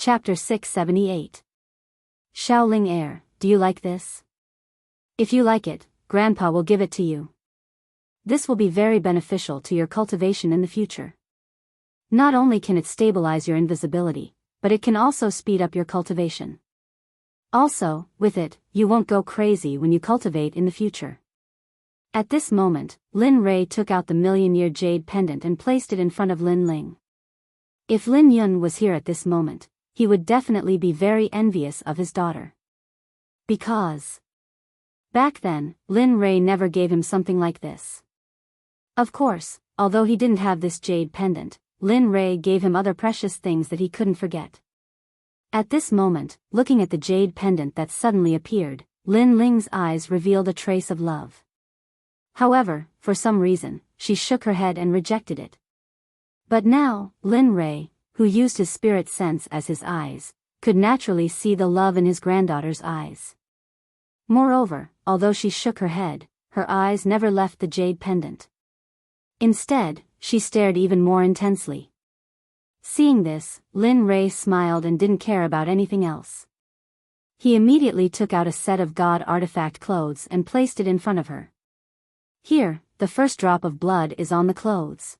Chapter 678. Shaoling Air, do you like this? If you like it, Grandpa will give it to you. This will be very beneficial to your cultivation in the future. Not only can it stabilize your invisibility, but it can also speed up your cultivation. Also, with it, you won't go crazy when you cultivate in the future. At this moment, Lin Rui took out the million-year jade pendant and placed it in front of Lin Ling. If Lin Yun was here at this moment, he would definitely be very envious of his daughter. Because back then, Lin Rui never gave him something like this. Of course, although he didn't have this jade pendant, Lin Rui gave him other precious things that he couldn't forget. At this moment, looking at the jade pendant that suddenly appeared, Lin Ling's eyes revealed a trace of love. However, for some reason, she shook her head and rejected it. But now, Lin Rui, who used his spirit sense as his eyes, could naturally see the love in his granddaughter's eyes. Moreover, although she shook her head, her eyes never left the jade pendant. Instead, she stared even more intensely. Seeing this, Lin Rui smiled and didn't care about anything else. He immediately took out a set of god artifact clothes and placed it in front of her. Here, the first drop of blood is on the clothes.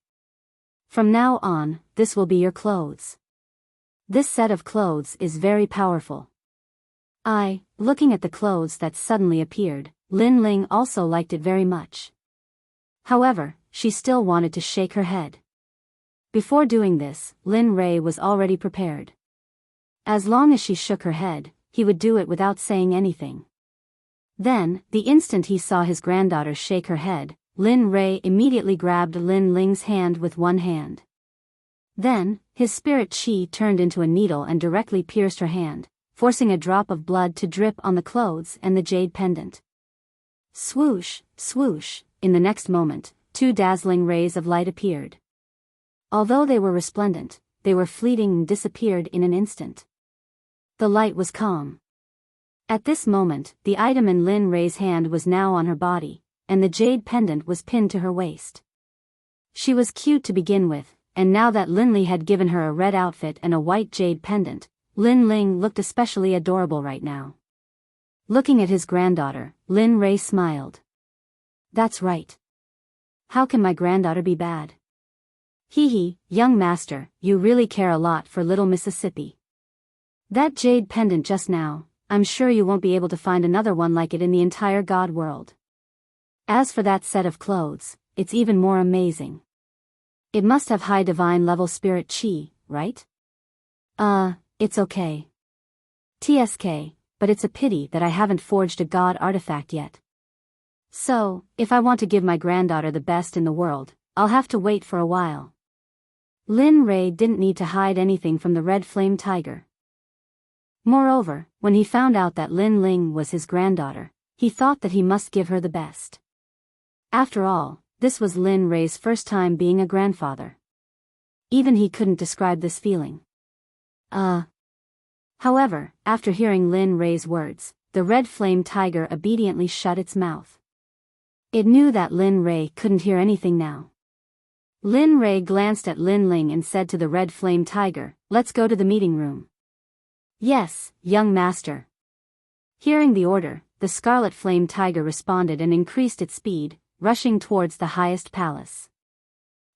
From now on, this will be your clothes. This set of clothes is very powerful. Looking at the clothes that suddenly appeared, Lin Ling also liked it very much. However, she still wanted to shake her head. Before doing this, Lin Rui was already prepared. As long as she shook her head, he would do it without saying anything. Then, the instant he saw his granddaughter shake her head, Lin Rui immediately grabbed Lin Ling's hand with one hand. Then, his spirit chi turned into a needle and directly pierced her hand, forcing a drop of blood to drip on the clothes and the jade pendant. Swoosh, swoosh, in the next moment, two dazzling rays of light appeared. Although they were resplendent, they were fleeting and disappeared in an instant. The light was calm. At this moment, the item in Lin Rui's hand was now on her body, and the jade pendant was pinned to her waist. She was cute to begin with, and now that Lin Li had given her a red outfit and a white jade pendant, Lin Ling looked especially adorable right now. Looking at his granddaughter, Lin Rui smiled. That's right. How can my granddaughter be bad? Hee hee, young master, you really care a lot for little Mississippi. That jade pendant just now, I'm sure you won't be able to find another one like it in the entire god world. As for that set of clothes, it's even more amazing. It must have high divine level spirit chi, right? It's okay. TSK, but it's a pity that I haven't forged a god artifact yet. So, if I want to give my granddaughter the best in the world, I'll have to wait for a while. Lin Rui didn't need to hide anything from the red flame tiger. Moreover, when he found out that Lin Ling was his granddaughter, he thought that he must give her the best. After all, this was Lin Rui's first time being a grandfather. Even he couldn't describe this feeling. However, after hearing Lin Rui's words, the red flame tiger obediently shut its mouth. It knew that Lin Rui couldn't hear anything now. Lin Rui glanced at Lin Ling and said to the red flame tiger, "Let's go to the meeting room." "Yes, young master." Hearing the order, the scarlet flame tiger responded and increased its speed, rushing towards the highest palace.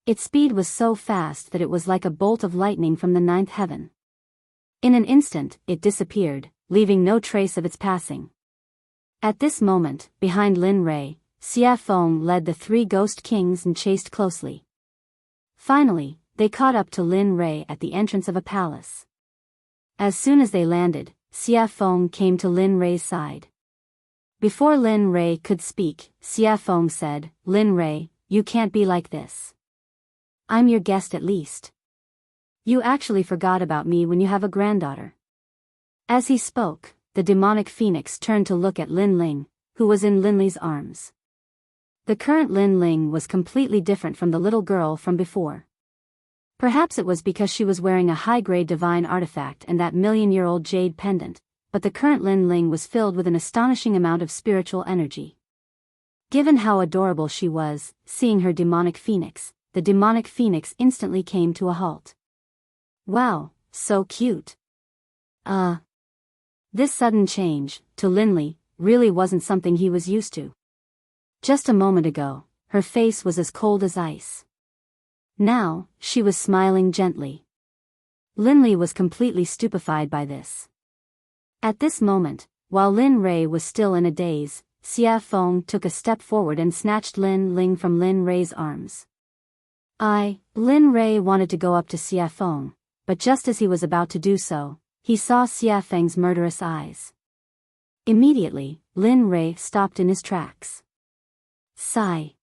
Its speed was so fast that it was like a bolt of lightning from the ninth heaven. In an instant, it disappeared, leaving no trace of its passing. At this moment, behind Lin Rui, Xia Feng led the three ghost kings and chased closely. Finally, they caught up to Lin Rui at the entrance of a palace. As soon as they landed, Xia Feng came to Lin Rui's side. Before Lin Rui could speak, Xia Feng said, "Lin Rui, you can't be like this. I'm your guest at least. You actually forgot about me when you have a granddaughter." As he spoke, the demonic phoenix turned to look at Lin Ling, who was in Lin Li's arms. The current Lin Ling was completely different from the little girl from before. Perhaps it was because she was wearing a high-grade divine artifact and that million-year-old jade pendant, but the current Lin Ling was filled with an astonishing amount of spiritual energy. Given how adorable she was, seeing her demonic phoenix, the demonic phoenix instantly came to a halt. "Wow, so cute. This sudden change, to Linley, really wasn't something he was used to. Just a moment ago, her face was as cold as ice. Now, she was smiling gently. Linley was completely stupefied by this. At this moment, while Lin Rei was still in a daze, Xia Feng took a step forward and snatched Lin Ling from Lin Rei's arms. Lin Rei wanted to go up to Xia Feng, but just as he was about to do so, he saw Xia Feng's murderous eyes. Immediately, Lin Rei stopped in his tracks. Sigh.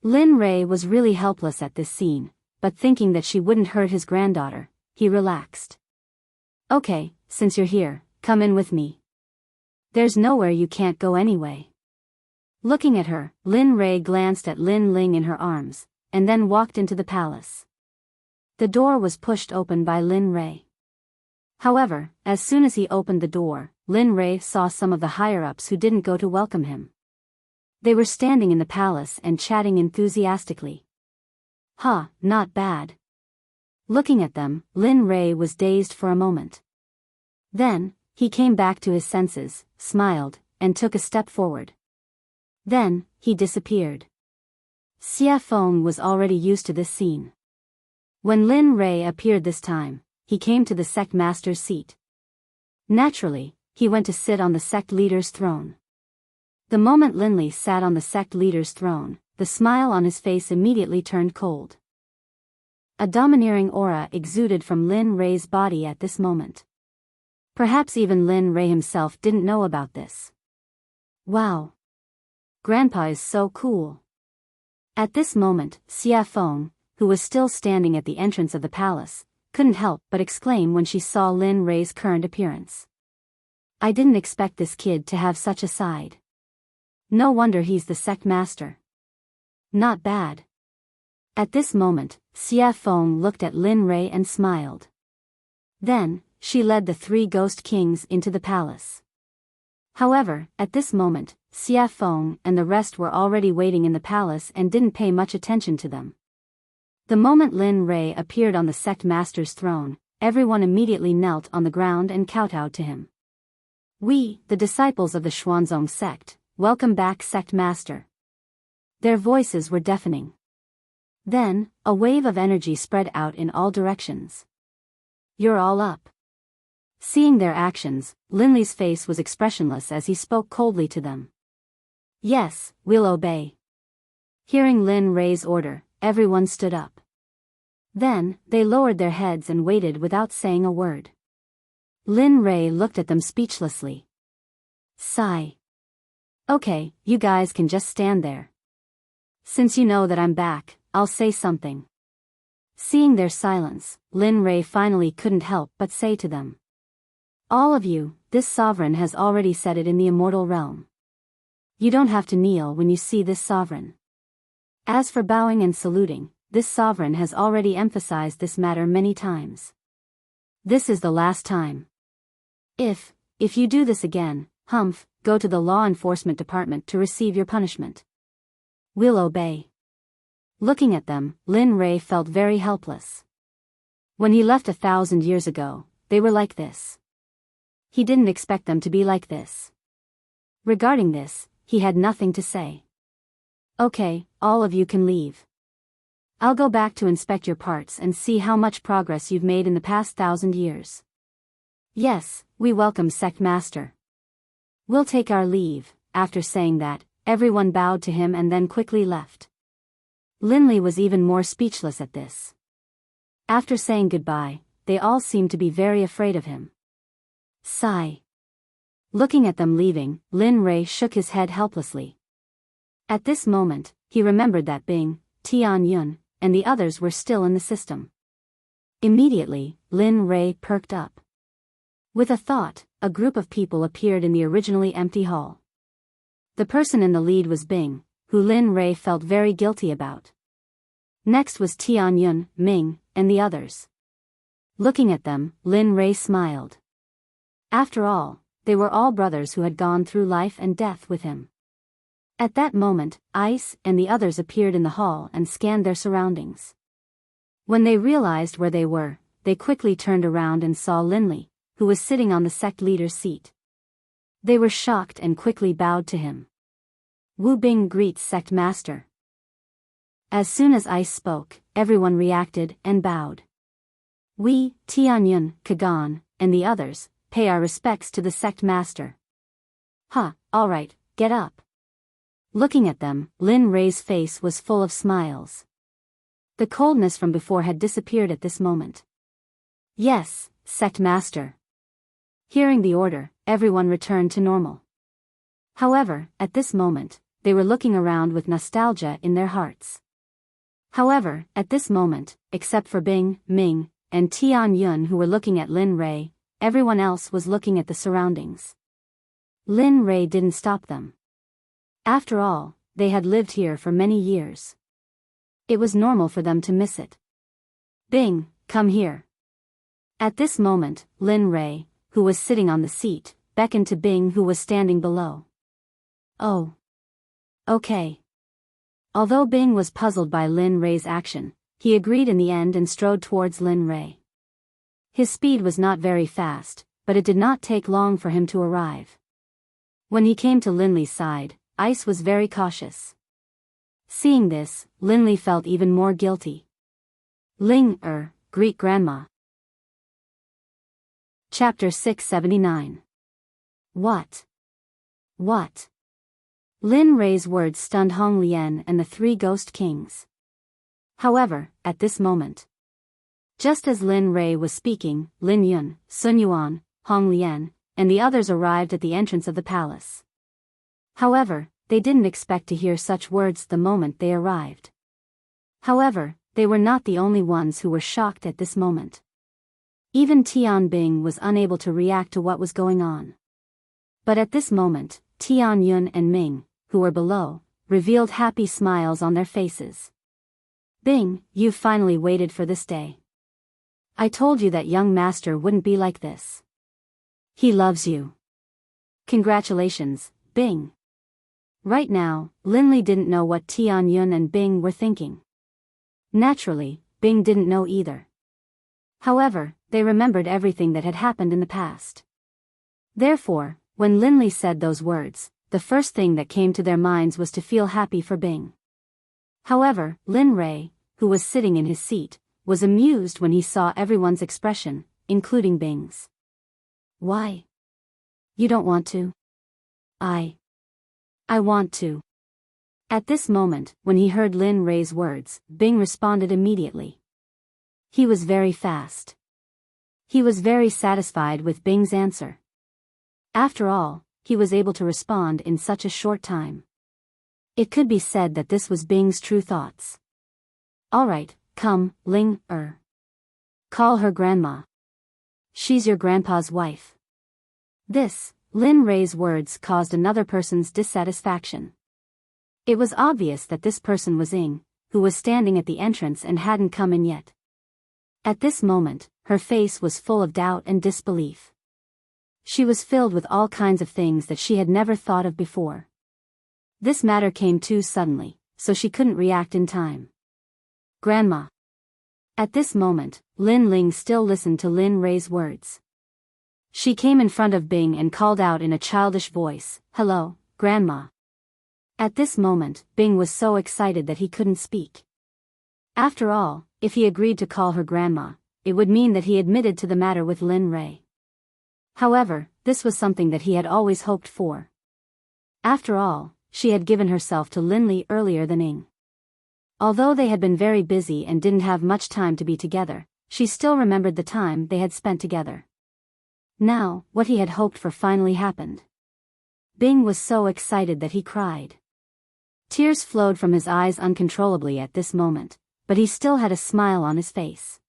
Lin Rei was really helpless at this scene, but thinking that she wouldn't hurt his granddaughter, he relaxed. Okay, since you're here, come in with me. There's nowhere you can't go anyway. Looking at her, Lin Rei glanced at Lin Ling in her arms, and then walked into the palace. The door was pushed open by Lin Rei. However, as soon as he opened the door, Lin Rei saw some of the higher-ups who didn't go to welcome him. They were standing in the palace and chatting enthusiastically. Not bad. Looking at them, Lin Rei was dazed for a moment. Then, he came back to his senses, smiled, and took a step forward. Then, he disappeared. Xia Feng was already used to this scene. When Lin Rei appeared this time, he came to the sect master's seat. Naturally, he went to sit on the sect leader's throne. The moment Linley sat on the sect leader's throne, the smile on his face immediately turned cold. A domineering aura exuded from Lin Rei's body at this moment. Perhaps even Lin Rei himself didn't know about this. Wow. Grandpa is so cool. At this moment, Xia Feng, who was still standing at the entrance of the palace, couldn't help but exclaim when she saw Lin Rei's current appearance. I didn't expect this kid to have such a side. No wonder he's the sect master. Not bad. At this moment, Xia Feng looked at Lin Rei and smiled. Then, she led the three ghost kings into the palace. However, at this moment, Xia Feng and the rest were already waiting in the palace and didn't pay much attention to them. The moment Lin Rei appeared on the sect master's throne, everyone immediately knelt on the ground and kowtowed to him. We, the disciples of the Xuanzong sect, welcome back sect master. Their voices were deafening. Then, a wave of energy spread out in all directions. You're all up. Seeing their actions, Linley's face was expressionless as he spoke coldly to them. Yes, we'll obey. Hearing Lin Rei's order, everyone stood up. Then, they lowered their heads and waited without saying a word. Lin Rei looked at them speechlessly. Sigh. Okay, you guys can just stand there. Since you know that I'm back, I'll say something. Seeing their silence, Lin Rei finally couldn't help but say to them. All of you, this sovereign has already said it in the immortal realm. You don't have to kneel when you see this sovereign. As for bowing and saluting, this sovereign has already emphasized this matter many times. This is the last time. If you do this again, go to the law enforcement department to receive your punishment. We'll obey. Looking at them, Lin Rei felt very helpless. When he left 1,000 years ago, they were like this. He didn't expect them to be like this. Regarding this, he had nothing to say. Okay, all of you can leave. I'll go back to inspect your parts and see how much progress you've made in the past 1,000 years. Yes, we welcome Sect Master. We'll take our leave. After saying that, everyone bowed to him and then quickly left. Linley was even more speechless at this. After saying goodbye, they all seemed to be very afraid of him. Sigh. Looking at them leaving, Lin Rei shook his head helplessly. At this moment, he remembered that Bing, Tian Yun, and the others were still in the system. Immediately, Lin Rei perked up. With a thought, a group of people appeared in the originally empty hall. The person in the lead was Bing, who Lin Rei felt very guilty about. Next was Tian Yun, Ming, and the others. Looking at them, Lin Rei smiled. After all, they were all brothers who had gone through life and death with him. At that moment, Ice and the others appeared in the hall and scanned their surroundings. When they realized where they were, they quickly turned around and saw Linley, who was sitting on the sect leader's seat. They were shocked and quickly bowed to him. Wu Bing greets sect master. As soon as Ice spoke, everyone reacted and bowed. We, Tianyun, Kagan, and the others, pay our respects to the sect master. Alright, get up. Looking at them, Lin Rei's face was full of smiles. The coldness from before had disappeared at this moment. Yes, sect master. Hearing the order, everyone returned to normal. However, at this moment, they were looking around with nostalgia in their hearts. However, at this moment, except for Bing, Ming, and Tian Yun who were looking at Lin Rei, everyone else was looking at the surroundings. Lin Rei didn't stop them. After all, they had lived here for many years. It was normal for them to miss it. Bing, come here. At this moment, Lin Rei, who was sitting on the seat, beckoned to Bing who was standing below. Oh. Okay. Although Bing was puzzled by Lin Rei's action, he agreed in the end and strode towards Lin Rei. His speed was not very fast, but it did not take long for him to arrive. When he came to Linley's side, Ice was very cautious. Seeing this, Linley felt even more guilty. Greet Grandma. Chapter 679. What? Lin Rei's words stunned Hong Lian and the three ghost kings. However, at this moment, just as Lin Rei was speaking, Lin Yun, Sun Yuan, Hong Lian, and the others arrived at the entrance of the palace. However, they didn't expect to hear such words the moment they arrived. However, they were not the only ones who were shocked at this moment. Even Tian Bing was unable to react to what was going on. But at this moment, Tian Yun and Ming, who were below, revealed happy smiles on their faces. Bing, you've finally waited for this day. I told you that young master wouldn't be like this. He loves you. Congratulations, Bing. Right now, Linley didn't know what Tian Yun and Bing were thinking. Naturally, Bing didn't know either. However, they remembered everything that had happened in the past. Therefore, when Linley said those words, the first thing that came to their minds was to feel happy for Bing. However, Lin Rei, who was sitting in his seat, was amused when he saw everyone's expression, including Bing's. Why? You don't want to? I want to. At this moment, when he heard Lin Rei's words, Bing responded immediately. He was very fast. He was very satisfied with Bing's answer. After all, he was able to respond in such a short time. It could be said that this was Bing's true thoughts. Alright, come, Ling. Call her grandma. She's your grandpa's wife. This, Lin Rei's words caused another person's dissatisfaction. It was obvious that this person was Ying, who was standing at the entrance and hadn't come in yet. At this moment, her face was full of doubt and disbelief. She was filled with all kinds of things that she had never thought of before. This matter came too suddenly, so she couldn't react in time. Grandma. At this moment, Lin Ling still listened to Lin Rei's words. She came in front of Bing and called out in a childish voice, "Hello, Grandma." At this moment, Bing was so excited that he couldn't speak. After all, if he agreed to call her grandma, it would mean that he admitted to the matter with Lin Rei. However, this was something that he had always hoped for. After all, she had given herself to Linley earlier than Ying. Although they had been very busy and didn't have much time to be together, she still remembered the time they had spent together. Now, what he had hoped for finally happened. Bing was so excited that he cried. Tears flowed from his eyes uncontrollably at this moment, but he still had a smile on his face.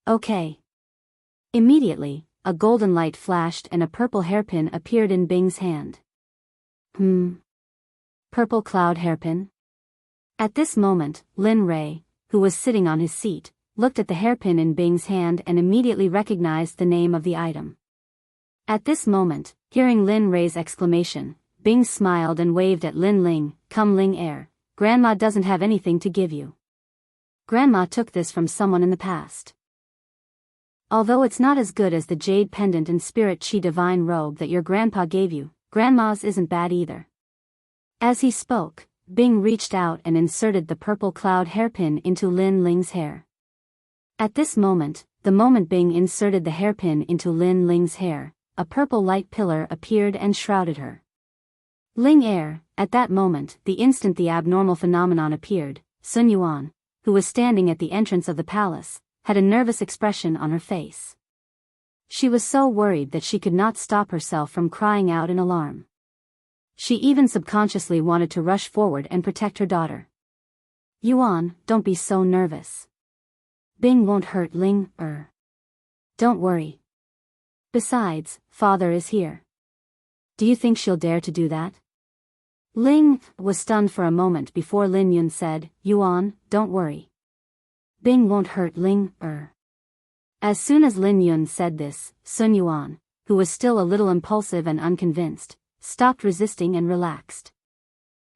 Okay. Immediately, a golden light flashed and a purple hairpin appeared in Bing's hand. Purple cloud hairpin? At this moment, Lin Rei, who was sitting on his seat, looked at the hairpin in Bing's hand and immediately recognized the name of the item. At this moment, hearing Lin Rei's exclamation, Bing smiled and waved at Lin Ling, "Come Ling. Grandma doesn't have anything to give you. Grandma took this from someone in the past." Although it's not as good as the jade pendant and spirit chi divine robe that your grandpa gave you, Grandma's isn't bad either. As he spoke, Bing reached out and inserted the purple cloud hairpin into Lin Ling's hair. At this moment, the moment Bing inserted the hairpin into Lin Ling's hair, a purple light pillar appeared and shrouded her. Ling Air, at that moment, the instant the abnormal phenomenon appeared, Sun Yuan, who was standing at the entrance of the palace, had a nervous expression on her face. She was so worried that she could not stop herself from crying out in alarm. She even subconsciously wanted to rush forward and protect her daughter. Yuan, don't be so nervous. Bing won't hurt Ling Er. Don't worry. Besides, father is here. Do you think she'll dare to do that? Ling was stunned for a moment before Lin Yun said, Yuan, don't worry. Bing won't hurt Ling Er. As soon as Lin Yun said this, Sun Yuan, who was still a little impulsive and unconvinced, stopped resisting and relaxed.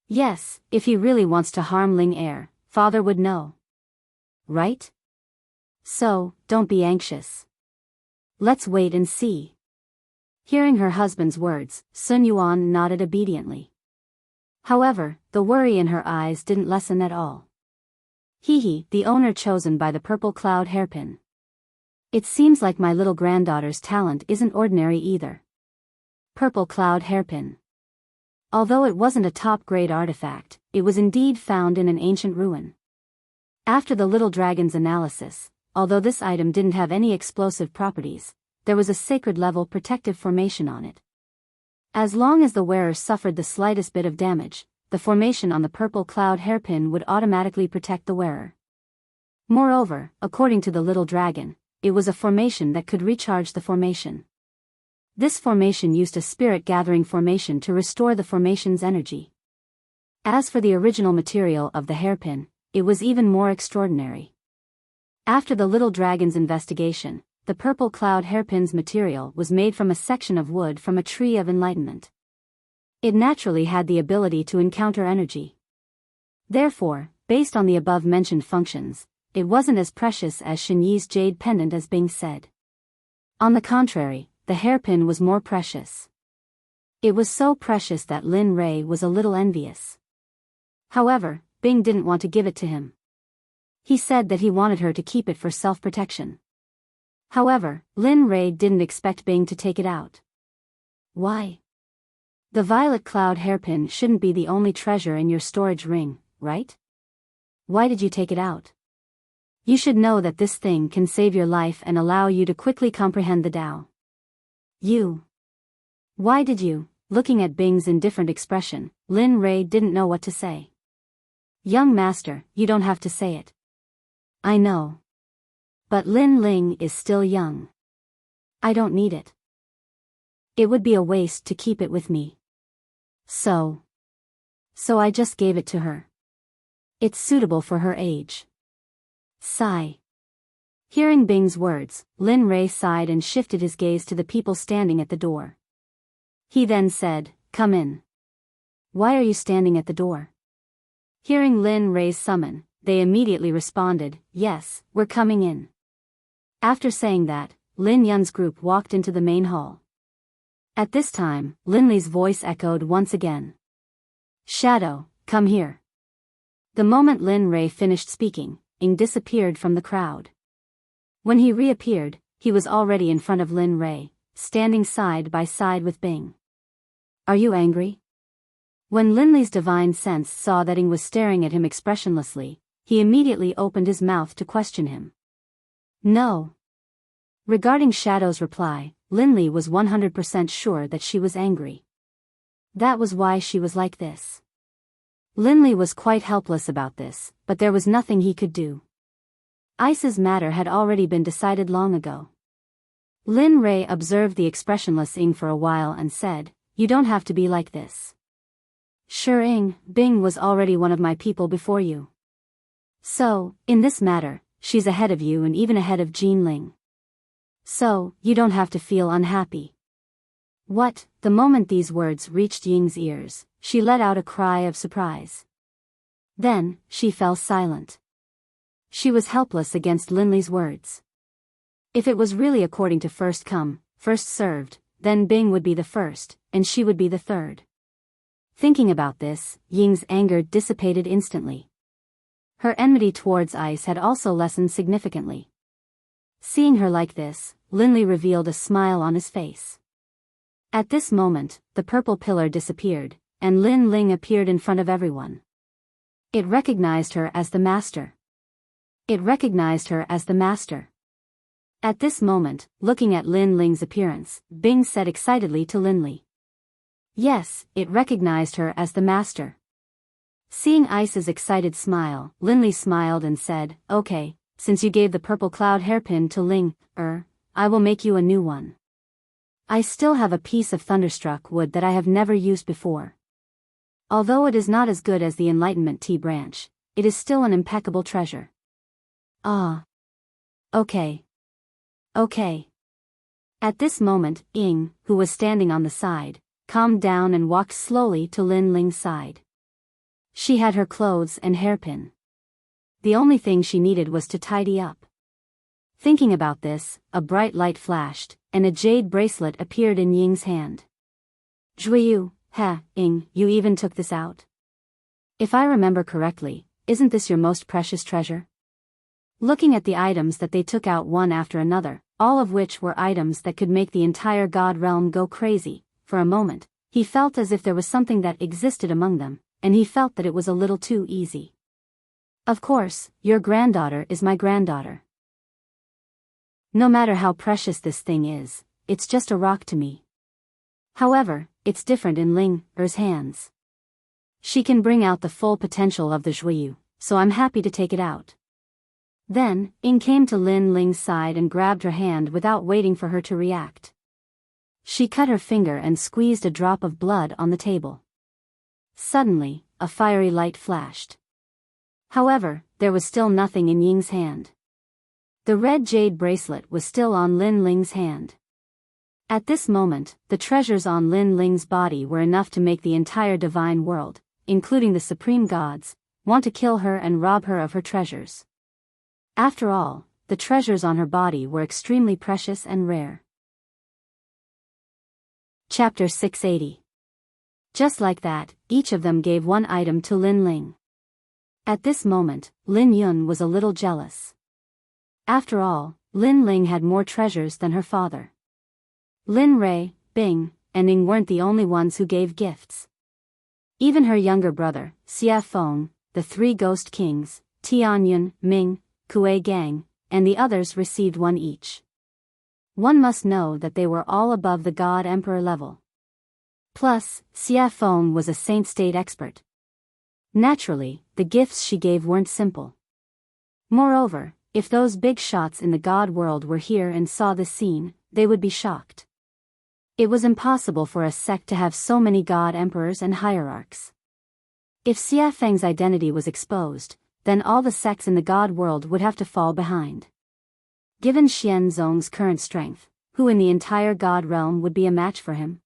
Yes, if he really wants to harm Ling Er, father would know. Right? So, don't be anxious. Let's wait and see. Hearing her husband's words, Sun Yuan nodded obediently. However, the worry in her eyes didn't lessen at all. Hehe, the owner chosen by the purple cloud hairpin. It seems like my little granddaughter's talent isn't ordinary either. Purple cloud hairpin. Although it wasn't a top-grade artifact, it was indeed found in an ancient ruin. After the little dragon's analysis, although this item didn't have any explosive properties, there was a sacred-level protective formation on it. As long as the wearer suffered the slightest bit of damage, the formation on the purple cloud hairpin would automatically protect the wearer. Moreover, according to the little dragon, it was a formation that could recharge the formation. This formation used a spirit-gathering formation to restore the formation's energy. As for the original material of the hairpin, it was even more extraordinary. After the little dragon's investigation, the purple cloud hairpin's material was made from a section of wood from a tree of enlightenment. It naturally had the ability to encounter energy. Therefore, based on the above-mentioned functions, it wasn't as precious as Xinyi's jade pendant as Bing said. On the contrary, the hairpin was more precious. It was so precious that Lin Rei was a little envious. However, Bing didn't want to give it to him. He said that he wanted her to keep it for self-protection. However, Lin Rei didn't expect Bing to take it out. Why? The violet cloud hairpin shouldn't be the only treasure in your storage ring, right? Why did you take it out? You should know that this thing can save your life and allow you to quickly comprehend the Tao. Why did you? Looking at Bing's indifferent expression, Lin Rei didn't know what to say. Young master, you don't have to say it. I know. But Lin Ling is still young. I don't need it. It would be a waste to keep it with me. So I just gave it to her. It's suitable for her age. Sigh. Hearing Bing's words, Lin Rei sighed and shifted his gaze to the people standing at the door. He then said, Come in. Why are you standing at the door? Hearing Lin Rei's summon, they immediately responded, Yes, we're coming in. After saying that, Lin Yun's group walked into the main hall. At this time, Lin Li's voice echoed once again. Shadow, come here. The moment Lin Rei finished speaking, Ying disappeared from the crowd. When he reappeared, he was already in front of Lin Rei, standing side by side with Bing. Are you angry? When Lin Li's divine sense saw that Ying was staring at him expressionlessly, he immediately opened his mouth to question him. No. Regarding Shadow's reply, Lin Li was 100% sure that she was angry. That was why she was like this. Lin Li was quite helpless about this, but there was nothing he could do. Ice's matter had already been decided long ago. Lin Rei observed the expressionless Ying for a while and said, You don't have to be like this. Sure, Ying, Bing was already one of my people before you. So, in this matter, she's ahead of you and even ahead of Jean Ling. So, you don't have to feel unhappy. What? The moment these words reached Ying's ears, she let out a cry of surprise. Then, she fell silent. She was helpless against Lin Li's words. If it was really according to first come, first served, then Bing would be the first, and she would be the third. Thinking about this, Ying's anger dissipated instantly. Her enmity towards ice had also lessened significantly. Seeing her like this, Linley revealed a smile on his face. At this moment, the purple pillar disappeared, and Lin Ling appeared in front of everyone. It recognized her as the master. It recognized her as the master. At this moment, looking at Lin Ling's appearance, Bing said excitedly to Linley. Yes, it recognized her as the master. Seeing Ice's excited smile, Linley smiled and said, Okay, since you gave the purple cloud hairpin to Ling, I will make you a new one. I still have a piece of thunderstruck wood that I have never used before. Although it is not as good as the Enlightenment Tea branch, it is still an impeccable treasure. Ah. Okay. Okay. At this moment, Ying, who was standing on the side, calmed down and walked slowly to Lin Ling's side. She had her clothes and hairpin. The only thing she needed was to tidy up. Thinking about this, a bright light flashed, and a jade bracelet appeared in Ying's hand. Zhuyu, Ying, you even took this out? If I remember correctly, isn't this your most precious treasure? Looking at the items that they took out one after another, all of which were items that could make the entire god realm go crazy, for a moment, he felt as if there was something that existed among them, and he felt that it was a little too easy. Of course, your granddaughter is my granddaughter. No matter how precious this thing is, it's just a rock to me. However, it's different in Ling Er's hands. She can bring out the full potential of the Zhuyu, so I'm happy to take it out. Then, Ying came to Lin Ling's side and grabbed her hand without waiting for her to react. She cut her finger and squeezed a drop of blood on the table. Suddenly, a fiery light flashed. However, there was still nothing in Ying's hand. The red jade bracelet was still on Lin Ling's hand. At this moment, the treasures on Lin Ling's body were enough to make the entire divine world, including the supreme gods, want to kill her and rob her of her treasures. After all, the treasures on her body were extremely precious and rare. Chapter 680. Just like that, each of them gave one item to Lin Ling. At this moment, Lin Yun was a little jealous. After all, Lin Ling had more treasures than her father. Lin Rui, Bing, and Ying weren't the only ones who gave gifts. Even her younger brother, Xie Feng, the three ghost kings, Tianyun, Ming, Kuei Gang, and the others received one each. One must know that they were all above the God Emperor level. Plus, Xie Feng was a saint state expert. Naturally, the gifts she gave weren't simple. Moreover, if those big shots in the God world were here and saw this scene, they would be shocked. It was impossible for a sect to have so many God Emperors and hierarchs. If Xie Feng's identity was exposed, then all the sects in the God world would have to fall behind. Given Xian Zong's current strength, who in the entire God realm would be a match for him?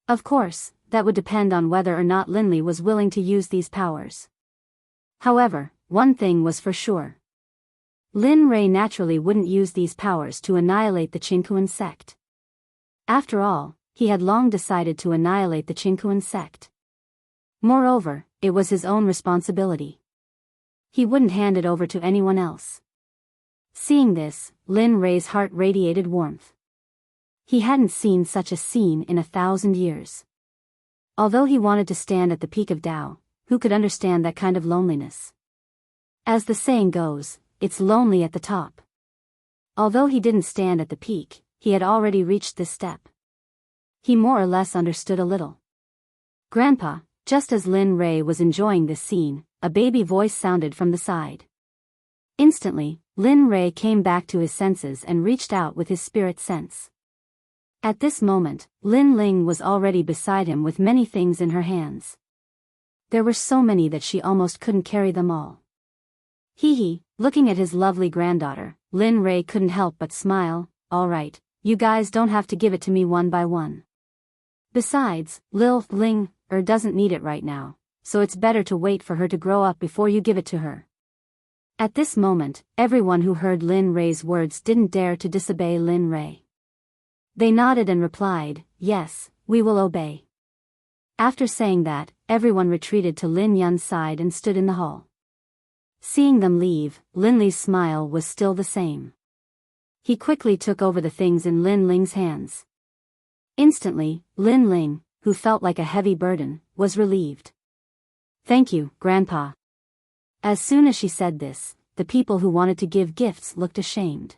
Of course, that would depend on whether or not Linley was willing to use these powers. However, one thing was for sure. Lin Rui naturally wouldn't use these powers to annihilate the Qinkuan sect. After all, he had long decided to annihilate the Qinkuan sect. Moreover, it was his own responsibility. He wouldn't hand it over to anyone else. Seeing this, Lin Rui's heart radiated warmth. He hadn't seen such a scene in 1,000 years. Although he wanted to stand at the peak of Tao, who could understand that kind of loneliness? As the saying goes, it's lonely at the top. Although he didn't stand at the peak, he had already reached this step. He more or less understood a little. Grandpa, just as Lin Rui was enjoying this scene, a baby voice sounded from the side. Instantly, Lin Rui came back to his senses and reached out with his spirit sense. At this moment, Lin Ling was already beside him with many things in her hands. There were so many that she almost couldn't carry them all. Looking at his lovely granddaughter, Lin Rui couldn't help but smile. All right, you guys don't have to give it to me one by one. Besides, Ling doesn't need it right now, so it's better to wait for her to grow up before you give it to her. At this moment, everyone who heard Lin Rei's words didn't dare to disobey Lin Rei. They nodded and replied, "Yes, we will obey." After saying that, everyone retreated to Lin Yun's side and stood in the hall. Seeing them leave, Lin Li's smile was still the same. He quickly took over the things in Lin Ling's hands. Instantly, Lin Ling, who felt like a heavy burden, was relieved. "Thank you, Grandpa." As soon as she said this, the people who wanted to give gifts looked ashamed.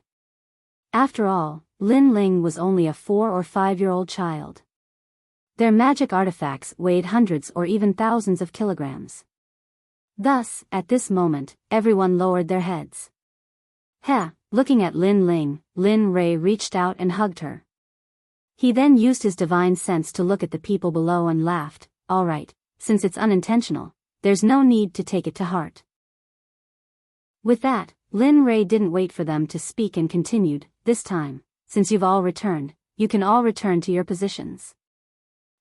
After all, Lin Ling was only a 4 or 5-year-old child. Their magic artifacts weighed hundreds or even thousands of kilograms. Thus, at this moment, everyone lowered their heads. Looking at Lin Ling, Lin Rei reached out and hugged her. He then used his divine sense to look at the people below and laughed. "All right, since it's unintentional, there's no need to take it to heart." With that, Lin Rei didn't wait for them to speak and continued, "This time, since you've all returned, you can all return to your positions."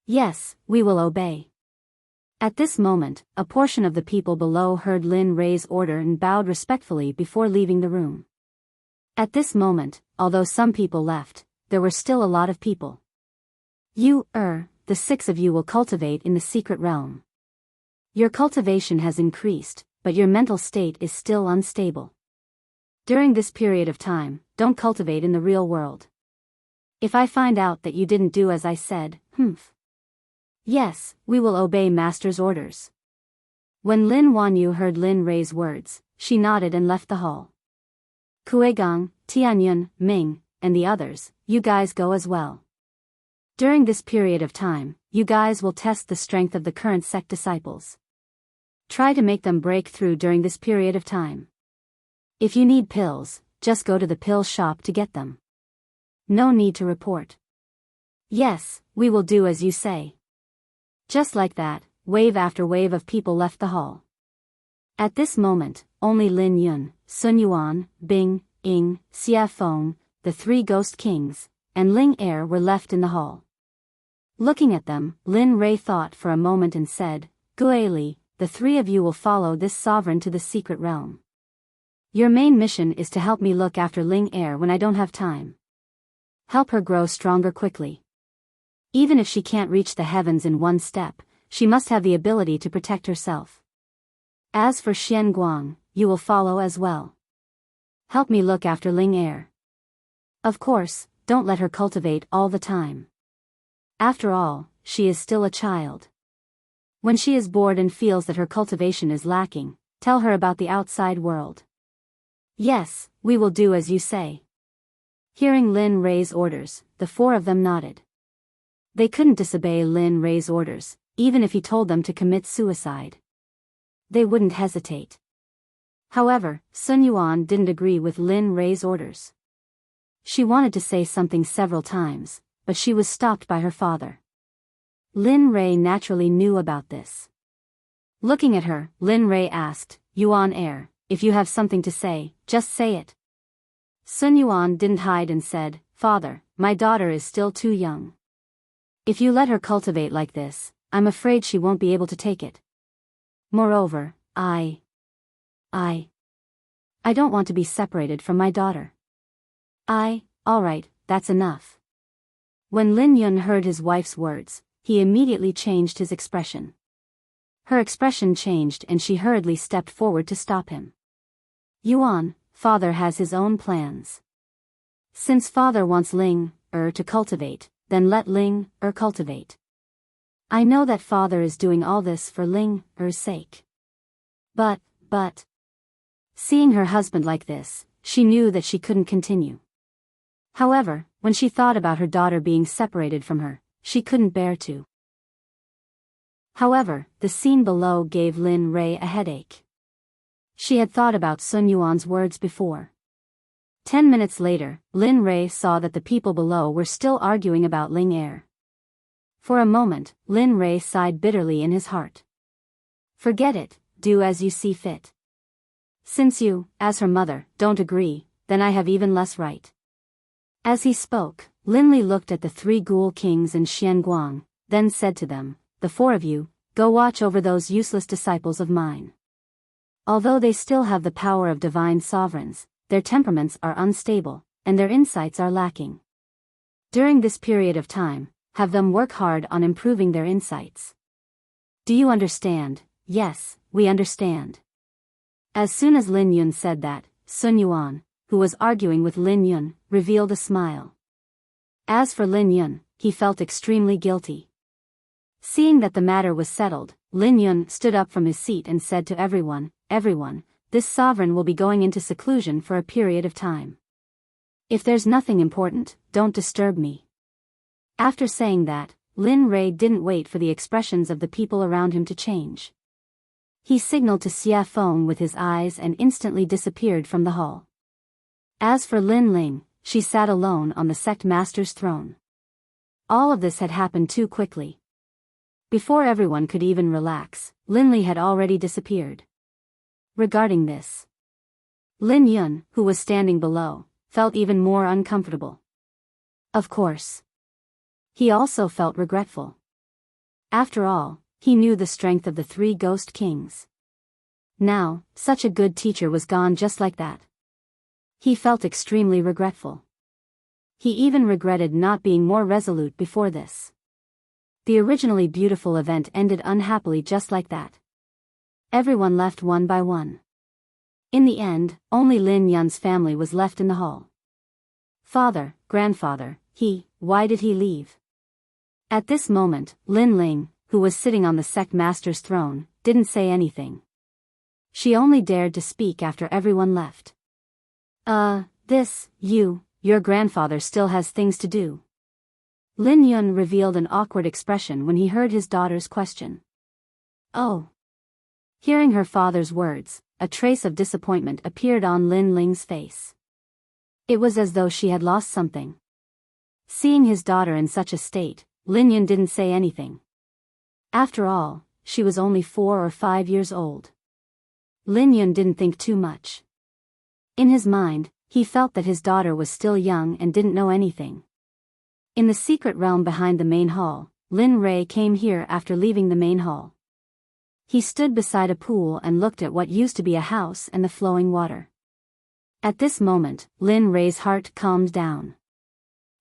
"Yes, we will obey." At this moment, a portion of the people below heard Lin Rei's order and bowed respectfully before leaving the room. At this moment, although some people left, there were still a lot of people. The 6 of you will cultivate in the secret realm. Your cultivation has increased, but your mental state is still unstable. During this period of time, don't cultivate in the real world. If I find out that you didn't do as I said, Yes, we will obey Master's orders. When Lin Wanyu heard Lin Rei's words, she nodded and left the hall. Kuegong, Tianyun, Ming, and the others, you guys go as well. During this period of time, you guys will test the strength of the current sect disciples. Try to make them break through during this period of time. If you need pills, just go to the pill shop to get them. No need to report. Yes, we will do as you say. Just like that, wave after wave of people left the hall. At this moment, only Lin Yun, Sun Yuan, Bing, Ying, Xia Feng, the 3 ghost kings, and Ling Er were left in the hall. Looking at them, Lin Rei thought for a moment and said, "Gue Li, the 3 of you will follow this sovereign to the secret realm. Your main mission is to help me look after Ling Er when I don't have time. Help her grow stronger quickly. Even if she can't reach the heavens in one step, she must have the ability to protect herself. As for Xian Guang, you will follow as well. Help me look after Ling Er. Of course, don't let her cultivate all the time. After all, she is still a child. When she is bored and feels that her cultivation is lacking, tell her about the outside world." "Yes, we will do as you say." Hearing Lin Rei's orders, the 4 of them nodded. They couldn't disobey Lin Rei's orders, even if he told them to commit suicide. They wouldn't hesitate. However, Sun Yuan didn't agree with Lin Rei's orders. She wanted to say something several times, but she was stopped by her father. Lin Rei naturally knew about this. Looking at her, Lin Rei asked, "Yuan Er, if you have something to say, just say it." Sun Yuan didn't hide and said, "Father, my daughter is still too young. If you let her cultivate like this, I'm afraid she won't be able to take it. Moreover, I don't want to be separated from my daughter." Alright, that's enough." When Lin Yun heard his wife's words, he immediately changed his expression. Her expression changed and she hurriedly stepped forward to stop him. "Yuan, father has his own plans. Since father wants Ling Er to cultivate, then let Ling Er cultivate. I know that father is doing all this for Ling Er's sake. But... Seeing her husband like this, she knew that she couldn't continue. However, when she thought about her daughter being separated from her, she couldn't bear to. However, the scene below gave Lin Rei a headache. She had thought about Sun Yuan's words before. 10 minutes later, Lin Rei saw that the people below were still arguing about Ling Er. For a moment, Lin Rei sighed bitterly in his heart. Forget it, do as you see fit. Since you, as her mother, don't agree, then I have even less right. As he spoke, Lin Li looked at the 3 ghoul kings and Xian Guang, then said to them, "The 4 of you, go watch over those useless disciples of mine. Although they still have the power of divine sovereigns, their temperaments are unstable, and their insights are lacking. During this period of time, have them work hard on improving their insights. Do you understand? Yes, we understand. As soon as Lin Yun said that, Sun Yuan, who was arguing with Lin Yun, revealed a smile. As for Lin Yun, he felt extremely guilty. Seeing that the matter was settled, Lin Yun stood up from his seat and said to everyone, "Everyone, this sovereign will be going into seclusion for a period of time. If there's nothing important, don't disturb me." After saying that, Lin Rei didn't wait for the expressions of the people around him to change. He signaled to Xia Feng with his eyes and instantly disappeared from the hall. As for Lin Ling, she sat alone on the sect master's throne. All of this had happened too quickly. Before everyone could even relax, Lin Li had already disappeared. Regarding this, Lin Yun, who was standing below, felt even more uncomfortable. Of course, he also felt regretful. After all, he knew the strength of the three ghost kings. Now, such a good teacher was gone just like that. He felt extremely regretful. He even regretted not being more resolute before this. The originally beautiful event ended unhappily just like that. Everyone left one by one. In the end, only Lin Yun's family was left in the hall. Father, grandfather, why did he leave? At this moment, Lin Ling, who was sitting on the sect master's throne, didn't say anything. She only dared to speak after everyone left. Your grandfather still has things to do. Lin Yun revealed an awkward expression when he heard his daughter's question. Oh. Hearing her father's words, a trace of disappointment appeared on Lin Ling's face. It was as though she had lost something. Seeing his daughter in such a state, Lin Yun didn't say anything. After all, she was only 4 or 5 years old. Lin Yun didn't think too much. In his mind, he felt that his daughter was still young and didn't know anything. In the secret realm behind the main hall, Lin Rei came here after leaving the main hall. He stood beside a pool and looked at what used to be a house and the flowing water. At this moment, Lin Rei's heart calmed down.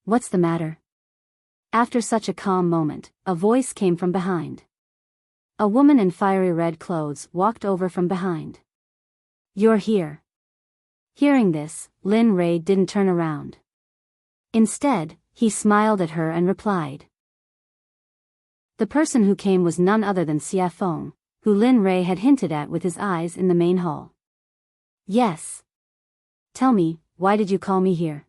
What's the matter? After such a calm moment, a voice came from behind. A woman in fiery red clothes walked over from behind. You're here. Hearing this, Lin Rei didn't turn around. Instead, he smiled at her and replied. The person who came was none other than Xia Feng, who Lin Rei had hinted at with his eyes in the main hall. Yes. Tell me, why did you call me here?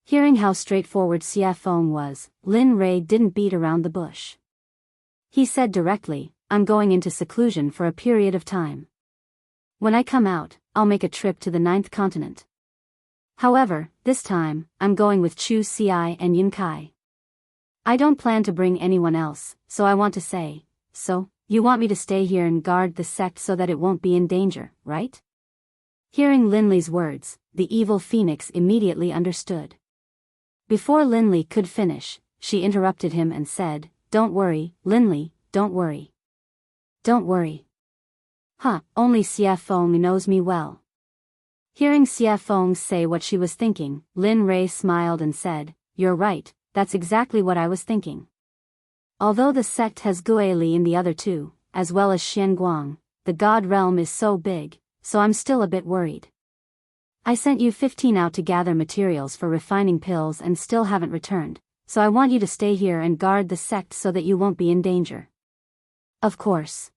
Hearing how straightforward Xia Feng was, Lin Rei didn't beat around the bush. He said directly, I'm going into seclusion for a period of time. When I come out, I'll make a trip to the 9th continent. However, this time, I'm going with Chu Xi and Yin Kai. I don't plan to bring anyone else, so I want to say, so, you want me to stay here and guard the sect so that it won't be in danger, right? Hearing Lin Li's words, the evil phoenix immediately understood. Before Lin Li could finish, she interrupted him and said, Don't worry, Lin Li, don't worry. Don't worry. Only Xia Feng knows me well. Hearing Xia Feng say what she was thinking, Lin Rei smiled and said, You're right, that's exactly what I was thinking. Although the sect has Gue Li in the other two, as well as Xian Guang, the god realm is so big, so I'm still a bit worried. I sent you 15 out to gather materials for refining pills and still haven't returned, so I want you to stay here and guard the sect so that you won't be in danger. Of course.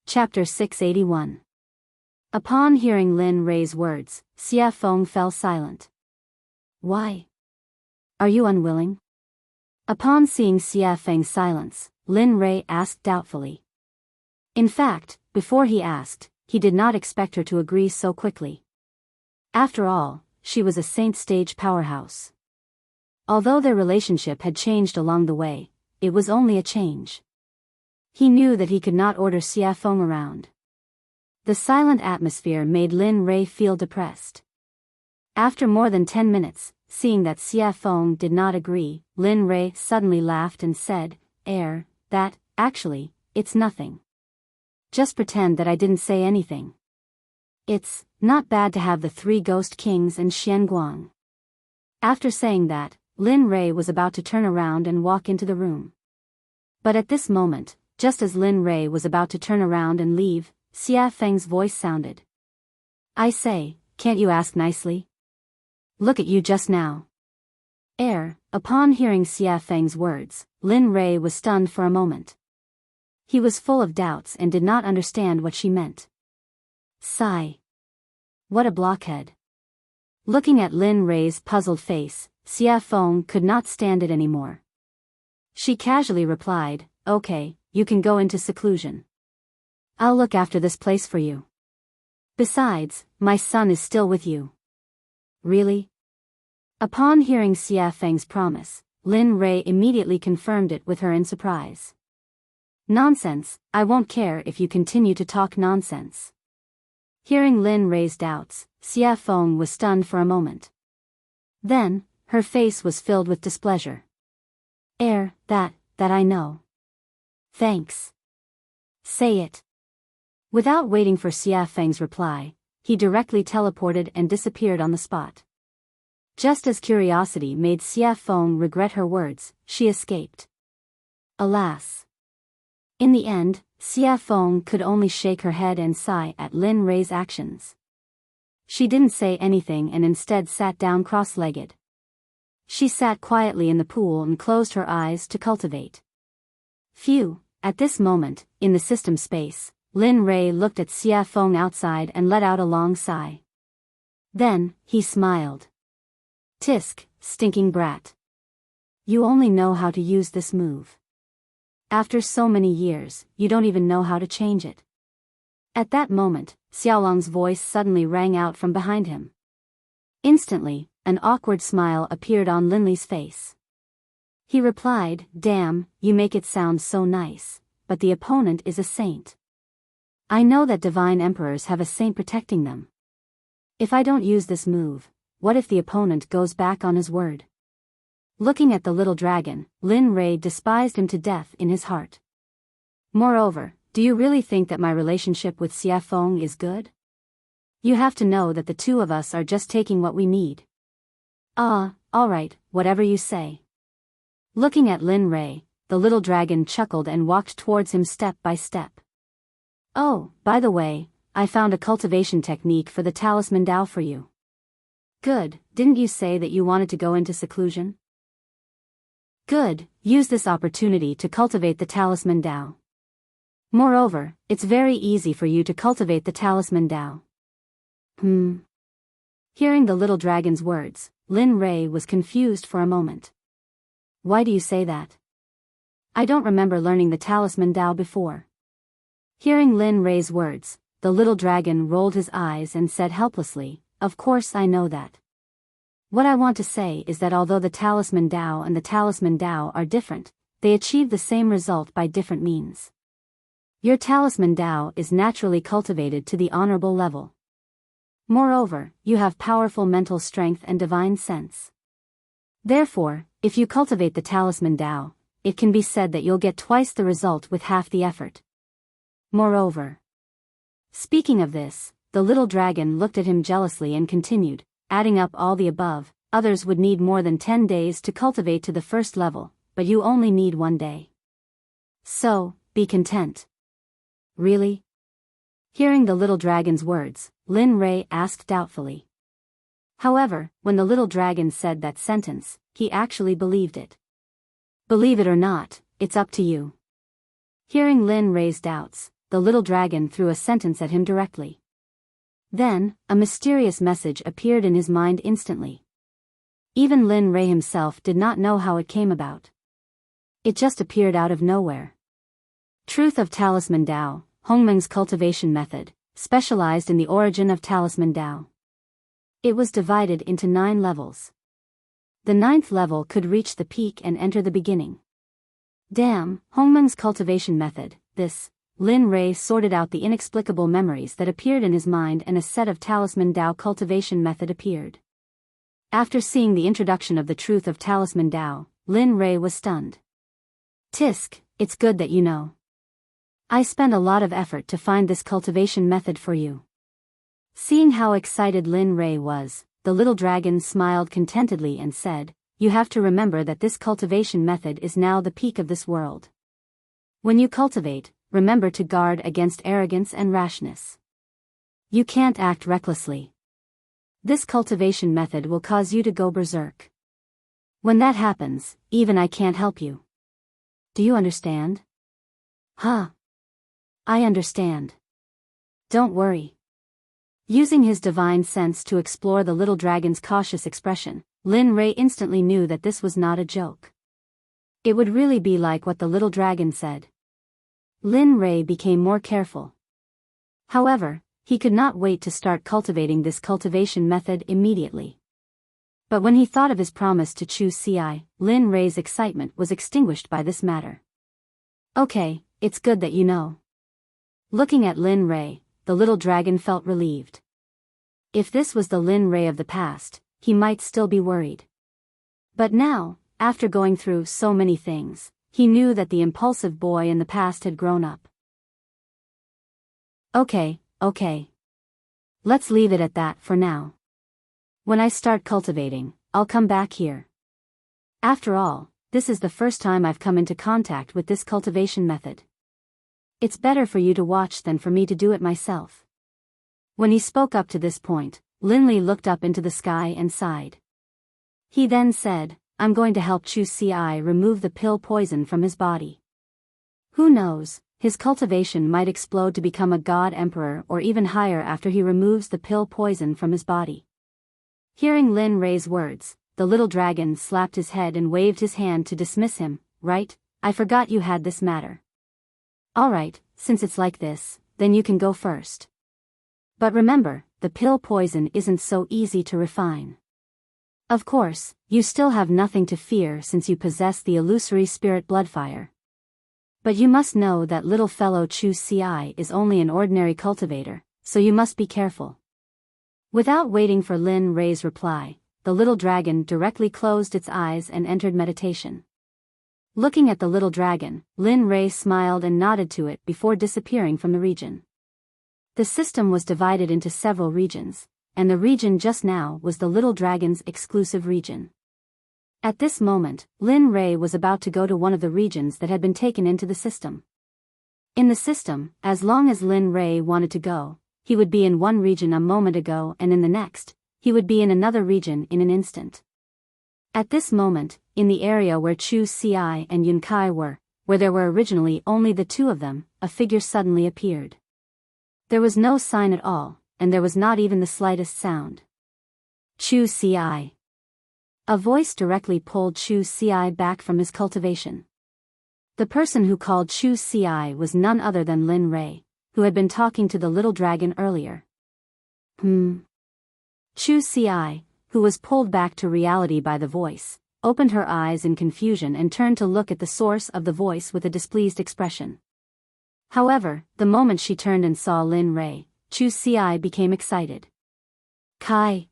Chapter 681. Upon hearing Lin Rei's words, Xia Feng fell silent. Why? Are you unwilling? Upon seeing Xia Feng's silence, Lin Rei asked doubtfully. In fact, before he asked, he did not expect her to agree so quickly. After all, she was a Saint stage powerhouse. Although their relationship had changed along the way, it was only a change. He knew that he could not order Xia Feng around. The silent atmosphere made Lin Rei feel depressed. After more than 10 minutes, seeing that Xia Feng did not agree, Lin Rei suddenly laughed and said, Actually, it's nothing. Just pretend that I didn't say anything. It's not bad to have the 3 ghost kings and Xian Guang. After saying that, Lin Rei was about to turn around and walk into the room. But at this moment, just as Lin Rei was about to turn around and leave, Xia Feng's voice sounded. I say, can't you ask nicely? Look at you just now. Upon hearing Xia Feng's words, Lin Rei was stunned for a moment. He was full of doubts and did not understand what she meant. Sigh. What a blockhead. Looking at Lin Rei's puzzled face, Xia Feng could not stand it anymore. She casually replied, okay, you can go into seclusion. I'll look after this place for you. Besides, my son is still with you. Really? Upon hearing Xia Feng's promise, Lin Rei immediately confirmed it with her in surprise. Nonsense, I won't care if you continue to talk nonsense. Hearing Lin Rei's doubts, Xia Feng was stunned for a moment. Then, her face was filled with displeasure. That I know. Thanks. Say it. Without waiting for Xia Feng's reply, he directly teleported and disappeared on the spot. Just as curiosity made Xia Feng regret her words, she escaped. Alas. In the end, Xia Feng could only shake her head and sigh at Lin Rei's actions. She didn't say anything and instead sat down cross-legged. She sat quietly in the pool and closed her eyes to cultivate. Phew, at this moment, in the system space, Lin Rei looked at Xia Feng outside and let out a long sigh. Then, he smiled. Tisk, stinking brat. You only know how to use this move. After so many years, you don't even know how to change it. At that moment, Xiaolong's voice suddenly rang out from behind him. Instantly, an awkward smile appeared on Lin Li's face. He replied, damn, you make it sound so nice, but the opponent is a saint. I know that divine emperors have a saint protecting them. If I don't use this move, what if the opponent goes back on his word? Looking at the little dragon, Lin Rei despised him to death in his heart. Moreover, do you really think that my relationship with Xia Feng is good? You have to know that the two of us are just taking what we need. Alright, whatever you say. Looking at Lin Rei, the little dragon chuckled and walked towards him step by step. Oh, by the way, I found a cultivation technique for the talisman Dao for you. Good, didn't you say that you wanted to go into seclusion? Good, use this opportunity to cultivate the talisman Dao. Moreover, it's very easy for you to cultivate the talisman Dao. Hearing the little dragon's words, Lin Rei was confused for a moment. Why do you say that? I don't remember learning the talisman Dao before. Hearing Lin Rei's words, the little dragon rolled his eyes and said helplessly, of course I know that. What I want to say is that although the talisman Dao and the talisman Dao are different, they achieve the same result by different means. Your talisman Dao is naturally cultivated to the honorable level. Moreover, you have powerful mental strength and divine sense. Therefore, if you cultivate the talisman Dao, it can be said that you'll get twice the result with half the effort. Moreover. Speaking of this, the little dragon looked at him jealously and continued, adding up all the above, others would need more than 10 days to cultivate to the first level, but you only need 1 day. So, be content. Really? Hearing the little dragon's words, Lin Rei asked doubtfully. However, when the little dragon said that sentence, he actually believed it. Believe it or not, it's up to you. Hearing Lin Rei's doubts, the little dragon threw a sentence at him directly. Then, a mysterious message appeared in his mind instantly. Even Lin Rei himself did not know how it came about. It just appeared out of nowhere. Truth of Talisman Dao, Hongmeng's cultivation method, specialized in the origin of Talisman Dao. It was divided into 9 levels. The 9th level could reach the peak and enter the beginning. Damn, Hongmeng's cultivation method, this. Lin Rei sorted out the inexplicable memories that appeared in his mind and a set of Talisman Dao cultivation method appeared. After seeing the introduction of the truth of Talisman Dao, Lin Rei was stunned. Tisk, it's good that you know. I spent a lot of effort to find this cultivation method for you. Seeing how excited Lin Rei was, the little dragon smiled contentedly and said, "You have to remember that this cultivation method is now the peak of this world. When you cultivate, remember to guard against arrogance and rashness. You can't act recklessly. This cultivation method will cause you to go berserk. When that happens, even I can't help you. Do you understand?" "Huh. I understand. Don't worry." Using his divine sense to explore the little dragon's cautious expression, Lin Rei instantly knew that this was not a joke. It would really be like what the little dragon said. Lin Rei became more careful. However, he could not wait to start cultivating this cultivation method immediately. But when he thought of his promise to Chu Ci, Lin Rei's excitement was extinguished by this matter. "Okay, it's good that you know." Looking at Lin Rei, the little dragon felt relieved. If this was the Lin Rei of the past, he might still be worried. But now, after going through so many things, he knew that the impulsive boy in the past had grown up. Okay. Let's leave it at that for now. When I start cultivating, I'll come back here. After all, this is the first time I've come into contact with this cultivation method. It's better for you to watch than for me to do it myself. When he spoke up to this point, Lin Li looked up into the sky and sighed. He then said, "I'm going to help Chu Ci remove the pill poison from his body. Who knows, his cultivation might explode to become a god emperor or even higher after he removes the pill poison from his body." Hearing Lin Rei's words, the little dragon slapped his head and waved his hand to dismiss him. "Right, I forgot you had this matter. Alright, since it's like this, then you can go first. But remember, the pill poison isn't so easy to refine. Of course, you still have nothing to fear since you possess the illusory spirit bloodfire. But you must know that little fellow Chu Ci is only an ordinary cultivator, so you must be careful." Without waiting for Lin Rei's reply, the little dragon directly closed its eyes and entered meditation. Looking at the little dragon, Lin Rei smiled and nodded to it before disappearing from the region. The system was divided into several regions, and the region just now was the little dragon's exclusive region. At this moment, Lin Rei was about to go to one of the regions that had been taken into the system. In the system, as long as Lin Rei wanted to go, he would be in one region a moment ago, and in the next, he would be in another region in an instant. At this moment, in the area where Chu Ci and Yun Kai were, where there were originally only the two of them, a figure suddenly appeared. There was no sign at all, and there was not even the slightest sound. Chu Ci. A voice directly pulled Chu Ci back from his cultivation. The person who called Chu Ci was none other than Lin Rei, who had been talking to the little dragon earlier. Chu Ci, who was pulled back to reality by the voice, opened her eyes in confusion and turned to look at the source of the voice with a displeased expression. However, the moment she turned and saw Lin Rei, Chu Ci became excited. Kai.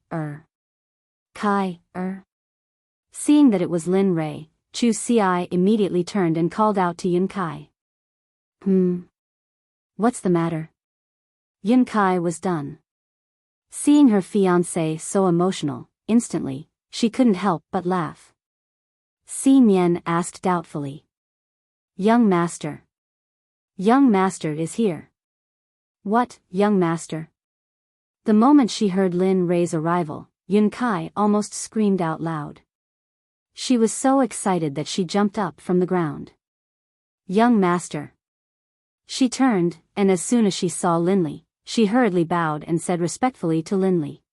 Seeing that it was Lin Rei, Chu Ci immediately turned and called out to Yun Kai. What's the matter?" Yun Kai was done. Seeing her fiancé so emotional, instantly, she couldn't help but laugh. Si Nian asked doubtfully. "Young master. Young master is here." "What, young master?" The moment she heard Lin Rei's arrival, Yun Kai almost screamed out loud. She was so excited that she jumped up from the ground. "Young master." She turned, and as soon as she saw Lin Li, she hurriedly bowed and said respectfully to Lin Li.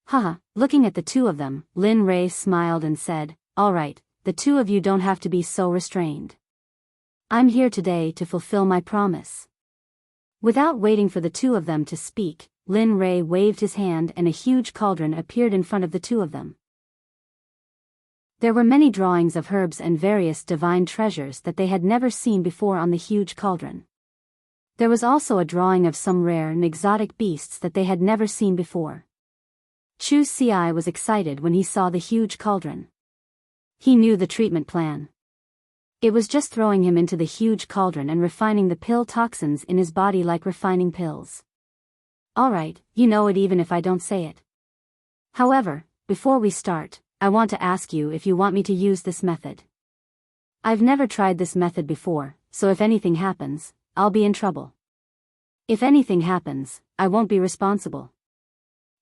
Haha, looking at the two of them, Lin Rei smiled and said, "All right, the two of you don't have to be so restrained. I'm here today to fulfill my promise." Without waiting for the two of them to speak, Lin Rei waved his hand and a huge cauldron appeared in front of the two of them. There were many drawings of herbs and various divine treasures that they had never seen before on the huge cauldron. There was also a drawing of some rare and exotic beasts that they had never seen before. Chu Ci was excited when he saw the huge cauldron. He knew the treatment plan. It was just throwing him into the huge cauldron and refining the pill toxins in his body like refining pills. Alright, you know it even if I don't say it. However, before we start, I want to ask you if you want me to use this method. I've never tried this method before, so if anything happens, I'll be in trouble. If anything happens, I won't be responsible.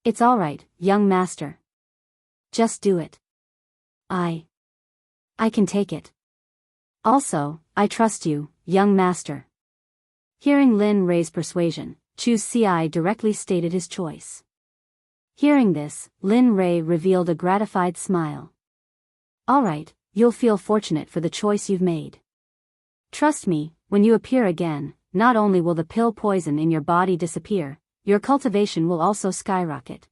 It's alright, young master. Just do it. I can take it. Also, I trust you, young master. Hearing Lin Rei's persuasion, Chu Ci directly stated his choice. Hearing this, Lin Rei revealed a gratified smile. Alright, you'll feel fortunate for the choice you've made. Trust me, when you appear again, not only will the pill poison in your body disappear, your cultivation will also skyrocket.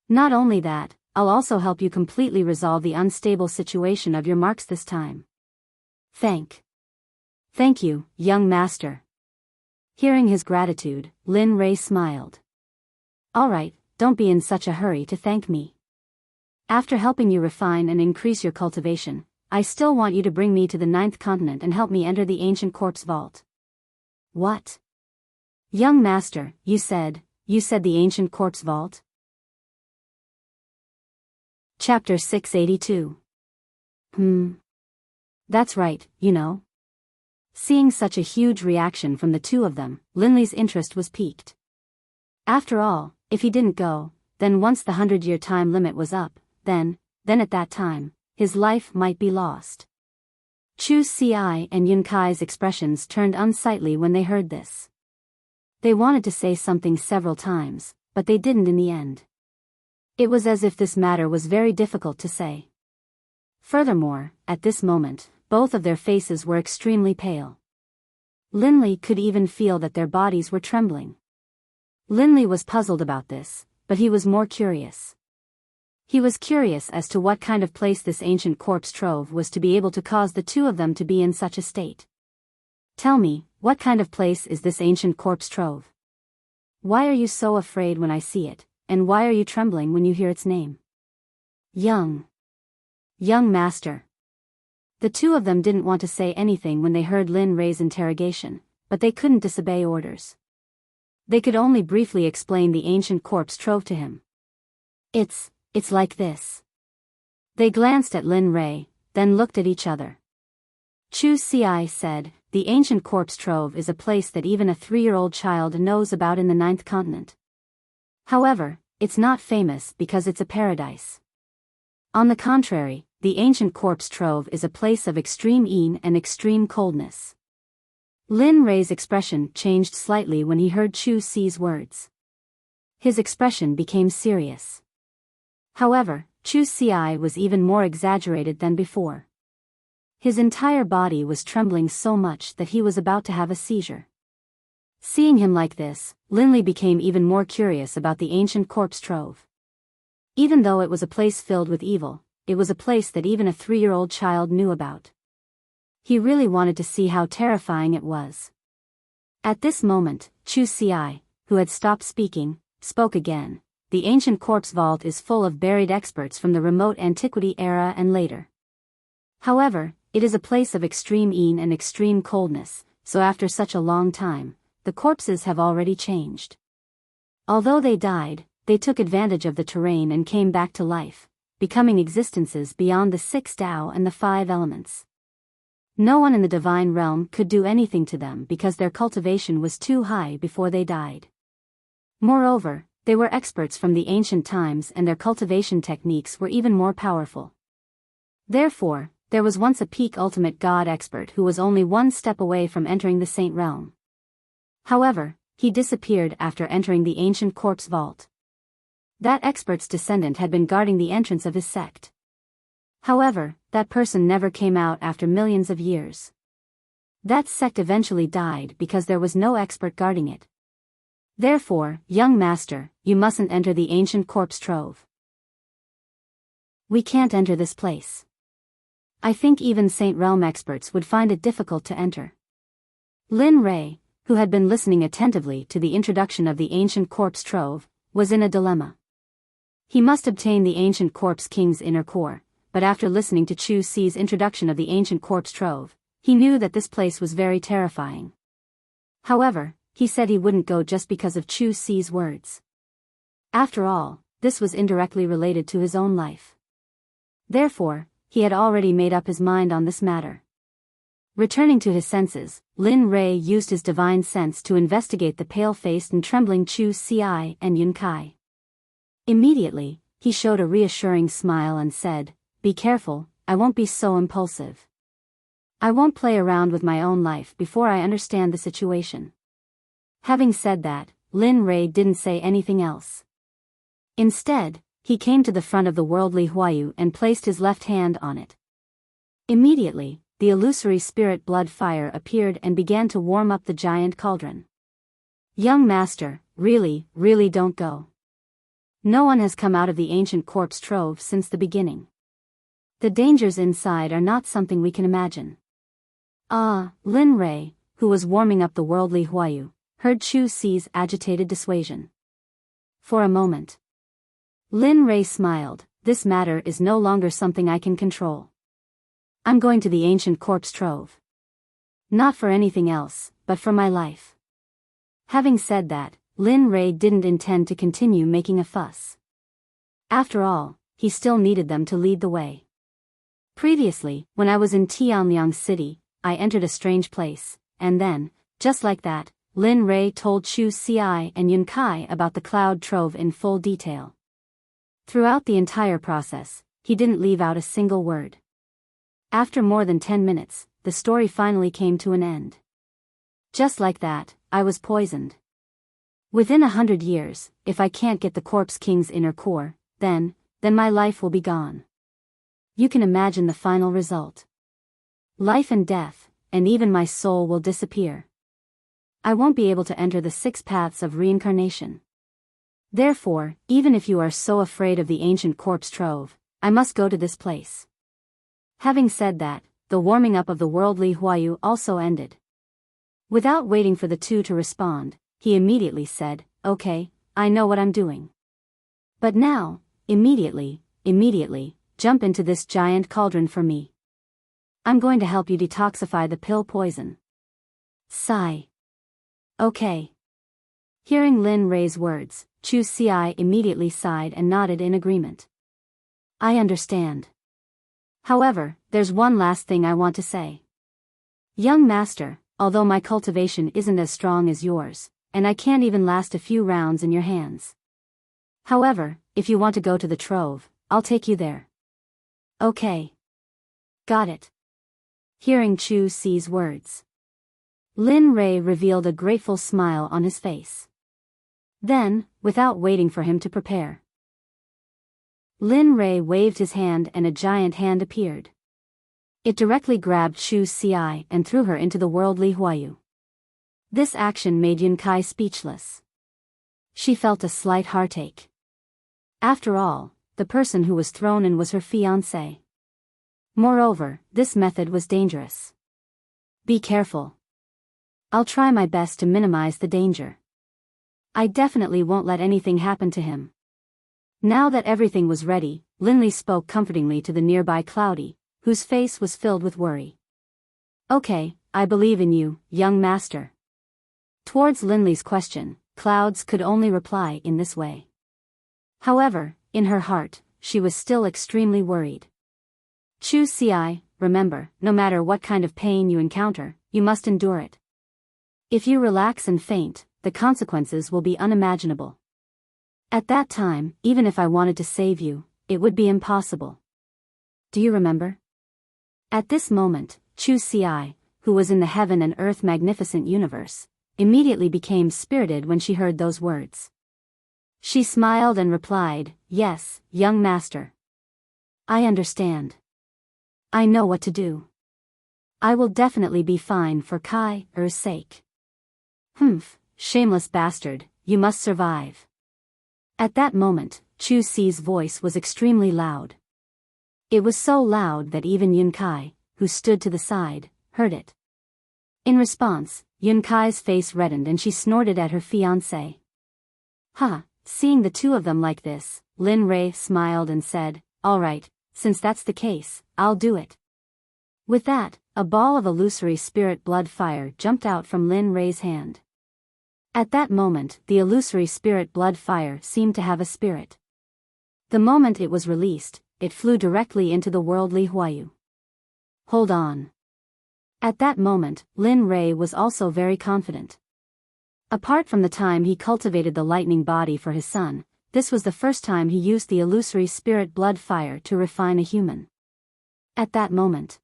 Not only that, I'll also help you completely resolve the unstable situation of your marks this time. Thank you, young master. Hearing his gratitude, Lin Rei smiled. Alright, don't be in such a hurry to thank me. After helping you refine and increase your cultivation, I still want you to bring me to the 9th continent and help me enter the ancient corpse vault. What? Young master, you said the ancient corpse vault? Chapter 682. That's right, you know. Seeing such a huge reaction from the two of them, Linley's interest was piqued. After all, if he didn't go, then once the 100-year time limit was up, then at that time, his life might be lost. Chu Ci and Yun Kai's expressions turned unsightly when they heard this. They wanted to say something several times, but they didn't in the end. It was as if this matter was very difficult to say. Furthermore, at this moment, both of their faces were extremely pale. Linley could even feel that their bodies were trembling. Linley was puzzled about this, but he was more curious. He was curious as to what kind of place this ancient corpse trove was to be able to cause the two of them to be in such a state. Tell me, what kind of place is this ancient corpse trove? Why are you so afraid when I see it, and why are you trembling when you hear its name? Young master. The two of them didn't want to say anything when they heard Lin Rei's interrogation, but they couldn't disobey orders. They could only briefly explain the ancient corpse trove to him. It's like this. They glanced at Lin Rei, then looked at each other. Chu Ci said, the ancient corpse trove is a place that even a 3-year-old child knows about in the 9th continent. However, it's not famous because it's a paradise. On the contrary, the ancient corpse trove is a place of extreme een and extreme coldness. Lin Rei's expression changed slightly when he heard Chu Ci's words. His expression became serious. However, Chu Ci was even more exaggerated than before. His entire body was trembling so much that he was about to have a seizure. Seeing him like this, Linley became even more curious about the ancient corpse trove. Even though it was a place filled with evil, it was a place that even a 3-year-old child knew about. He really wanted to see how terrifying it was. At this moment, Chu Ci, who had stopped speaking, spoke again. The ancient corpse vault is full of buried experts from the remote antiquity era and later. However, it is a place of extreme een and extreme coldness, so after such a long time, the corpses have already changed. Although they died, they took advantage of the terrain and came back to life, becoming existences beyond the 6 Tao and the 5 elements. No one in the divine realm could do anything to them because their cultivation was too high before they died. Moreover, they were experts from the ancient times and their cultivation techniques were even more powerful. Therefore, there was once a peak ultimate god expert who was only 1 step away from entering the saint realm. However, he disappeared after entering the ancient corpse vault. That expert's descendant had been guarding the entrance of his sect. However, that person never came out after millions of years. That sect eventually died because there was no expert guarding it. Therefore, young master, you mustn't enter the ancient corpse trove. We can't enter this place. I think even Saint Realm experts would find it difficult to enter. Lin Rei, who had been listening attentively to the introduction of the ancient corpse trove, was in a dilemma. He must obtain the ancient corpse king's inner core, but after listening to Chu Si's introduction of the ancient corpse trove, he knew that this place was very terrifying. However, he said he wouldn't go just because of Chu Si's words. After all, this was indirectly related to his own life. Therefore, he had already made up his mind on this matter. Returning to his senses, Lin Rei used his divine sense to investigate the pale-faced and trembling Chu Si and Yun Kai. Immediately, he showed a reassuring smile and said, "Be careful, I won't be so impulsive. I won't play around with my own life before I understand the situation." Having said that, Lin Rei didn't say anything else. Instead, he came to the front of the worldly Huayu and placed his left hand on it. Immediately, the illusory spirit blood fire appeared and began to warm up the giant cauldron. "Young master, really don't go. No one has come out of the ancient corpse trove since the beginning. The dangers inside are not something we can imagine." Lin Rei, who was warming up the worldly Huayu, heard Chu Si's agitated dissuasion. For a moment, Lin Rei smiled. "This matter is no longer something I can control. I'm going to the ancient corpse trove. Not for anything else, but for my life." Having said that, Lin Rei didn't intend to continue making a fuss. After all, he still needed them to lead the way. "Previously, when I was in Tianliang City, I entered a strange place, and then, just like that, Lin Rei told Chu Si and Yun Kai about the cloud trove in full detail. Throughout the entire process, he didn't leave out a single word. After more than 10 minutes, the story finally came to an end. Just like that, I was poisoned. Within 100 years, if I can't get the Corpse King's inner core, then my life will be gone. You can imagine the final result. Life and death, and even my soul will disappear. I won't be able to enter the 6 paths of reincarnation. Therefore, even if you are so afraid of the ancient corpse trove, I must go to this place." Having said that, the warming up of the worldly Huayu also ended. Without waiting for the two to respond, he immediately said, "Okay, I know what I'm doing. But now, immediately, jump into this giant cauldron for me. I'm going to help you detoxify the pill poison." Sigh. "Okay." Hearing Lin Rei's words, Chu Si immediately sighed and nodded in agreement. "I understand. However, there's one last thing I want to say. Young master, although my cultivation isn't as strong as yours, and I can't even last a few rounds in your hands. However, if you want to go to the trove, I'll take you there." "Okay. Got it." Hearing Chu Si's words, Lin Rei revealed a grateful smile on his face. Then, without waiting for him to prepare, Lin Rei waved his hand and a giant hand appeared. It directly grabbed Chu Si and threw her into the worldly Huayu. This action made Yun Kai speechless. She felt a slight heartache. After all, the person who was thrown in was her fiancé. Moreover, this method was dangerous. "Be careful. I'll try my best to minimize the danger. I definitely won't let anything happen to him." Now that everything was ready, Linley spoke comfortingly to the nearby Cloudy, whose face was filled with worry. "Okay, I believe in you, young master." Towards Linley's question, Clouds could only reply in this way. However, in her heart, she was still extremely worried. "Chu Si, remember, no matter what kind of pain you encounter, you must endure it. If you relax and faint, the consequences will be unimaginable. At that time, even if I wanted to save you, it would be impossible. Do you remember?" At this moment, Chu Si, who was in the heaven and earth magnificent universe, immediately became spirited when she heard those words. She smiled and replied, "Yes, young master. I understand. I know what to do. I will definitely be fine for Kai Er's sake." "Humph, shameless bastard, you must survive." At that moment, Chu Si's voice was extremely loud. It was so loud that even Yun Kai, who stood to the side, heard it. In response, Yun Kai's face reddened and she snorted at her fiancé. Seeing the two of them like this, Lin Rei smiled and said, "All right, since that's the case, I'll do it. With that, a ball of illusory spirit blood fire jumped out from Lin Rei's hand. At that moment, the illusory spirit blood fire seemed to have a spirit. The moment it was released, it flew directly into the worldly Huayu. Hold on. At that moment, Lin Rei was also very confident. Apart from the time he cultivated the lightning body for his son, this was the first time he used the illusory spirit blood fire to refine a human. At that moment,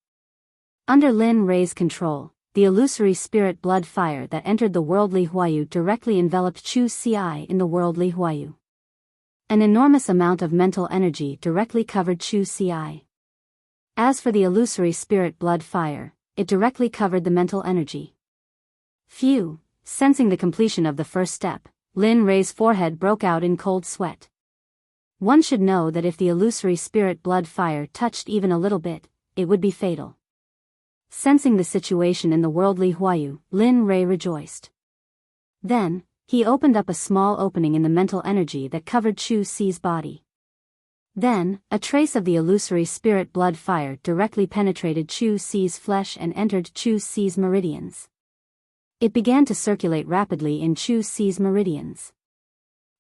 under Lin Rei's control, the illusory spirit blood fire that entered the worldly Huayu directly enveloped Chu Xi in the worldly Huayu. An enormous amount of mental energy directly covered Chu Xi. As for the illusory spirit blood fire, it directly covered the mental energy. Phew, sensing the completion of the first step, Lin Rei's forehead broke out in cold sweat. One should know that if the illusory spirit blood fire touched even a little bit, it would be fatal. Sensing the situation in the worldly Huayu, Lin Rei rejoiced. Then, he opened up a small opening in the mental energy that covered Chu Xi's body. Then, a trace of the illusory spirit blood fire directly penetrated Chu Xi's flesh and entered Chu Xi's meridians. It began to circulate rapidly in Chu Xi's meridians.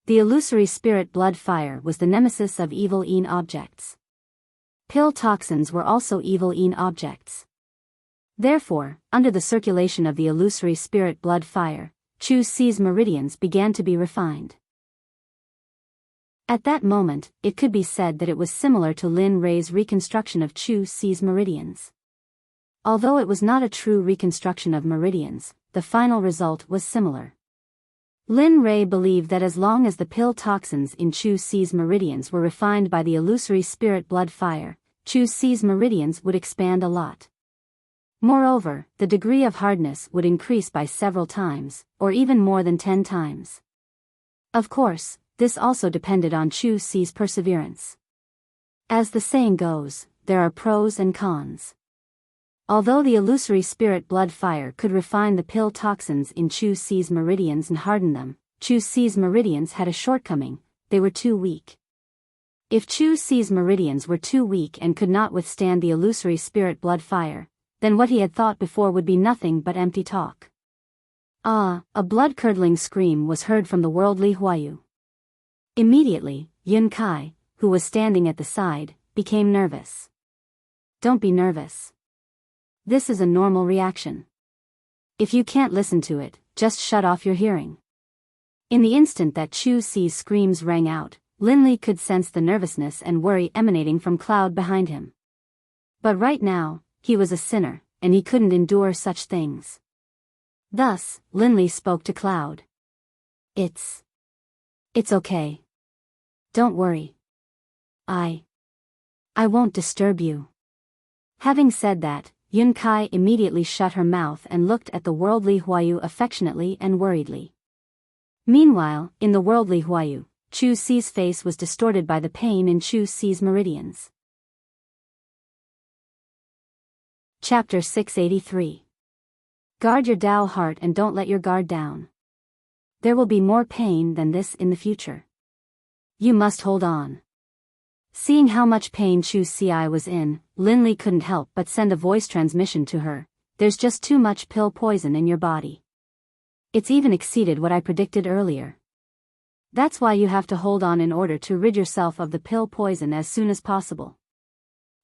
The illusory spirit blood fire was the nemesis of evil Yin objects. Pill toxins were also evil Yin objects. Therefore, under the circulation of the illusory spirit blood fire, Chu Xi's meridians began to be refined. At that moment, it could be said that it was similar to Lin Rei's reconstruction of Chu Xi's meridians. Although it was not a true reconstruction of meridians, the final result was similar. Lin Rei believed that as long as the pill toxins in Chu Xi's meridians were refined by the illusory spirit blood fire, Chu Xi's meridians would expand a lot. Moreover, the degree of hardness would increase by several times, or even more than 10 times. Of course, this also depended on Chu Xi's perseverance. As the saying goes, there are pros and cons. Although the illusory spirit blood fire could refine the pill toxins in Chu Xi's meridians and harden them, Chu Xi's meridians had a shortcoming: they were too weak. If Chu Xi's meridians were too weak and could not withstand the illusory spirit blood fire, then what he had thought before would be nothing but empty talk. Ah, a blood-curdling scream was heard from the worldly Huayu. Immediately, Yun Kai, who was standing at the side, became nervous. Don't be nervous. This is a normal reaction. If you can't listen to it, just shut off your hearing. In the instant that Chu Xi's screams rang out, Lin Li could sense the nervousness and worry emanating from Cloud behind him. But right now, he was a sinner, and he couldn't endure such things. Thus, Lin Li spoke to Cloud. It's okay. Don't worry. I won't disturb you. Having said that, Yun Kai immediately shut her mouth and looked at the worldly Huayu affectionately and worriedly. Meanwhile, in the worldly Huayu, Chu Xi's face was distorted by the pain in Chu Xi's meridians. Chapter 683. Guard your Tao heart and don't let your guard down. There will be more pain than this in the future. You must hold on. Seeing how much pain Chu Xi was in, Lin Li couldn't help but send a voice transmission to her. There's just too much pill poison in your body. It's even exceeded what I predicted earlier. That's why you have to hold on in order to rid yourself of the pill poison as soon as possible.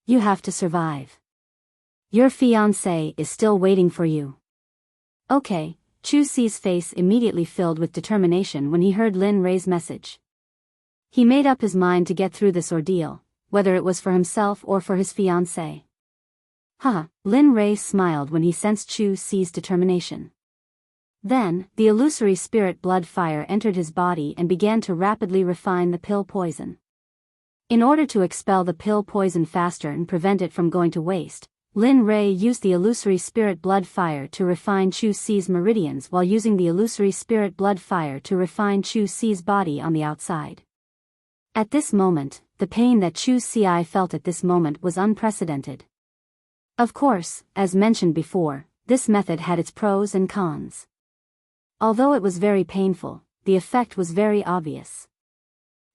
You have to survive. Your fiancé is still waiting for you. Okay, Chu Xi's face immediately filled with determination when he heard Lin Rei's message. He made up his mind to get through this ordeal, whether it was for himself or for his fiancé. Lin Rei smiled when he sensed Chu Xi's determination. Then, the illusory spirit blood fire entered his body and began to rapidly refine the pill poison. In order to expel the pill poison faster and prevent it from going to waste, Lin Rei used the illusory spirit blood fire to refine Chu Xi's meridians while using the illusory spirit blood fire to refine Chu Xi's body on the outside. At this moment, the pain that Chu Xi felt at this moment was unprecedented. Of course, as mentioned before, this method had its pros and cons. Although it was very painful, the effect was very obvious.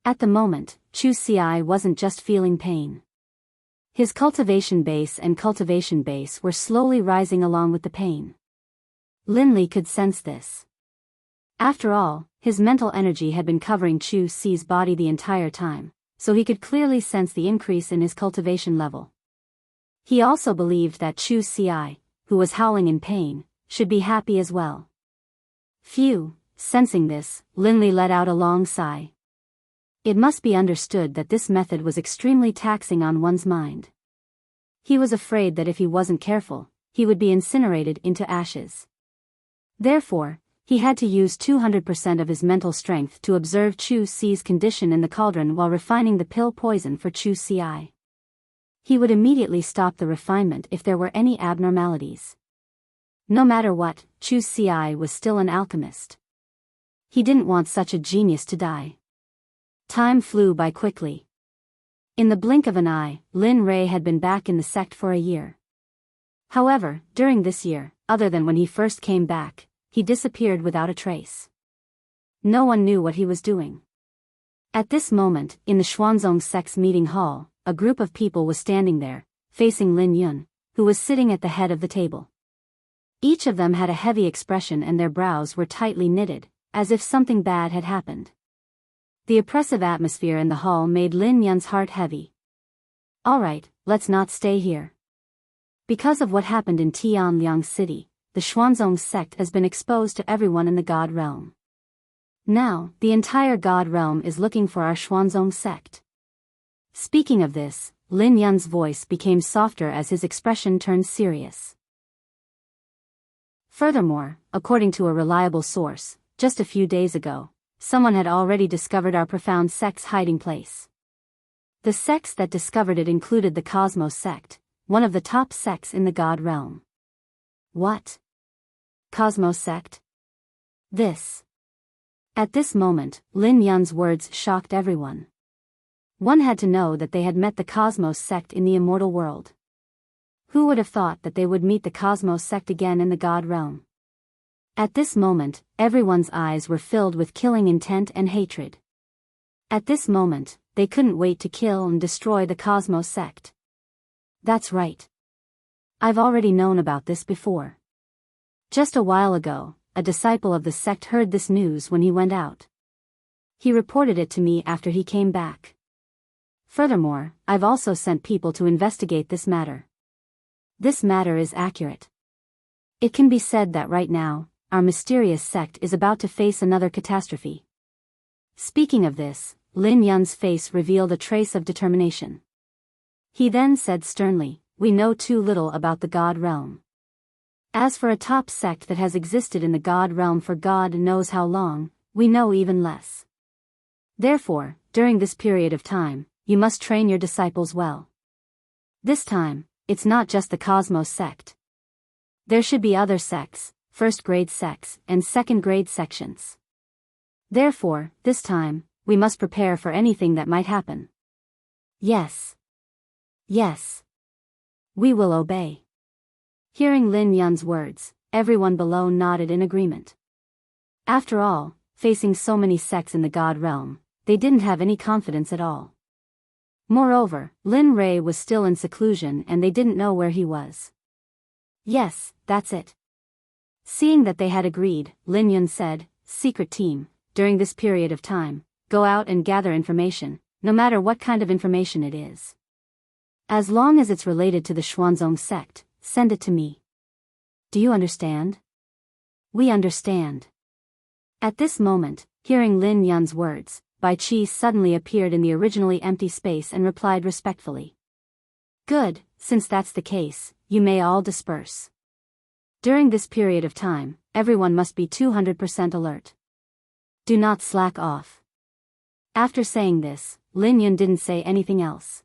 At the moment, Chu Xi wasn't just feeling pain. His cultivation base were slowly rising along with the pain. Lin Li could sense this. After all, his mental energy had been covering Chu Si's body the entire time, so he could clearly sense the increase in his cultivation level. He also believed that Chu Si, who was howling in pain, should be happy as well. Phew, sensing this, Lin Li let out a long sigh. It must be understood that this method was extremely taxing on one's mind. He was afraid that if he wasn't careful, he would be incinerated into ashes. Therefore, he had to use 200% of his mental strength to observe Chu Si's condition in the cauldron while refining the pill poison for Chu Si. He would immediately stop the refinement if there were any abnormalities. No matter what, Chu Si was still an alchemist. He didn't want such a genius to die. Time flew by quickly. In the blink of an eye, Lin Rei had been back in the sect for a year. However, during this year, other than when he first came back, he disappeared without a trace. No one knew what he was doing. At this moment, in the Xuanzong sect's meeting hall, a group of people was standing there, facing Lin Yun, who was sitting at the head of the table. Each of them had a heavy expression and their brows were tightly knitted, as if something bad had happened. The oppressive atmosphere in the hall made Lin Yun's heart heavy. Alright, let's not stay here. Because of what happened in Tianliang City, the Xuanzong sect has been exposed to everyone in the God realm. Now, the entire God realm is looking for our Xuanzong sect. Speaking of this, Lin Yun's voice became softer as his expression turned serious. Furthermore, according to a reliable source, just a few days ago, someone had already discovered our profound sect's hiding place. The sects that discovered it included the Cosmos sect, one of the top sects in the God realm. What? Cosmos sect? This. At this moment, Lin Yun's words shocked everyone. One had to know that they had met the Cosmos sect in the immortal world. Who would have thought that they would meet the Cosmos sect again in the God realm? At this moment, everyone's eyes were filled with killing intent and hatred. At this moment, they couldn't wait to kill and destroy the Cosmos sect. That's right. I've already known about this before. Just a while ago, a disciple of the sect heard this news when he went out. He reported it to me after he came back. Furthermore, I've also sent people to investigate this matter. This matter is accurate. It can be said that right now, our mysterious sect is about to face another catastrophe. Speaking of this, Lin Yun's face revealed a trace of determination. He then said sternly, "We know too little about the God realm. As for a top sect that has existed in the God realm for God knows how long, we know even less. Therefore, during this period of time, you must train your disciples well. This time, it's not just the Cosmos sect. There should be other sects, first-grade sects, and second-grade sections. Therefore, this time, we must prepare for anything that might happen." Yes. Yes. We will obey. Hearing Lin Yun's words, everyone below nodded in agreement. After all, facing so many sects in the God realm, they didn't have any confidence at all. Moreover, Lin Rei was still in seclusion and they didn't know where he was. Yes, that's it. Seeing that they had agreed, Lin Yun said, "Secret team, during this period of time, go out and gather information, no matter what kind of information it is. As long as it's related to the Xuanzong sect, send it to me. Do you understand?" "We understand." At this moment, hearing Lin Yun's words, Bai Qi suddenly appeared in the originally empty space and replied respectfully. "Good, since that's the case, you may all disperse. During this period of time, everyone must be 200% alert. Do not slack off." After saying this, Lin Yun didn't say anything else.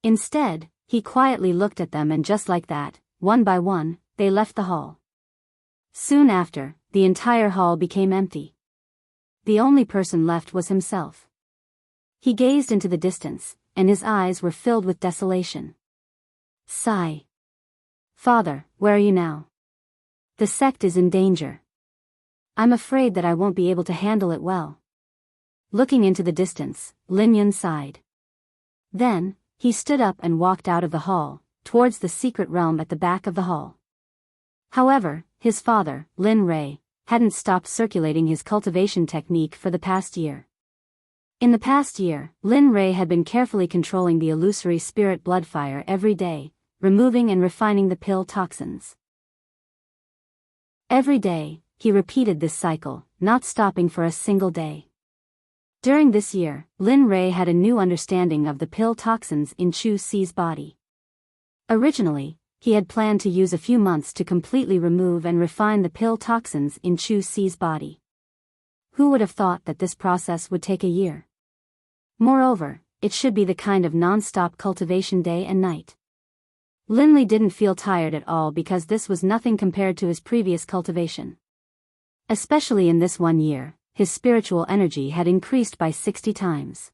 Instead, he quietly looked at them and just like that, one by one, they left the hall. Soon after, the entire hall became empty. The only person left was himself. He gazed into the distance, and his eyes were filled with desolation. Sigh. "Father, where are you now? The sect is in danger. I'm afraid that I won't be able to handle it well." Looking into the distance, Lin Yun sighed. Then, he stood up and walked out of the hall, towards the secret realm at the back of the hall. However, his father, Lin Rei, hadn't stopped circulating his cultivation technique for the past year. In the past year, Lin Rei had been carefully controlling the illusory spirit blood fire every day, removing and refining the pill toxins. Every day, he repeated this cycle, not stopping for a single day. During this year, Lin Rei had a new understanding of the pill toxins in Chu Si's body. Originally, he had planned to use a few months to completely remove and refine the pill toxins in Chu Si's body. Who would have thought that this process would take a year? Moreover, it should be the kind of non-stop cultivation day and night. Linley didn't feel tired at all because this was nothing compared to his previous cultivation. Especially in this 1 year, his spiritual energy had increased by 60 times.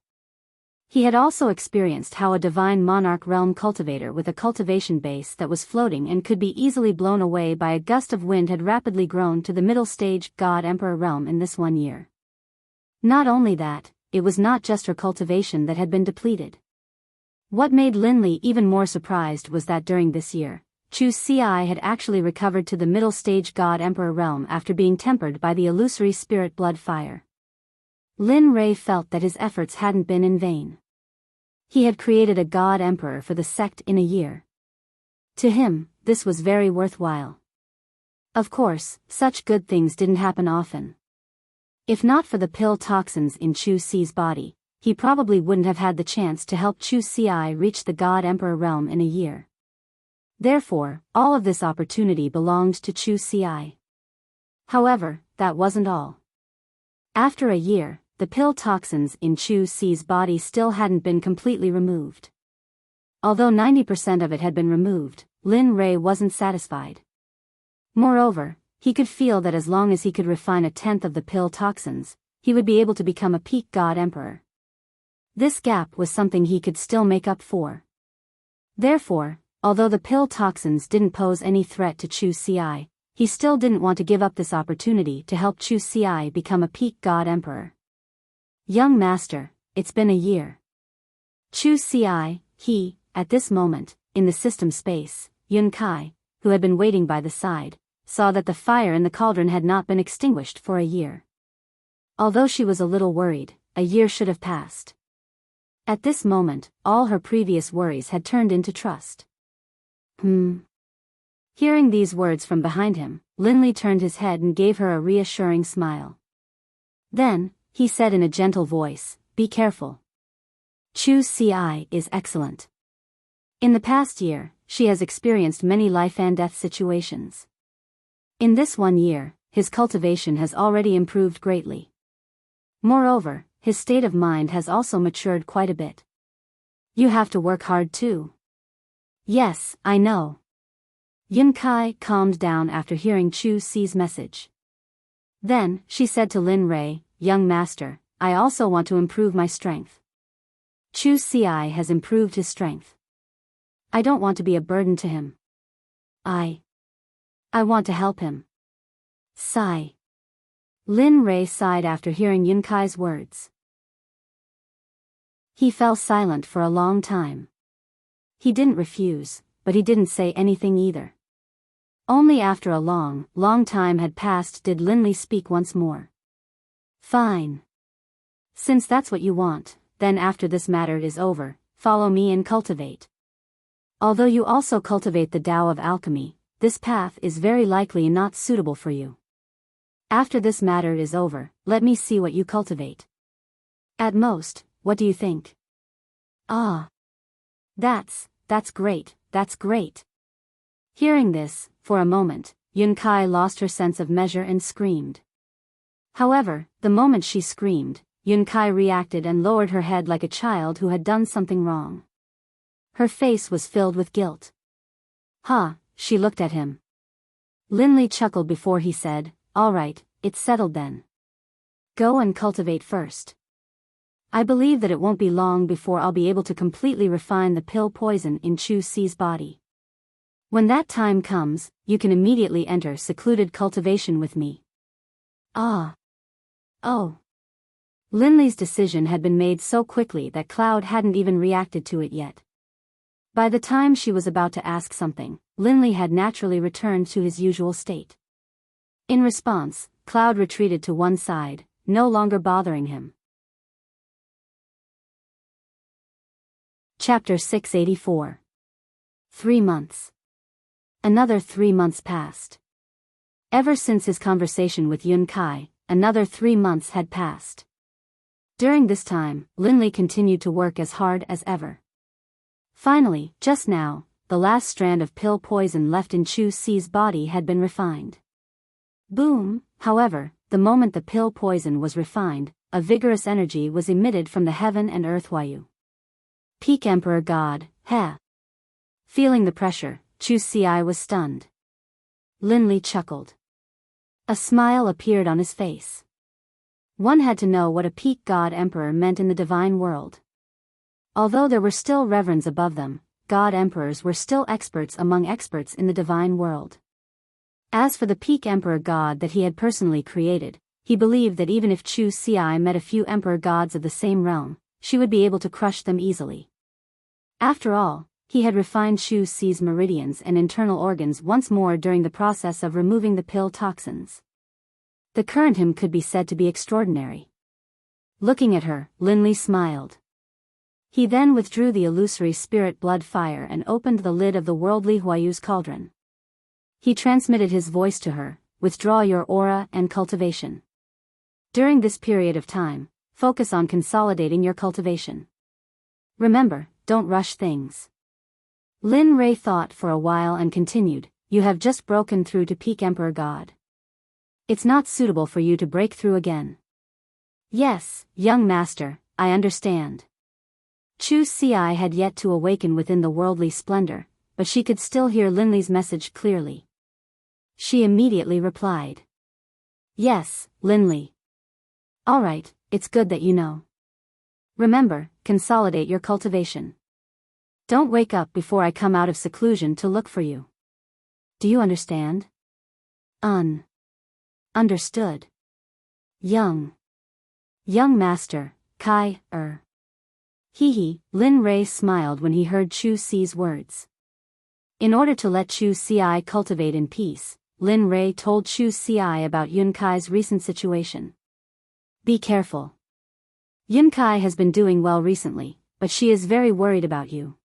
He had also experienced how a divine monarch realm cultivator with a cultivation base that was floating and could be easily blown away by a gust of wind had rapidly grown to the middle stage God Emperor realm in this 1 year. Not only that, it was not just her cultivation that had been depleted. What made Linley even more surprised was that during this year, Chu Si had actually recovered to the middle stage God Emperor realm after being tempered by the illusory spirit blood fire. Lin Rei felt that his efforts hadn't been in vain. He had created a God Emperor for the sect in a year. To him, this was very worthwhile. Of course, such good things didn't happen often. If not for the pill toxins in Chu Si's body, he probably wouldn't have had the chance to help Chu Si reach the God Emperor realm in a year. Therefore, all of this opportunity belonged to Chu Si. However, that wasn't all. After a year, the pill toxins in Chu Si's body still hadn't been completely removed. Although 90% of it had been removed, Lin Rei wasn't satisfied. Moreover, he could feel that as long as he could refine 1/10 of the pill toxins, he would be able to become a peak God Emperor. This gap was something he could still make up for. Therefore, although the pill toxins didn't pose any threat to Chu Si, he still didn't want to give up this opportunity to help Chu Si become a peak God Emperor. Young master, it's been a year. Chu Si, at this moment, in the system space, Yun Kai, who had been waiting by the side, saw that the fire in the cauldron had not been extinguished for a year. Although she was a little worried, a year should have passed. At this moment, all her previous worries had turned into trust. Hearing these words from behind him, Linley turned his head and gave her a reassuring smile. Then, he said in a gentle voice, "Be careful. Chu Si is excellent. In the past year, she has experienced many life and death situations. In this 1 year, his cultivation has already improved greatly. Moreover, his state of mind has also matured quite a bit. You have to work hard too." "Yes, I know." Yun Kai calmed down after hearing Chu Si's message. Then, she said to Lin Rei, "Young master, I also want to improve my strength. Chu Si has improved his strength. I don't want to be a burden to him. I want to help him." Sigh. Lin Rei sighed after hearing Yun Kai's words. He fell silent for a long time. He didn't refuse, but he didn't say anything either. Only after a long time had passed did Linley speak once more. "Fine. Since that's what you want, then after this matter is over, follow me and cultivate. Although you also cultivate the Tao of alchemy, this path is very likely not suitable for you. After this matter is over, let me see what you cultivate. At most, what do you think?" "Ah. That's great, that's great." Hearing this, for a moment, Yun Kai lost her sense of measure and screamed. However, the moment she screamed, Yun Kai reacted and lowered her head like a child who had done something wrong. Her face was filled with guilt. She looked at him. Linley chuckled before he said, "All right, it's settled then. Go and cultivate first. I believe that it won't be long before I'll be able to completely refine the pill poison in Chu Si's body. When that time comes, you can immediately enter secluded cultivation with me." "Oh." Linley's decision had been made so quickly that Cloud hadn't even reacted to it yet. By the time she was about to ask something, Linley had naturally returned to his usual state. In response, Cloud retreated to one side, no longer bothering him. Chapter 684. 3 months. Another 3 months passed. Ever since his conversation with Yun Kai, another 3 months had passed. During this time, Linley continued to work as hard as ever. Finally, just now, the last strand of pill poison left in Chu Si's body had been refined. Boom! However, the moment the pill poison was refined, a vigorous energy was emitted from the heaven and earth Wayu. Peak Emperor God, heh! Feeling the pressure, Chu Si was stunned. Linley chuckled. A smile appeared on his face. One had to know what a peak God Emperor meant in the divine world. Although there were still reverends above them, God Emperors were still experts among experts in the divine world. As for the peak Emperor God that he had personally created, he believed that even if Chu Si met a few Emperor Gods of the same realm, she would be able to crush them easily. After all, he had refined Chu Si's meridians and internal organs once more during the process of removing the pill toxins. The current him could be said to be extraordinary. Looking at her, Linley smiled. He then withdrew the illusory spirit blood fire and opened the lid of the worldly Huayu's cauldron. He transmitted his voice to her, withdraw your aura and cultivation. During this period of time, focus on consolidating your cultivation. Remember, don't rush things. Lin Rei thought for a while and continued, you have just broken through to peak Emperor God. It's not suitable for you to break through again. Yes, young master, I understand. Chu Si had yet to awaken within the worldly splendor, but she could still hear Linley's message clearly. She immediately replied. Yes, Linley. All right, it's good that you know. Remember, consolidate your cultivation. Don't wake up before I come out of seclusion to look for you. Do you understand? Understood. Young master, Kai, Hee, Lin Rei smiled when he heard Chu Si's words. In order to let Chu Si cultivate in peace, Lin Rei told Chu Si about Yun Kai's recent situation. Be careful. Yun Kai has been doing well recently, but she is very worried about you.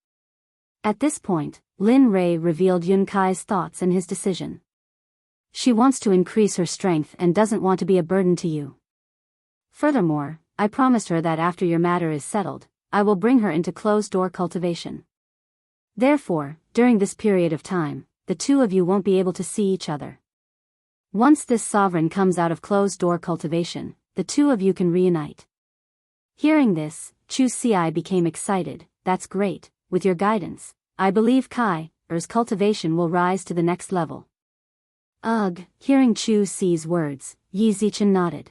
At this point, Lin Rei revealed Yun Kai's thoughts and his decision. She wants to increase her strength and doesn't want to be a burden to you. Furthermore, I promised her that after your matter is settled, I will bring her into closed-door cultivation. Therefore, during this period of time, the two of you won't be able to see each other. Once this sovereign comes out of closed-door cultivation, the two of you can reunite. Hearing this, Chu Si became excited. That's great. With your guidance, I believe Kai's cultivation will rise to the next level. Ugh, hearing Chu Si's words, Yi Zichen nodded.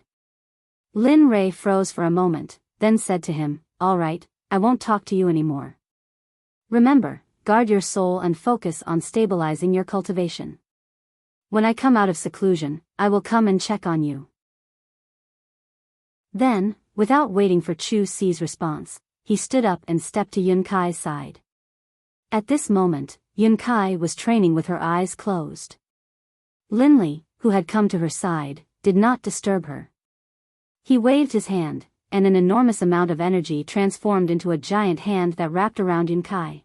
Lin Rei froze for a moment, then said to him, all right, I won't talk to you anymore. Remember, guard your soul and focus on stabilizing your cultivation. When I come out of seclusion, I will come and check on you. Then, without waiting for Chu Si's response, he stood up and stepped to Yun Kai's side. At this moment, Yun Kai was training with her eyes closed. Linley, who had come to her side, did not disturb her. He waved his hand, and an enormous amount of energy transformed into a giant hand that wrapped around Yun Kai.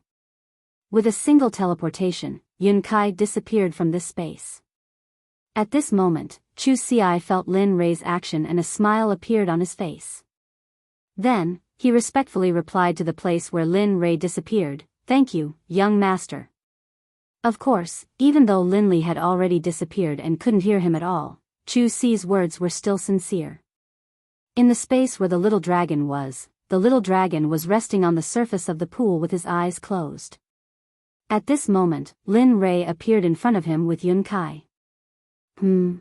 With a single teleportation, Yun Kai disappeared from this space. At this moment, Chu Si felt Lin Rei's action and a smile appeared on his face. Then, he respectfully replied to the place where Lin Rei disappeared, thank you, young master. Of course, even though Linley had already disappeared and couldn't hear him at all, Chu Si's words were still sincere. In the space where the little dragon was resting on the surface of the pool with his eyes closed. At this moment, Lin Rei appeared in front of him with Yun Kai. The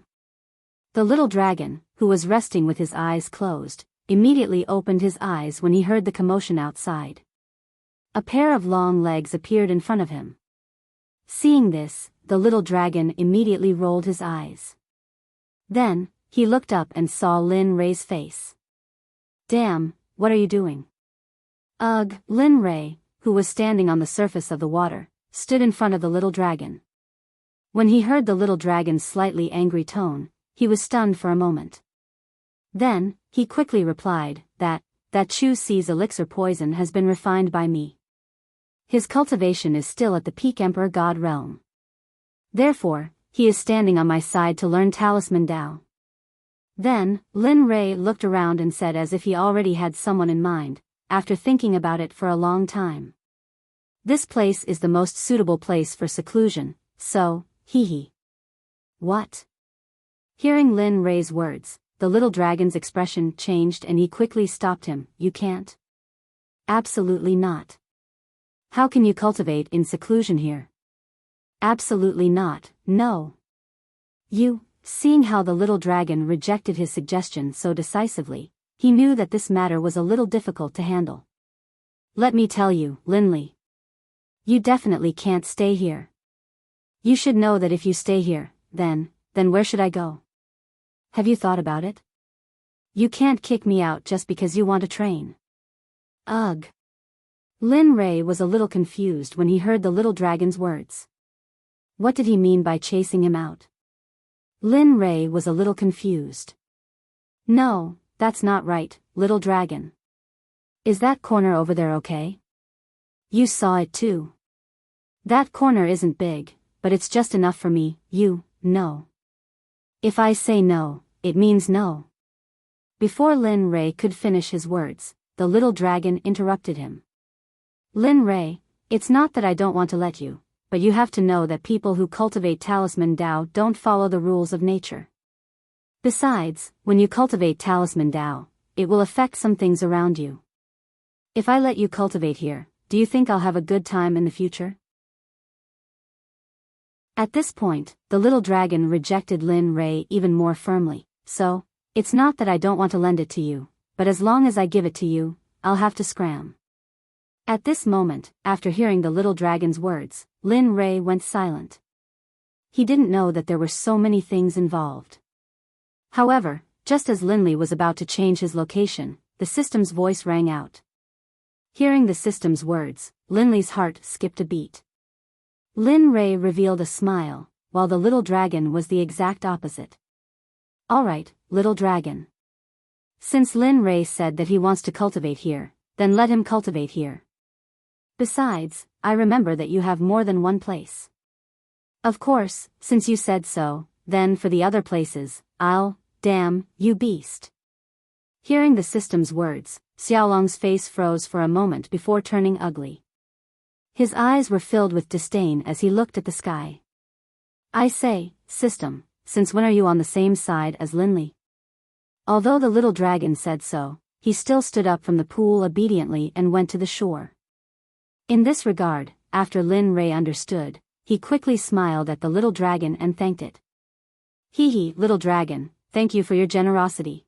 little dragon, who was resting with his eyes closed, immediately opened his eyes when he heard the commotion outside. A pair of long legs appeared in front of him. Seeing this, the little dragon immediately rolled his eyes. Then, he looked up and saw Lin Rei's face. Damn, what are you doing? Ugh, Lin Rei, who was standing on the surface of the water, stood in front of the little dragon. When he heard the little dragon's slightly angry tone, he was stunned for a moment. Then, he quickly replied, that Chu Si's elixir poison has been refined by me. His cultivation is still at the peak Emperor God realm. Therefore, he is standing on my side to learn Talisman Dao. Then, Lin Rei looked around and said as if he already had someone in mind, after thinking about it for a long time. This place is the most suitable place for seclusion, so, hee. What? Hearing Lin Rei's words, the little dragon's expression changed and he quickly stopped him. You can't? Absolutely not. How can you cultivate in seclusion here? Absolutely not, no. Seeing how the little dragon rejected his suggestion so decisively, he knew that this matter was a little difficult to handle. Let me tell you, Linley. You definitely can't stay here. You should know that if you stay here, then where should I go? Have you thought about it? You can't kick me out just because you want to train. Ugh. Lin Rei was a little confused when he heard the little dragon's words. What did he mean by chasing him out? Lin Rei was a little confused. No, that's not right, little dragon. Is that corner over there okay? You saw it too. That corner isn't big, but it's just enough for me, no. If I say no, it means no. Before Lin Rei could finish his words, the little dragon interrupted him. Lin Rei, it's not that I don't want to let you, but you have to know that people who cultivate Talisman Dao don't follow the rules of nature. Besides, when you cultivate Talisman Dao, it will affect some things around you. If I let you cultivate here, do you think I'll have a good time in the future? At this point, the little dragon rejected Lin Rei even more firmly. So, it's not that I don't want to lend it to you, but as long as I give it to you, I'll have to scram. At this moment, after hearing the little dragon's words, Lin Rei went silent. He didn't know that there were so many things involved. However, just as Linley was about to change his location, the system's voice rang out. Hearing the system's words, Linley's heart skipped a beat. Lin Rei revealed a smile, while the little dragon was the exact opposite. Alright, little dragon. Since Lin Rei said that he wants to cultivate here, then let him cultivate here. Besides, I remember that you have more than one place. Of course, since you said so, then for the other places, damn, you beast. Hearing the system's words, Xiaolong's face froze for a moment before turning ugly. His eyes were filled with disdain as he looked at the sky. I say, system, since when are you on the same side as Linley? Although the little dragon said so, he still stood up from the pool obediently and went to the shore. In this regard, after Lin Rei understood, he quickly smiled at the little dragon and thanked it. Hee, little dragon, thank you for your generosity.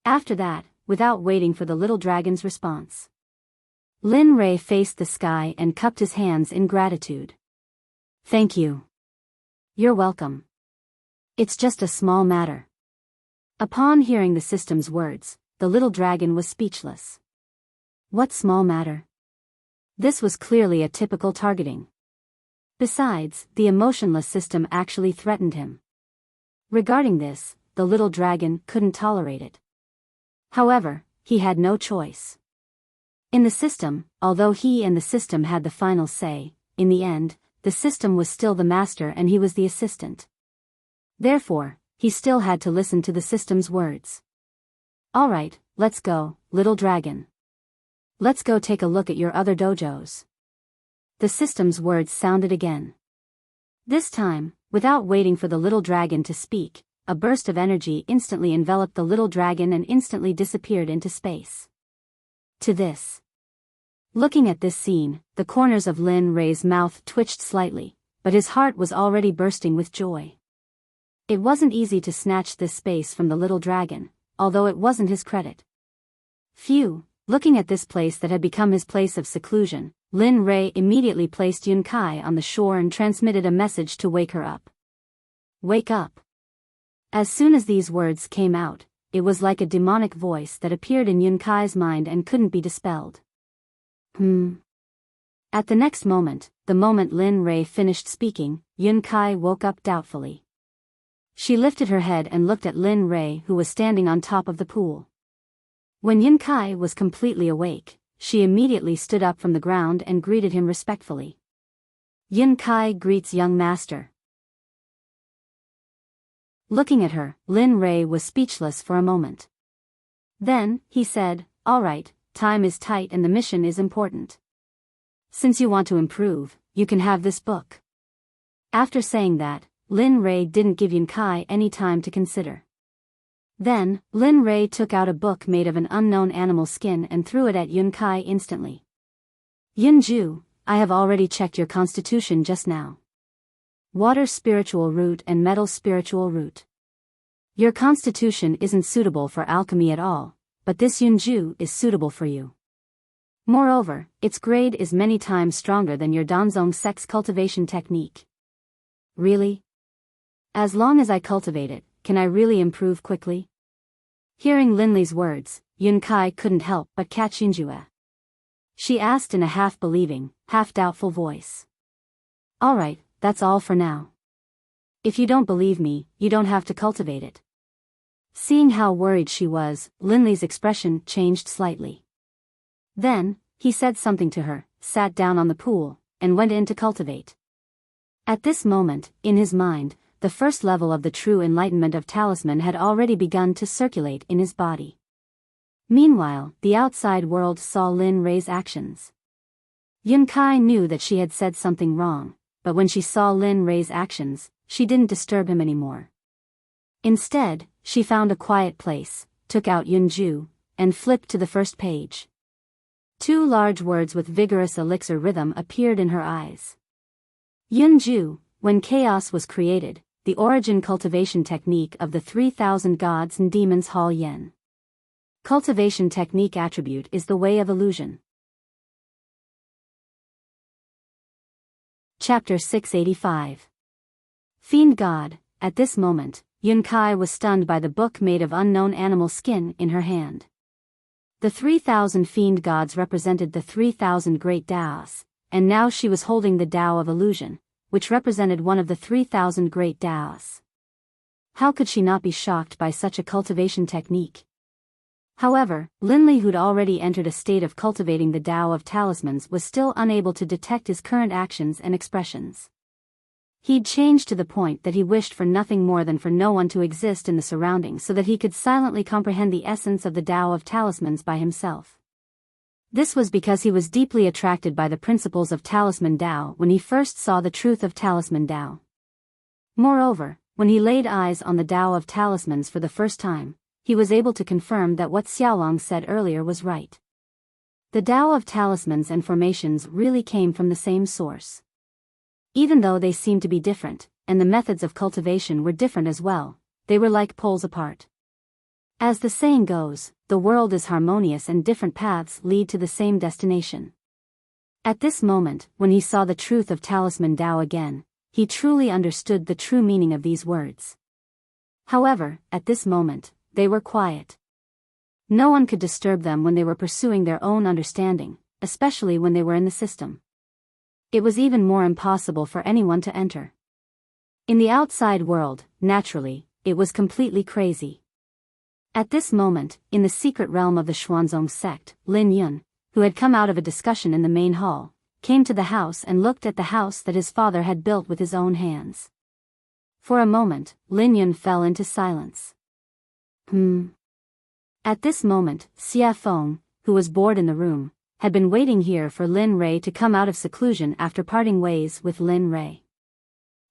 After that, without waiting for the little dragon's response, Lin Rei faced the sky and cupped his hands in gratitude. Thank you. You're welcome. It's just a small matter. Upon hearing the system's words, the little dragon was speechless. What small matter? This was clearly a typical targeting. Besides, the emotionless system actually threatened him. Regarding this, the little dragon couldn't tolerate it. However, he had no choice. In the system, although he and the system had the final say, in the end, the system was still the master and he was the assistant. Therefore, he still had to listen to the system's words. Alright, let's go, little dragon. Let's go take a look at your other dojos. The system's words sounded again. This time, without waiting for the little dragon to speak, a burst of energy instantly enveloped the little dragon and instantly disappeared into space. To this. Looking at this scene, the corners of Lin Rei's mouth twitched slightly, but his heart was already bursting with joy. It wasn't easy to snatch this space from the little dragon, although it wasn't his credit. Phew, looking at this place that had become his place of seclusion, Lin Rei immediately placed Yun Kai on the shore and transmitted a message to wake her up. Wake up. As soon as these words came out, it was like a demonic voice that appeared in Yun Kai's mind and couldn't be dispelled. At the next moment, the moment Lin Rei finished speaking, Yun Kai woke up doubtfully. She lifted her head and looked at Lin Rei, who was standing on top of the pool. When Yun Kai was completely awake, she immediately stood up from the ground and greeted him respectfully. Yun Kai greets young master. Looking at her, Lin Rei was speechless for a moment. Then, he said, "All right, time is tight and the mission is important. Since you want to improve, you can have this book." After saying that, Lin Rei didn't give Yun Kai any time to consider. Then, Lin Rei took out a book made of an unknown animal skin and threw it at Yun Kai instantly. "Yun Ju, I have already checked your constitution just now. Water spiritual root and metal spiritual root. Your constitution isn't suitable for alchemy at all, but this Yun Ju is suitable for you. Moreover, its grade is many times stronger than your Danzong Sect's cultivation technique." "Really? As long as I cultivate it, can I really improve quickly?" Hearing Lin Li's words, Yun Kai couldn't help but catch Yunjue. She asked in a half-believing, half-doubtful voice. "All right, that's all for now. If you don't believe me, you don't have to cultivate it." Seeing how worried she was, Lin Li's expression changed slightly. Then, he said something to her, sat down on the pool, and went in to cultivate. At this moment, in his mind, the first level of the true enlightenment of talisman had already begun to circulate in his body. Meanwhile, the outside world saw Lin Rei's actions. Yun Kai knew that she had said something wrong, but when she saw Lin Rei's actions, she didn't disturb him anymore. Instead, she found a quiet place, took out Yun Ju, and flipped to the first page. 2 large words with vigorous elixir rhythm appeared in her eyes. Yun Ju, when chaos was created, the origin cultivation technique of the 3,000 gods and demons Hall Yen. Cultivation technique attribute is the way of illusion. Chapter 685. Fiend God. At this moment, Yun Kai was stunned by the book made of unknown animal skin in her hand. The 3,000 fiend gods represented the 3,000 great Taos, and now she was holding the Tao of illusion, which represented one of the 3,000 great Taos. How could she not be shocked by such a cultivation technique? However, Lin Li, who'd already entered a state of cultivating the Tao of talismans, was still unable to detect his current actions and expressions. He'd changed to the point that he wished for nothing more than for no one to exist in the surroundings so that he could silently comprehend the essence of the Tao of talismans by himself. This was because he was deeply attracted by the principles of talisman Tao when he first saw the truth of talisman Tao. Moreover, when he laid eyes on the Tao of talismans for the first time, he was able to confirm that what Xiaolong said earlier was right. The Tao of talismans and formations really came from the same source. Even though they seemed to be different, and the methods of cultivation were different as well, they were like poles apart. As the saying goes, the world is harmonious and different paths lead to the same destination. At this moment, when he saw the truth of talisman Tao again, he truly understood the true meaning of these words. However, at this moment, they were quiet. No one could disturb them when they were pursuing their own understanding, especially when they were in the system. It was even more impossible for anyone to enter. In the outside world, naturally, it was completely crazy. At this moment, in the secret realm of the Xuanzong sect, Lin Yun, who had come out of a discussion in the main hall, came to the house and looked at the house that his father had built with his own hands. For a moment, Lin Yun fell into silence. At this moment, Xie Feng, who was bored in the room, had been waiting here for Lin Rei to come out of seclusion after parting ways with Lin Rei.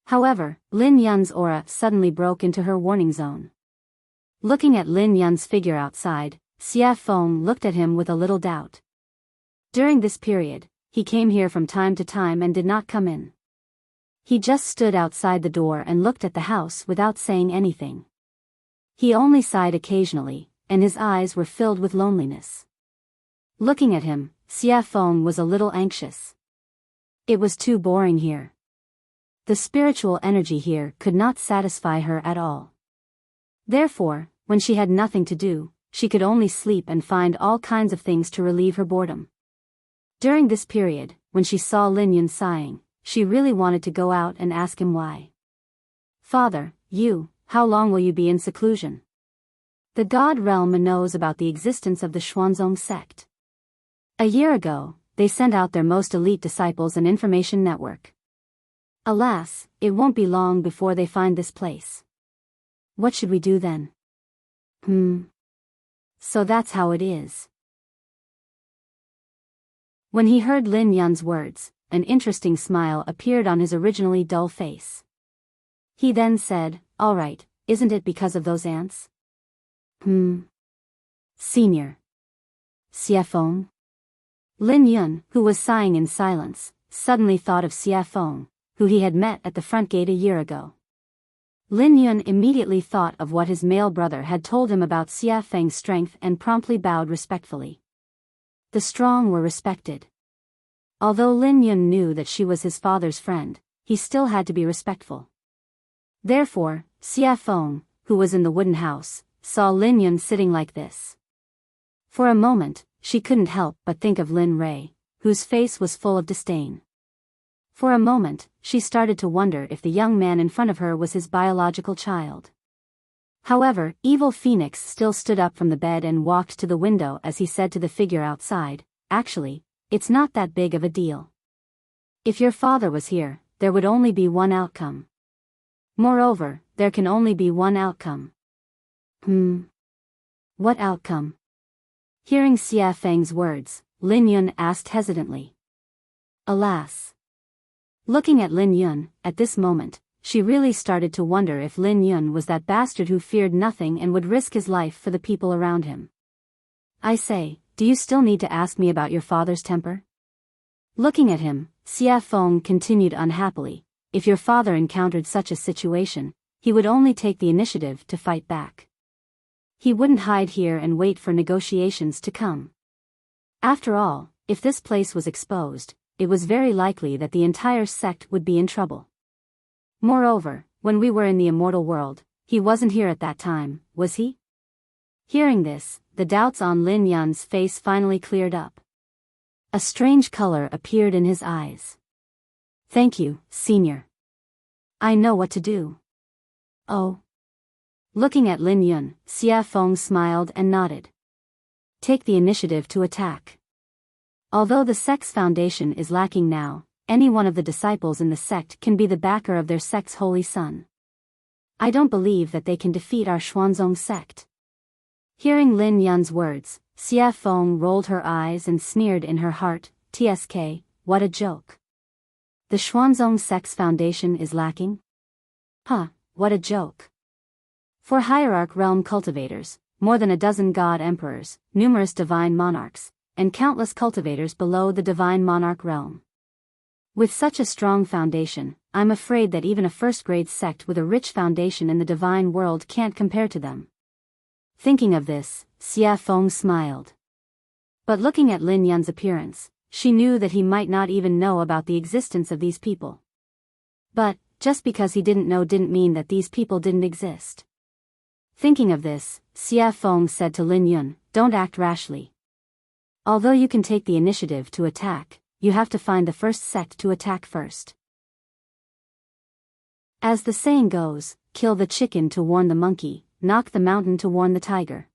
However, Lin Yun's aura suddenly broke into her warning zone. Looking at Lin Yun's figure outside, Xie Feng looked at him with a little doubt. During this period, he came here from time to time and did not come in. He just stood outside the door and looked at the house without saying anything. He only sighed occasionally, and his eyes were filled with loneliness. Looking at him, Xie Feng was a little anxious. It was too boring here. The spiritual energy here could not satisfy her at all. Therefore, when she had nothing to do, she could only sleep and find all kinds of things to relieve her boredom. During this period, when she saw Lin Yun sighing, she really wanted to go out and ask him why. Father, how long will you be in seclusion? The God realm knows about the existence of the Xuanzong sect. A year ago, they sent out their most elite disciples an information network. Alas, it won't be long before they find this place. What should we do then? So that's how it is. When he heard Lin Yun's words, an interesting smile appeared on his originally dull face. He then said, "All right, isn't it because of those ants?" Senior. Xiafeng. Lin Yun, who was sighing in silence, suddenly thought of Xiafeng, who he had met at the front gate a year ago. Lin Yun immediately thought of what his male brother had told him about Xiafeng's strength and promptly bowed respectfully. The strong were respected. Although Lin Yun knew that she was his father's friend, he still had to be respectful. Therefore, Xiafeng, who was in the wooden house, saw Lin Yun sitting like this. For a moment, she couldn't help but think of Lin Rui, whose face was full of disdain. For a moment, she started to wonder if the young man in front of her was his biological child. However, Evil Phoenix still stood up from the bed and walked to the window as he said to the figure outside, "Actually, it's not that big of a deal. If your father was here, there would only be one outcome. Moreover, there can only be one outcome." What outcome? Hearing Xiafeng's words, Lin Yun asked hesitantly. Alas. Looking at Lin Yun, at this moment, she really started to wonder if Lin Yun was that bastard who feared nothing and would risk his life for the people around him. "I say, do you still need to ask me about your father's temper?" Looking at him, Xiafeng continued unhappily, "If your father encountered such a situation, he would only take the initiative to fight back. He wouldn't hide here and wait for negotiations to come. After all, if this place was exposed, it was very likely that the entire sect would be in trouble. Moreover, when we were in the immortal world, he wasn't here at that time, was he?" Hearing this, the doubts on Lin Yun's face finally cleared up. A strange color appeared in his eyes. "Thank you, Senior. I know what to do." "Oh." Looking at Lin Yun, Xiafeng smiled and nodded. "Take the initiative to attack. Although the sect's foundation is lacking now, any one of the disciples in the sect can be the backer of their sect's holy son. I don't believe that they can defeat our Xuanzong sect." Hearing Lin Yun's words, Xiafeng rolled her eyes and sneered in her heart, "Tsk, what a joke. The Xuanzong sect's foundation is lacking? What a joke. For hierarch realm cultivators, more than a dozen god emperors, numerous divine monarchs, and countless cultivators below the divine monarch realm. With such a strong foundation, I'm afraid that even a first-grade sect with a rich foundation in the divine world can't compare to them." Thinking of this, Xiafeng smiled. But looking at Lin Yun's appearance, she knew that he might not even know about the existence of these people. But, just because he didn't know didn't mean that these people didn't exist. Thinking of this, Xiafeng said to Lin Yun, "Don't act rashly. Although you can take the initiative to attack, you have to find the first sect to attack first. As the saying goes, kill the chicken to warn the monkey, knock the mountain to warn the tiger.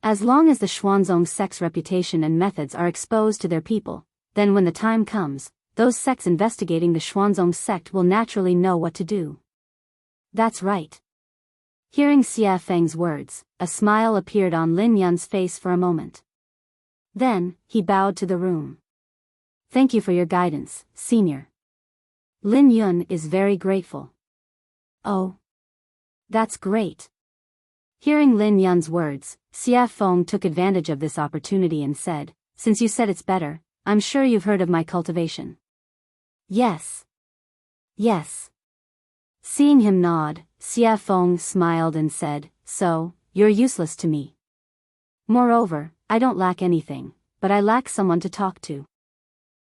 As long as the Xuanzong sect's reputation and methods are exposed to their people, then when the time comes, those sects investigating the Xuanzong sect will naturally know what to do." "That's right." Hearing Xiafeng's words, a smile appeared on Lin Yun's face for a moment. Then, he bowed to the room. "Thank you for your guidance, Senior. Lin Yun is very grateful." "Oh. That's great." Hearing Lin Yun's words, Xiafeng took advantage of this opportunity and said, "Since you said it's better, I'm sure you've heard of my cultivation." Yes. Seeing him nod, Xiafeng smiled and said, "So, you're useless to me. Moreover, I don't lack anything, but I lack someone to talk to."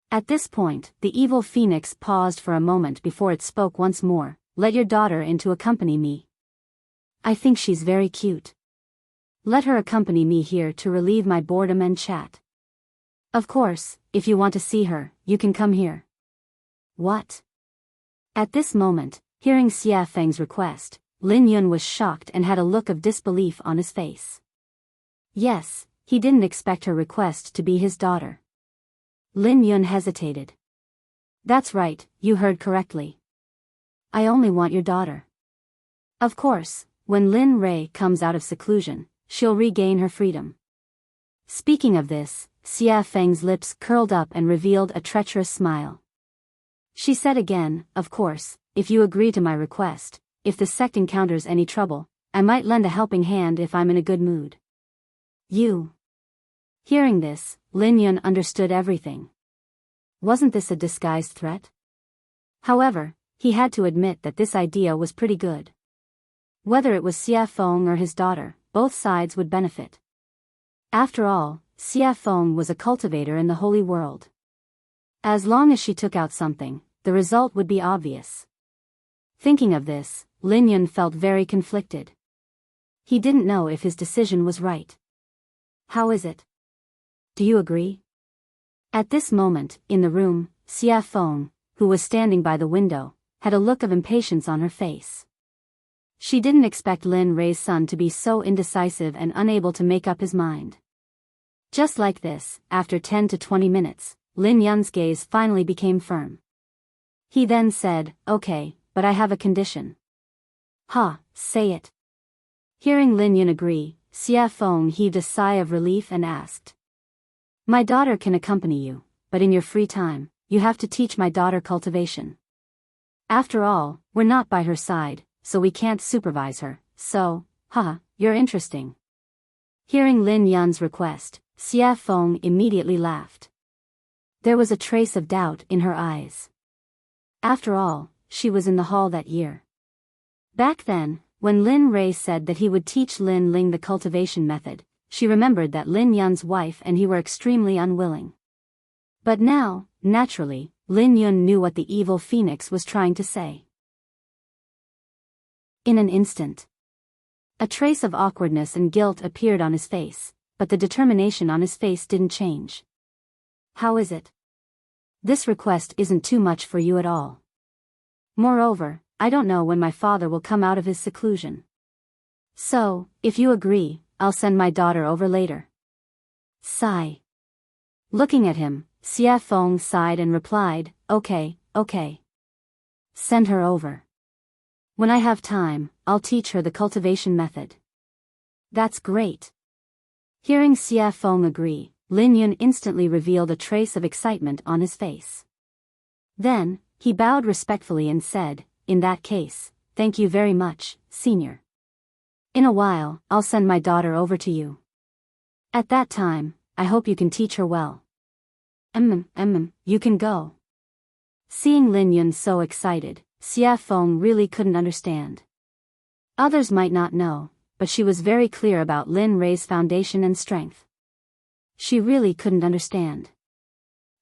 At this point, the evil phoenix paused for a moment before it spoke once more, "Let your daughter in to accompany me. I think she's very cute. Let her accompany me here to relieve my boredom and chat." Of course, if you want to see her, you can come here. What? At this moment, hearing Xia Feng's request, Lin Yun was shocked and had a look of disbelief on his face. Yes, he didn't expect her request to be his daughter. Lin Yun hesitated. That's right, you heard correctly. I only want your daughter. Of course, when Lin Rui comes out of seclusion, she'll regain her freedom. Speaking of this, Xia Feng's lips curled up and revealed a treacherous smile. She said again, of course, if you agree to my request, if the sect encounters any trouble, I might lend a helping hand if I'm in a good mood. You. Hearing this, Lin Yun understood everything. Wasn't this a disguised threat? However, he had to admit that this idea was pretty good. Whether it was Xia Feng or his daughter, both sides would benefit. After all, Xia Feng was a cultivator in the holy world. As long as she took out something, the result would be obvious. Thinking of this, Lin Yun felt very conflicted. He didn't know if his decision was right. How is it? Do you agree? At this moment, in the room, Xia Feng, who was standing by the window, had a look of impatience on her face. She didn't expect Lin Rui's son to be so indecisive and unable to make up his mind. Just like this, after 10 to 20 minutes, Lin Yun's gaze finally became firm. He then said, okay, but I have a condition. Say it. Hearing Lin Yun agree, Xia Feng heaved a sigh of relief and asked. My daughter can accompany you, but in your free time, you have to teach my daughter cultivation. After all, we're not by her side, so we can't supervise her, so, you're interesting. Hearing Lin Yun's request, Xia Feng immediately laughed. There was a trace of doubt in her eyes. After all, she was in the hall that year. Back then, when Lin Rui said that he would teach Lin Ling the cultivation method, she remembered that Lin Yun's wife and he were extremely unwilling. But now, naturally, Lin Yun knew what the evil phoenix was trying to say. In an instant, a trace of awkwardness and guilt appeared on his face, but the determination on his face didn't change. How is it? This request isn't too much for you at all. Moreover, I don't know when my father will come out of his seclusion. So, if you agree, I'll send my daughter over later. Sigh. Looking at him, Xia Feng sighed and replied, okay. Send her over. When I have time, I'll teach her the cultivation method. That's great. Hearing Xia Feng agree, Lin Yun instantly revealed a trace of excitement on his face. Then, he bowed respectfully and said, in that case, thank you very much, senior. In a while, I'll send my daughter over to you. At that time, I hope you can teach her well. You can go. Seeing Lin Yun so excited, Xia Feng really couldn't understand. Others might not know, but she was very clear about Lin Rui's foundation and strength. She really couldn't understand.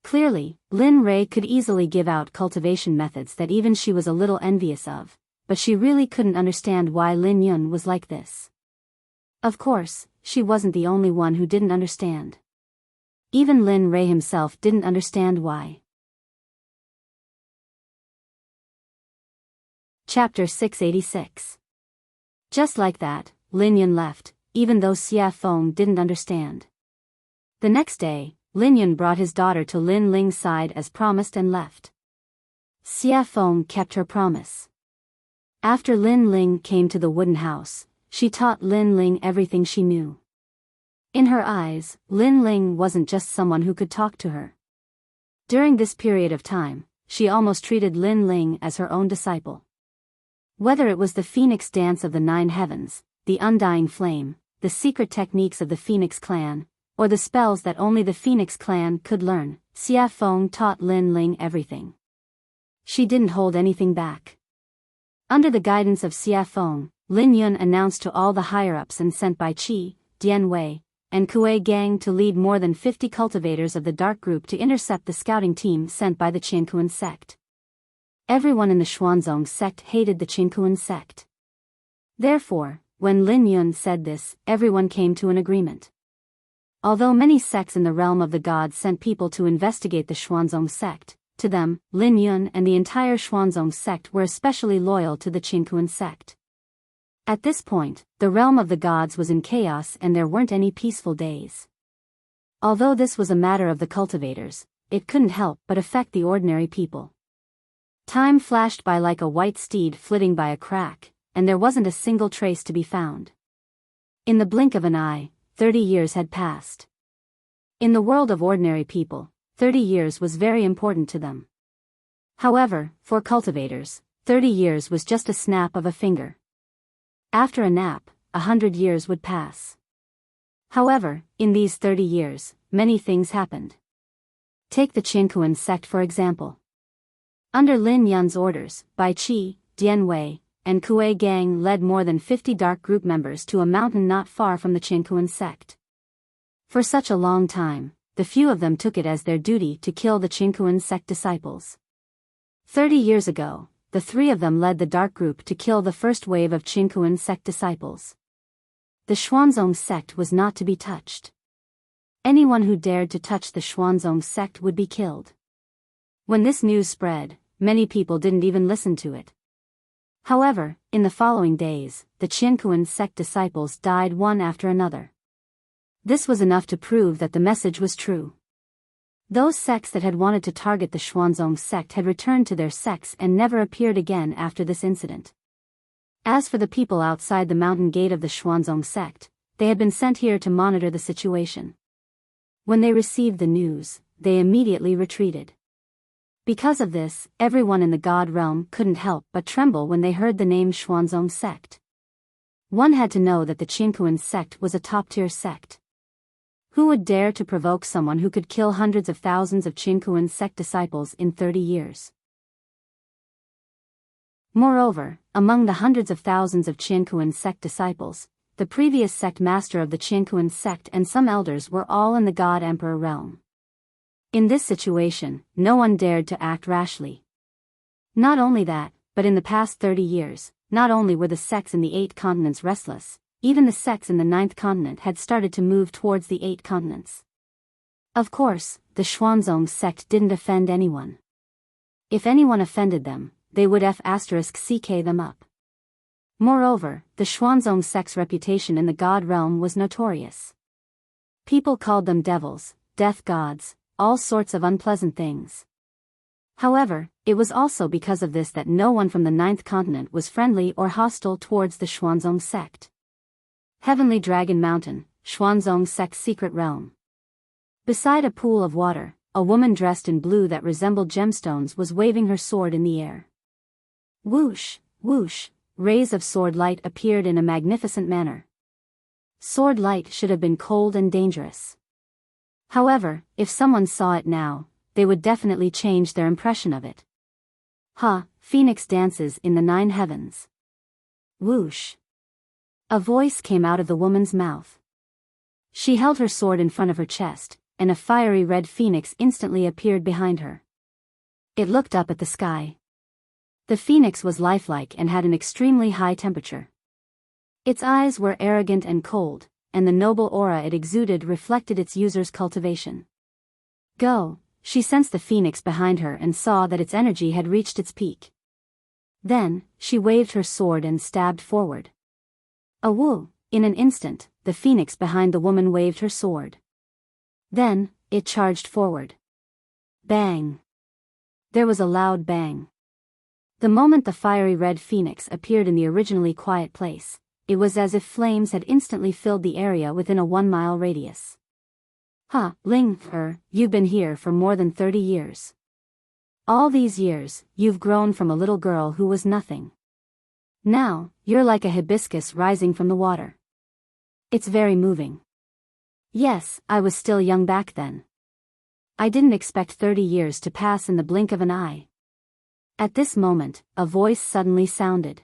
Clearly, Lin Rui could easily give out cultivation methods that even she was a little envious of, but she really couldn't understand why Lin Yun was like this. Of course, she wasn't the only one who didn't understand. Even Lin Rui himself didn't understand why. Chapter 686. Just like that, Lin Yun left, even though Xia Feng didn't understand. The next day, Lin Yun brought his daughter to Lin Ling's side as promised and left. Xia Feng kept her promise. After Lin Ling came to the wooden house, she taught Lin Ling everything she knew. In her eyes, Lin Ling wasn't just someone who could talk to her. During this period of time, she almost treated Lin Ling as her own disciple. Whether it was the Phoenix Dance of the Nine Heavens, the Undying Flame, the secret techniques of the Phoenix Clan, or the spells that only the Phoenix Clan could learn, Xia Feng taught Lin Ling everything. She didn't hold anything back. Under the guidance of Xia Feng, Lin Yun announced to all the higher-ups and sent by Qi, Dian Wei, and Kuei Gang to lead more than 50 cultivators of the Dark Group to intercept the scouting team sent by the Qinkuan Sect. Everyone in the Xuanzong Sect hated the Qinkuan Sect. Therefore, when Lin Yun said this, everyone came to an agreement. Although many sects in the realm of the gods sent people to investigate the Xuanzong sect, to them, Lin Yun and the entire Xuanzong sect were especially loyal to the Qingkuan sect. At this point, the realm of the gods was in chaos and there weren't any peaceful days. Although this was a matter of the cultivators, it couldn't help but affect the ordinary people. Time flashed by like a white steed flitting by a crack, and there wasn't a single trace to be found. In the blink of an eye, 30 years had passed. In the world of ordinary people, 30 years was very important to them. However, for cultivators, 30 years was just a snap of a finger. After a nap, 100 years would pass. However, in these 30 years, many things happened. Take the Qingkuan sect for example. Under Lin Yun's orders, Bai Qi, Dian Wei, and Kuei Gang led more than 50 dark group members to a mountain not far from the Qingkuan sect. For such a long time, the few of them took it as their duty to kill the Qingkuan sect disciples. 30 years ago, the three of them led the dark group to kill the first wave of Qingkuan sect disciples. The Xuanzong sect was not to be touched. Anyone who dared to touch the Xuanzong sect would be killed. When this news spread, many people didn't even listen to it. However, in the following days, the Qingkuan sect disciples died one after another. This was enough to prove that the message was true. Those sects that had wanted to target the Xuanzong sect had returned to their sects and never appeared again after this incident. As for the people outside the mountain gate of the Xuanzong sect, they had been sent here to monitor the situation. When they received the news, they immediately retreated. Because of this, everyone in the god realm couldn't help but tremble when they heard the name Xuanzong sect. One had to know that the Qingkuan sect was a top-tier sect. Who would dare to provoke someone who could kill hundreds of thousands of Qingkuan sect disciples in 30 years? Moreover, among the hundreds of thousands of Qingkuan sect disciples, the previous sect master of the Qingkuan sect and some elders were all in the God Emperor realm. In this situation, no one dared to act rashly. Not only that, but in the past 30 years, not only were the sects in the 8 continents restless, even the sects in the 9th continent had started to move towards the 8 continents. Of course, the Xuanzong sect didn't offend anyone. If anyone offended them, they would *CK them up. Moreover, the Xuanzong sect's reputation in the god realm was notorious. People called them devils, death gods, all sorts of unpleasant things. However, it was also because of this that no one from the 9th continent was friendly or hostile towards the Xuanzong sect. Heavenly Dragon Mountain, Xuanzong sect's secret realm. Beside a pool of water, a woman dressed in blue that resembled gemstones was waving her sword in the air. Whoosh, whoosh, rays of sword light appeared in a magnificent manner. Sword light should have been cold and dangerous. However, if someone saw it now, they would definitely change their impression of it. Phoenix dances in the 9 heavens. Whoosh. A voice came out of the woman's mouth. She held her sword in front of her chest, and a fiery red phoenix instantly appeared behind her. It looked up at the sky. The phoenix was lifelike and had an extremely high temperature. Its eyes were arrogant and cold, and the noble aura it exuded reflected its user's cultivation. Go, she sensed the phoenix behind her and saw that its energy had reached its peak. Then, she waved her sword and stabbed forward. Awoo! In an instant, the phoenix behind the woman waved her sword. Then, it charged forward. Bang! There was a loud bang. The moment the fiery red phoenix appeared in the originally quiet place, it was as if flames had instantly filled the area within a 1-mile radius. Ling, you've been here for more than 30 years. All these years, you've grown from a little girl who was nothing. Now, you're like a hibiscus rising from the water. It's very moving. Yes, I was still young back then. I didn't expect 30 years to pass in the blink of an eye. At this moment, a voice suddenly sounded.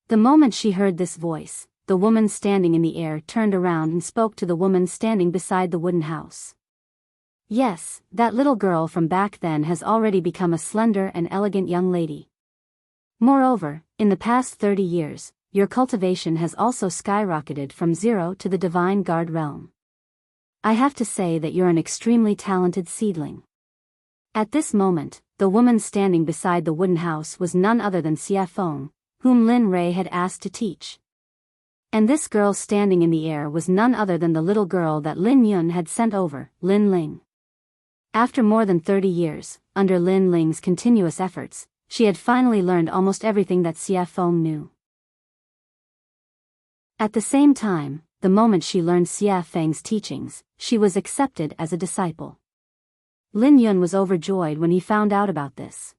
The moment she heard this voice, the woman standing in the air turned around and spoke to the woman standing beside the wooden house. Yes, that little girl from back then has already become a slender and elegant young lady. Moreover, in the past 30 years, your cultivation has also skyrocketed from 0 to the divine guard realm. I have to say that you're an extremely talented seedling. At this moment, the woman standing beside the wooden house was none other than Xia Feng, whom Lin Rei had asked to teach. And this girl standing in the air was none other than the little girl that Lin Yun had sent over, Lin Ling. After more than 30 years, under Lin Ling's continuous efforts, she had finally learned almost everything that Xia Feng knew. At the same time, the moment she learned Xia Feng's teachings, she was accepted as a disciple. Lin Yun was overjoyed when he found out about this.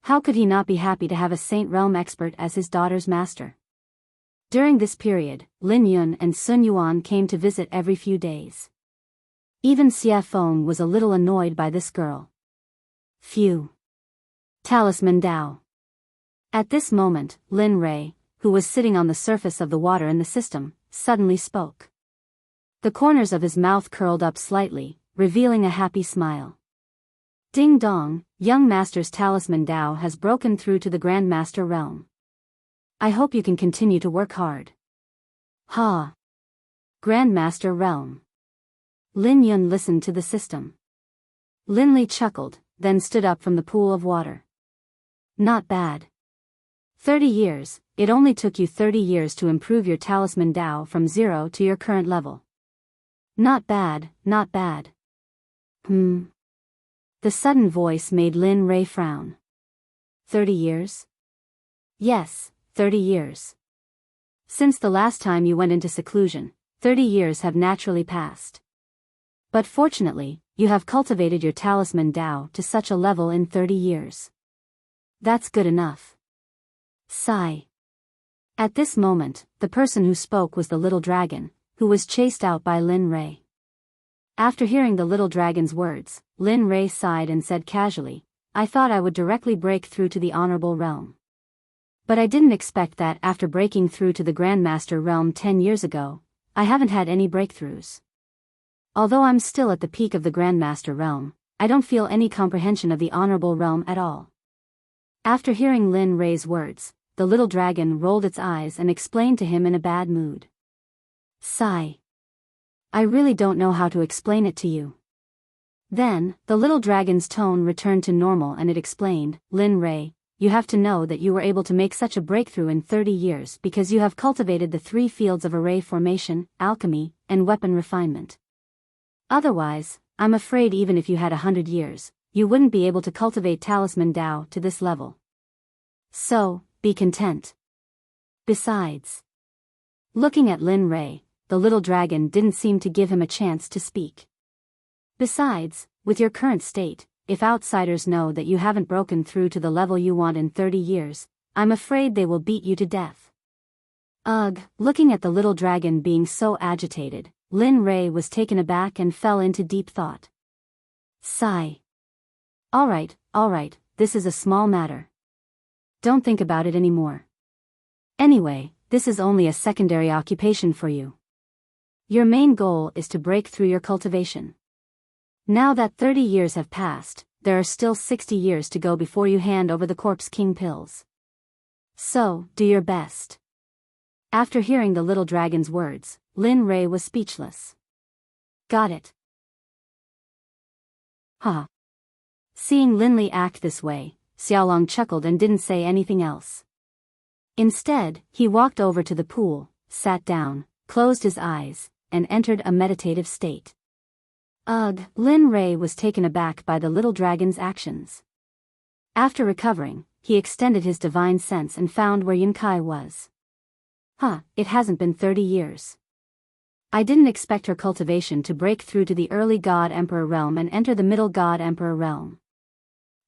How could he not be happy to have a Saint Realm expert as his daughter's master? During this period, Lin Yun and Sun Yuan came to visit every few days. Even Xia Feng was a little annoyed by this girl. Phew. Talisman Dao. At this moment, Lin Rei, who was sitting on the surface of the water in the system, suddenly spoke. The corners of his mouth curled up slightly, revealing a happy smile. Ding dong, young master's talisman Dao has broken through to the Grandmaster realm. I hope you can continue to work hard. Ha! Grandmaster realm. Lin Yun listened to the system. Lin Li chuckled, then stood up from the pool of water. Not bad. 30 years, it only took you 30 years to improve your talisman Dao from 0 to your current level. Not bad, not bad. The sudden voice made Lin Rei frown. 30 years? Yes, 30 years. Since the last time you went into seclusion, 30 years have naturally passed. But fortunately, you have cultivated your talisman Dao to such a level in 30 years. That's good enough. Sigh. At this moment, the person who spoke was the little dragon, who was chased out by Lin Rei. After hearing the little dragon's words, Lin Rei sighed and said casually, I thought I would directly break through to the honorable realm. But I didn't expect that after breaking through to the Grandmaster realm 10 years ago, I haven't had any breakthroughs. Although I'm still at the peak of the Grandmaster realm, I don't feel any comprehension of the honorable realm at all. After hearing Lin Rei's words, the little dragon rolled its eyes and explained to him in a bad mood. Sigh. I really don't know how to explain it to you. Then, the little dragon's tone returned to normal and it explained, Lin Rei, you have to know that you were able to make such a breakthrough in 30 years because you have cultivated the 3 fields of array formation, alchemy, and weapon refinement. Otherwise, I'm afraid even if you had 100 years, you wouldn't be able to cultivate talisman Dao to this level. So, be content. Besides, looking at Lin Rei, the little dragon didn't seem to give him a chance to speak. Besides, with your current state, if outsiders know that you haven't broken through to the level you want in 30 years, I'm afraid they will beat you to death. Ugh, looking at the little dragon being so agitated, Lin Rei was taken aback and fell into deep thought. Sigh. Alright, this is a small matter. Don't think about it anymore. Anyway, this is only a secondary occupation for you. Your main goal is to break through your cultivation. Now that 30 years have passed, there are still 60 years to go before you hand over the Corpse King pills. So, do your best. After hearing the little dragon's words, Lin Rei was speechless. Got it. Huh. Seeing Lin Li act this way, Xiaolong chuckled and didn't say anything else. Instead, he walked over to the pool, sat down, closed his eyes, and entered a meditative state. Ugh, Lin Rei was taken aback by the little dragon's actions. After recovering, he extended his divine sense and found where Yunkai was. It hasn't been 30 years. I didn't expect her cultivation to break through to the early God Emperor realm and enter the middle God Emperor realm.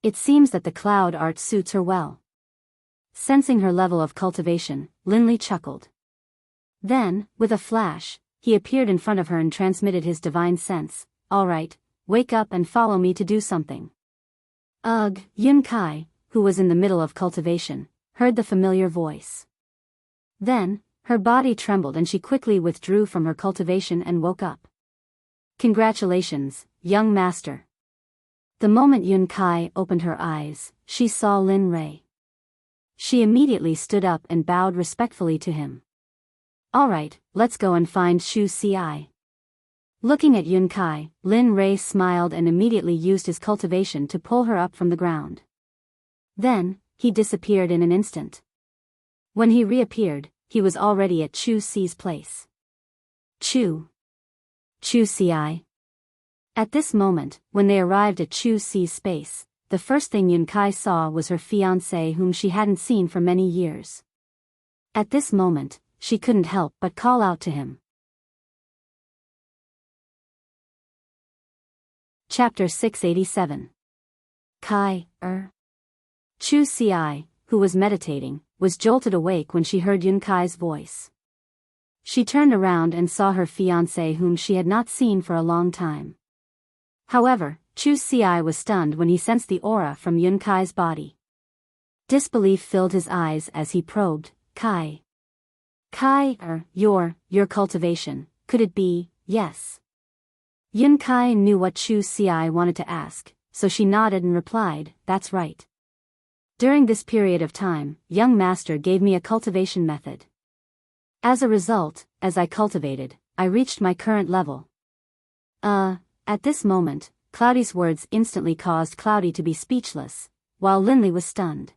It seems that the cloud art suits her well. Sensing her level of cultivation, Lin Li chuckled. Then, with a flash, he appeared in front of her and transmitted his divine sense. Alright, wake up and follow me to do something. Ugh, Yunkai, who was in the middle of cultivation, heard the familiar voice. Then, her body trembled and she quickly withdrew from her cultivation and woke up. Congratulations, young master. The moment Yunkai opened her eyes, she saw Lin Rei. She immediately stood up and bowed respectfully to him. Alright, let's go and find Shu Ci. Looking at Yun Kai, Lin Rei smiled and immediately used his cultivation to pull her up from the ground. Then, he disappeared in an instant. When he reappeared, he was already at Chu Si's place. Chu Si. At this moment, when they arrived at Chu Si's space, the first thing Yun Kai saw was her fiancé whom she hadn't seen for many years. At this moment, she couldn't help but call out to him. Chapter 687. Kai, Chu Si, who was meditating, was jolted awake when she heard Yun Kai's voice. She turned around and saw her fiancé whom she had not seen for a long time. However, Chu Si was stunned when he sensed the aura from Yun Kai's body. Disbelief filled his eyes as he probed, Kai, your cultivation, could it be, yes? Yun Kai knew what Chu Si wanted to ask, so she nodded and replied, that's right. During this period of time, young master gave me a cultivation method. As a result, as I cultivated, I reached my current level. At this moment, Cloudy's words instantly caused Cloudy to be speechless, while Linley was stunned.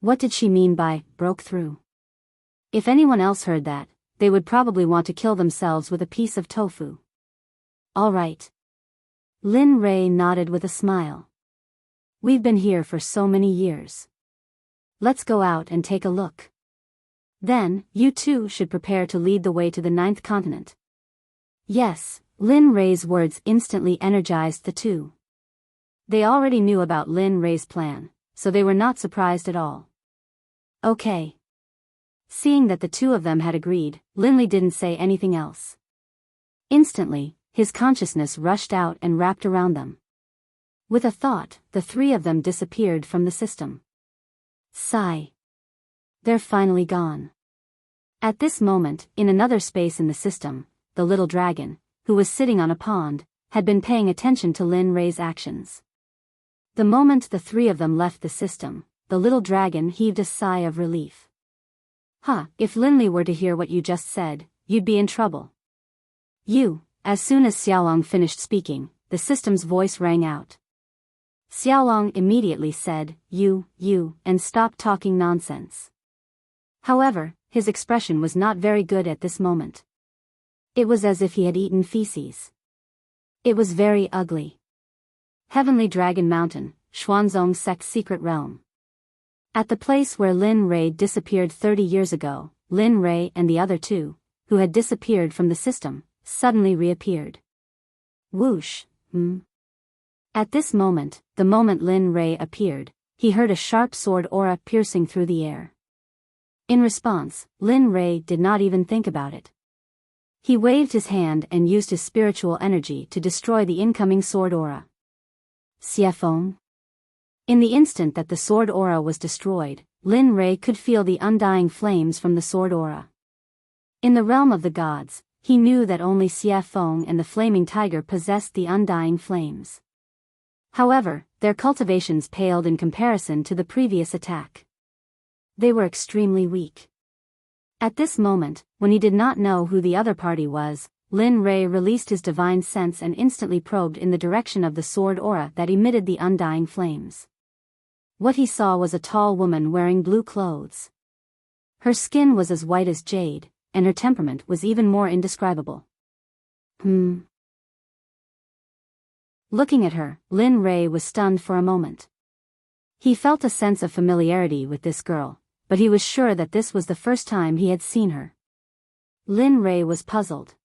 What did she mean by, broke through? If anyone else heard that, they would probably want to kill themselves with a piece of tofu. All right. Lin Rei nodded with a smile. We've been here for so many years. Let's go out and take a look. Then, you two should prepare to lead the way to the 9th continent. Yes, Lin Rei's words instantly energized the two. They already knew about Lin Rei's plan, so they were not surprised at all. Okay. Seeing that the two of them had agreed, Linley didn't say anything else. Instantly, his consciousness rushed out and wrapped around them. With a thought, the three of them disappeared from the system. Sigh. They're finally gone. At this moment, in another space in the system, the little dragon, who was sitting on a pond, had been paying attention to Lin Rei's actions. The moment the three of them left the system, the little dragon heaved a sigh of relief. If Linley were to hear what you just said, you'd be in trouble. As soon as Xiaolong finished speaking, the system's voice rang out. Xiaolong immediately said, you, and stopped talking nonsense. However, his expression was not very good at this moment. It was as if he had eaten feces. It was very ugly. Heavenly Dragon Mountain, Xuanzong Sect's secret realm. At the place where Lin Rei disappeared 30 years ago, Lin Rei and the other two, who had disappeared from the system, suddenly reappeared. Whoosh, At this moment, the moment Lin Rei appeared, he heard a sharp sword aura piercing through the air. In response, Lin Rei did not even think about it. He waved his hand and used his spiritual energy to destroy the incoming sword aura. Xiefeng. In the instant that the sword aura was destroyed, Lin Rei could feel the undying flames from the sword aura. In the realm of the gods, he knew that only Xiefeng and the flaming tiger possessed the undying flames. However, their cultivations paled in comparison to the previous attack. They were extremely weak. At this moment, when he did not know who the other party was, Lin Rei released his divine sense and instantly probed in the direction of the sword aura that emitted the undying flames. What he saw was a tall woman wearing blue clothes. Her skin was as white as jade, and her temperament was even more indescribable. Looking at her, Lin Rei was stunned for a moment. He felt a sense of familiarity with this girl, but he was sure that this was the first time he had seen her. Lin Rei was puzzled.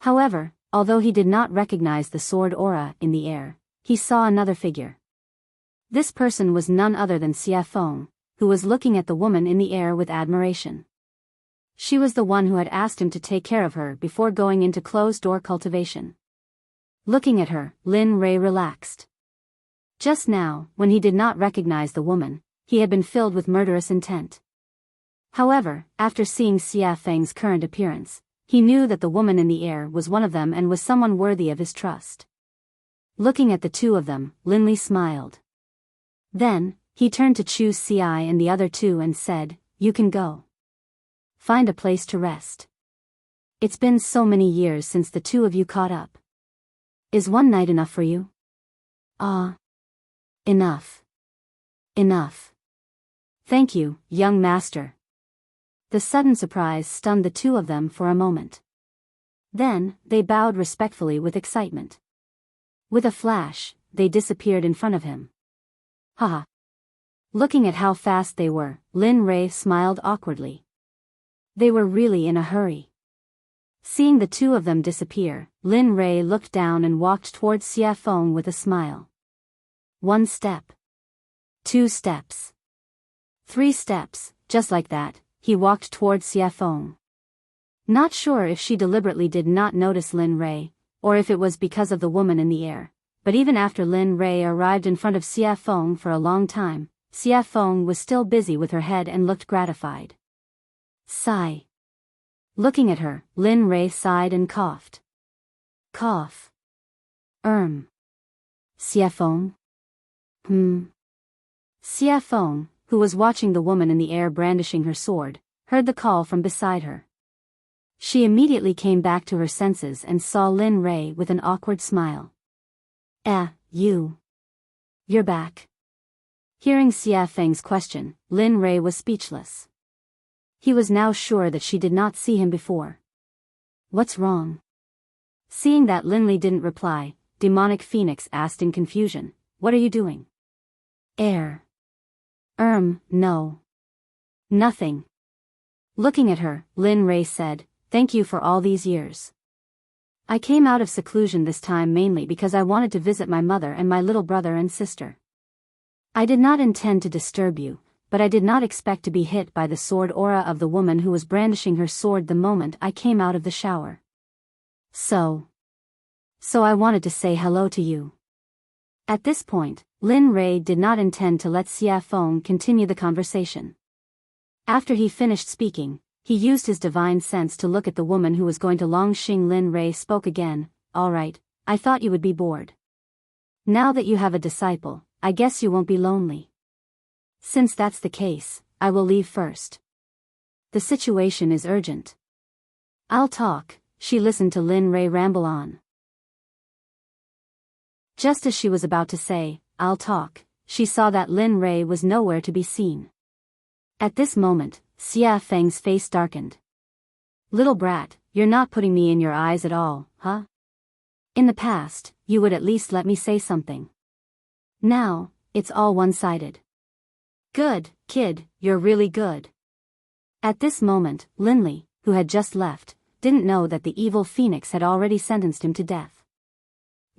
However, although he did not recognize the sword aura in the air, he saw another figure. This person was none other than Xiefeng, who was looking at the woman in the air with admiration. She was the one who had asked him to take care of her before going into closed-door cultivation. Looking at her, Lin Rei relaxed. Just now, when he did not recognize the woman, he had been filled with murderous intent. However, after seeing Xiefeng's current appearance, he knew that the woman in the air was one of them and was someone worthy of his trust. Looking at the two of them, Linley smiled. Then, he turned to Chu Si and the other two and said, "You can go. Find a place to rest." It's been so many years since the two of you caught up. Is one night enough for you? Ah. Enough. Enough. Thank you, young master. The sudden surprise stunned the two of them for a moment. Then, they bowed respectfully with excitement. With a flash, they disappeared in front of him. Haha. Looking at how fast they were, Lin Rei smiled awkwardly. They were really in a hurry. Seeing the two of them disappear, Lin Rei looked down and walked towards Xie Feng with a smile. 1 step. 2 steps. 3 steps, just like that, he walked towards Xie Feng. Not sure if she deliberately did not notice Lin Rei, or if it was because of the woman in the air, but even after Lin Rei arrived in front of Xie Feng for a long time, Xie Feng was still busy with her head and looked gratified. Sigh. Looking at her, Lin Rei sighed and coughed. Cough. Xie Feng? Xie Feng, who was watching the woman in the air brandishing her sword, heard the call from beside her. She immediately came back to her senses and saw Lin Rei with an awkward smile. You're back. Hearing Xie Feng's question, Lin Rei was speechless. He was now sure that she did not see him before. What's wrong? Seeing that Lin Li didn't reply, Demonic Phoenix asked in confusion, what are you doing? No. Nothing. Looking at her, Lin Rei said, thank you for all these years. I came out of seclusion this time mainly because I wanted to visit my mother and my little brother and sister. I did not intend to disturb you, but I did not expect to be hit by the sword aura of the woman who was brandishing her sword the moment I came out of the shower. So I wanted to say hello to you. At this point, Lin Rei did not intend to let Xie Feng continue the conversation. After he finished speaking, he used his divine sense to look at the woman who was going to Longxing. Lin Rei spoke again, all right, I thought you would be bored. Now that you have a disciple, I guess you won't be lonely. Since that's the case, I will leave first. The situation is urgent. I'll talk. She listened to Lin Rei ramble on. Just as she was about to say, I'll talk, she saw that Lin Rei was nowhere to be seen. At this moment, Xie Feng's face darkened. Little brat, you're not putting me in your eyes at all, huh? In the past, you would at least let me say something. Now, it's all one-sided. Good, kid, you're really good. At this moment, Lin Li, who had just left, didn't know that the evil phoenix had already sentenced him to death.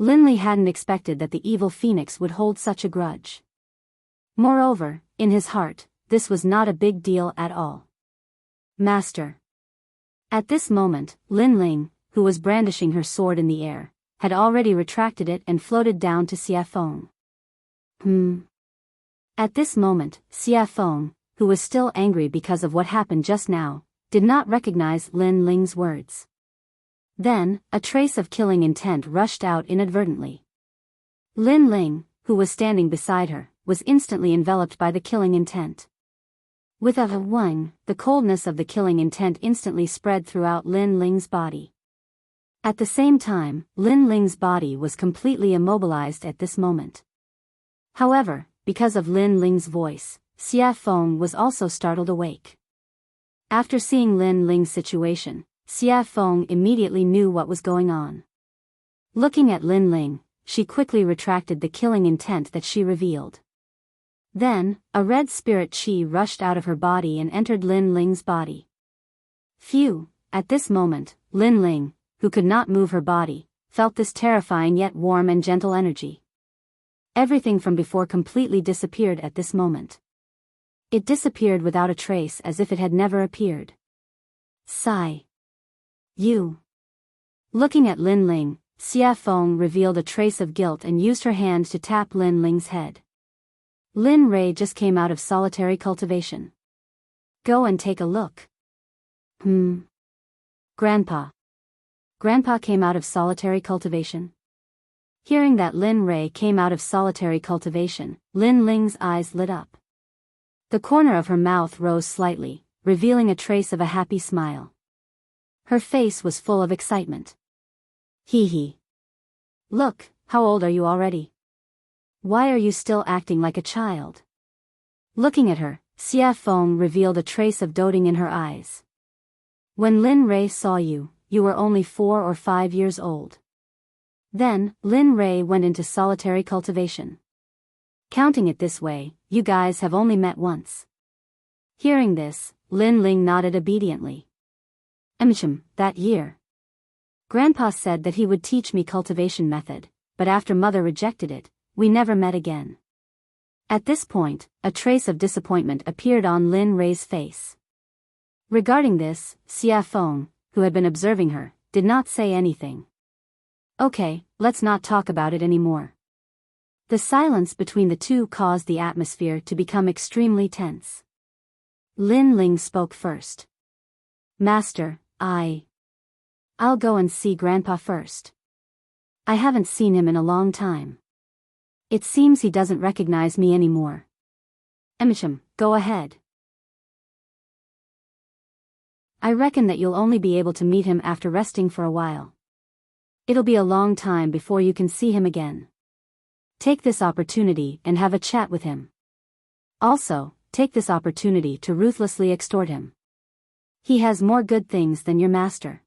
Lin Li hadn't expected that the evil phoenix would hold such a grudge. Moreover, in his heart, this was not a big deal at all. Master. At this moment, Lin Ling, who was brandishing her sword in the air, had already retracted it and floated down to Xie Feng. At this moment, Xie Feng, who was still angry because of what happened just now, did not recognize Lin Ling's words. Then, a trace of killing intent rushed out inadvertently. Lin Ling, who was standing beside her, was instantly enveloped by the killing intent. With a wang, the coldness of the killing intent instantly spread throughout Lin Ling's body. At the same time, Lin Ling's body was completely immobilized at this moment. However, because of Lin Ling's voice, Xie Feng was also startled awake. After seeing Lin Ling's situation, Xie Feng immediately knew what was going on. Looking at Lin Ling, she quickly retracted the killing intent that she revealed. Then, a red spirit chi rushed out of her body and entered Lin Ling's body. Phew, at this moment, Lin Ling, who could not move her body, felt this terrifying yet warm and gentle energy. Everything from before completely disappeared at this moment. It disappeared without a trace as if it had never appeared. Sigh. You. Looking at Lin Ling, Xie Feng revealed a trace of guilt and used her hand to tap Lin Ling's head. Lin Rei just came out of solitary cultivation. Go and take a look. Grandpa. Grandpa came out of solitary cultivation. Hearing that Lin Rei came out of solitary cultivation, Lin Ling's eyes lit up. The corner of her mouth rose slightly, revealing a trace of a happy smile. Her face was full of excitement. Hee. Look, how old are you already? Why are you still acting like a child? Looking at her, Xia Feng revealed a trace of doting in her eyes. When Lin Rei saw you, you were only 4 or 5 years old. Then, Lin Rei went into solitary cultivation. Counting it this way, you guys have only met once. Hearing this, Lin Ling nodded obediently. That year. Grandpa said that he would teach me cultivation method, but after mother rejected it, we never met again. At this point, a trace of disappointment appeared on Lin Rei's face. Regarding this, Xia Feng, who had been observing her, did not say anything. Okay, let's not talk about it anymore. The silence between the two caused the atmosphere to become extremely tense. Lin Ling spoke first. Master, I'll go and see Grandpa first. I haven't seen him in a long time. It seems he doesn't recognize me anymore. Go ahead. I reckon that you'll only be able to meet him after resting for a while. It'll be a long time before you can see him again. Take this opportunity and have a chat with him. Also, take this opportunity to ruthlessly extort him. He has more good things than your master.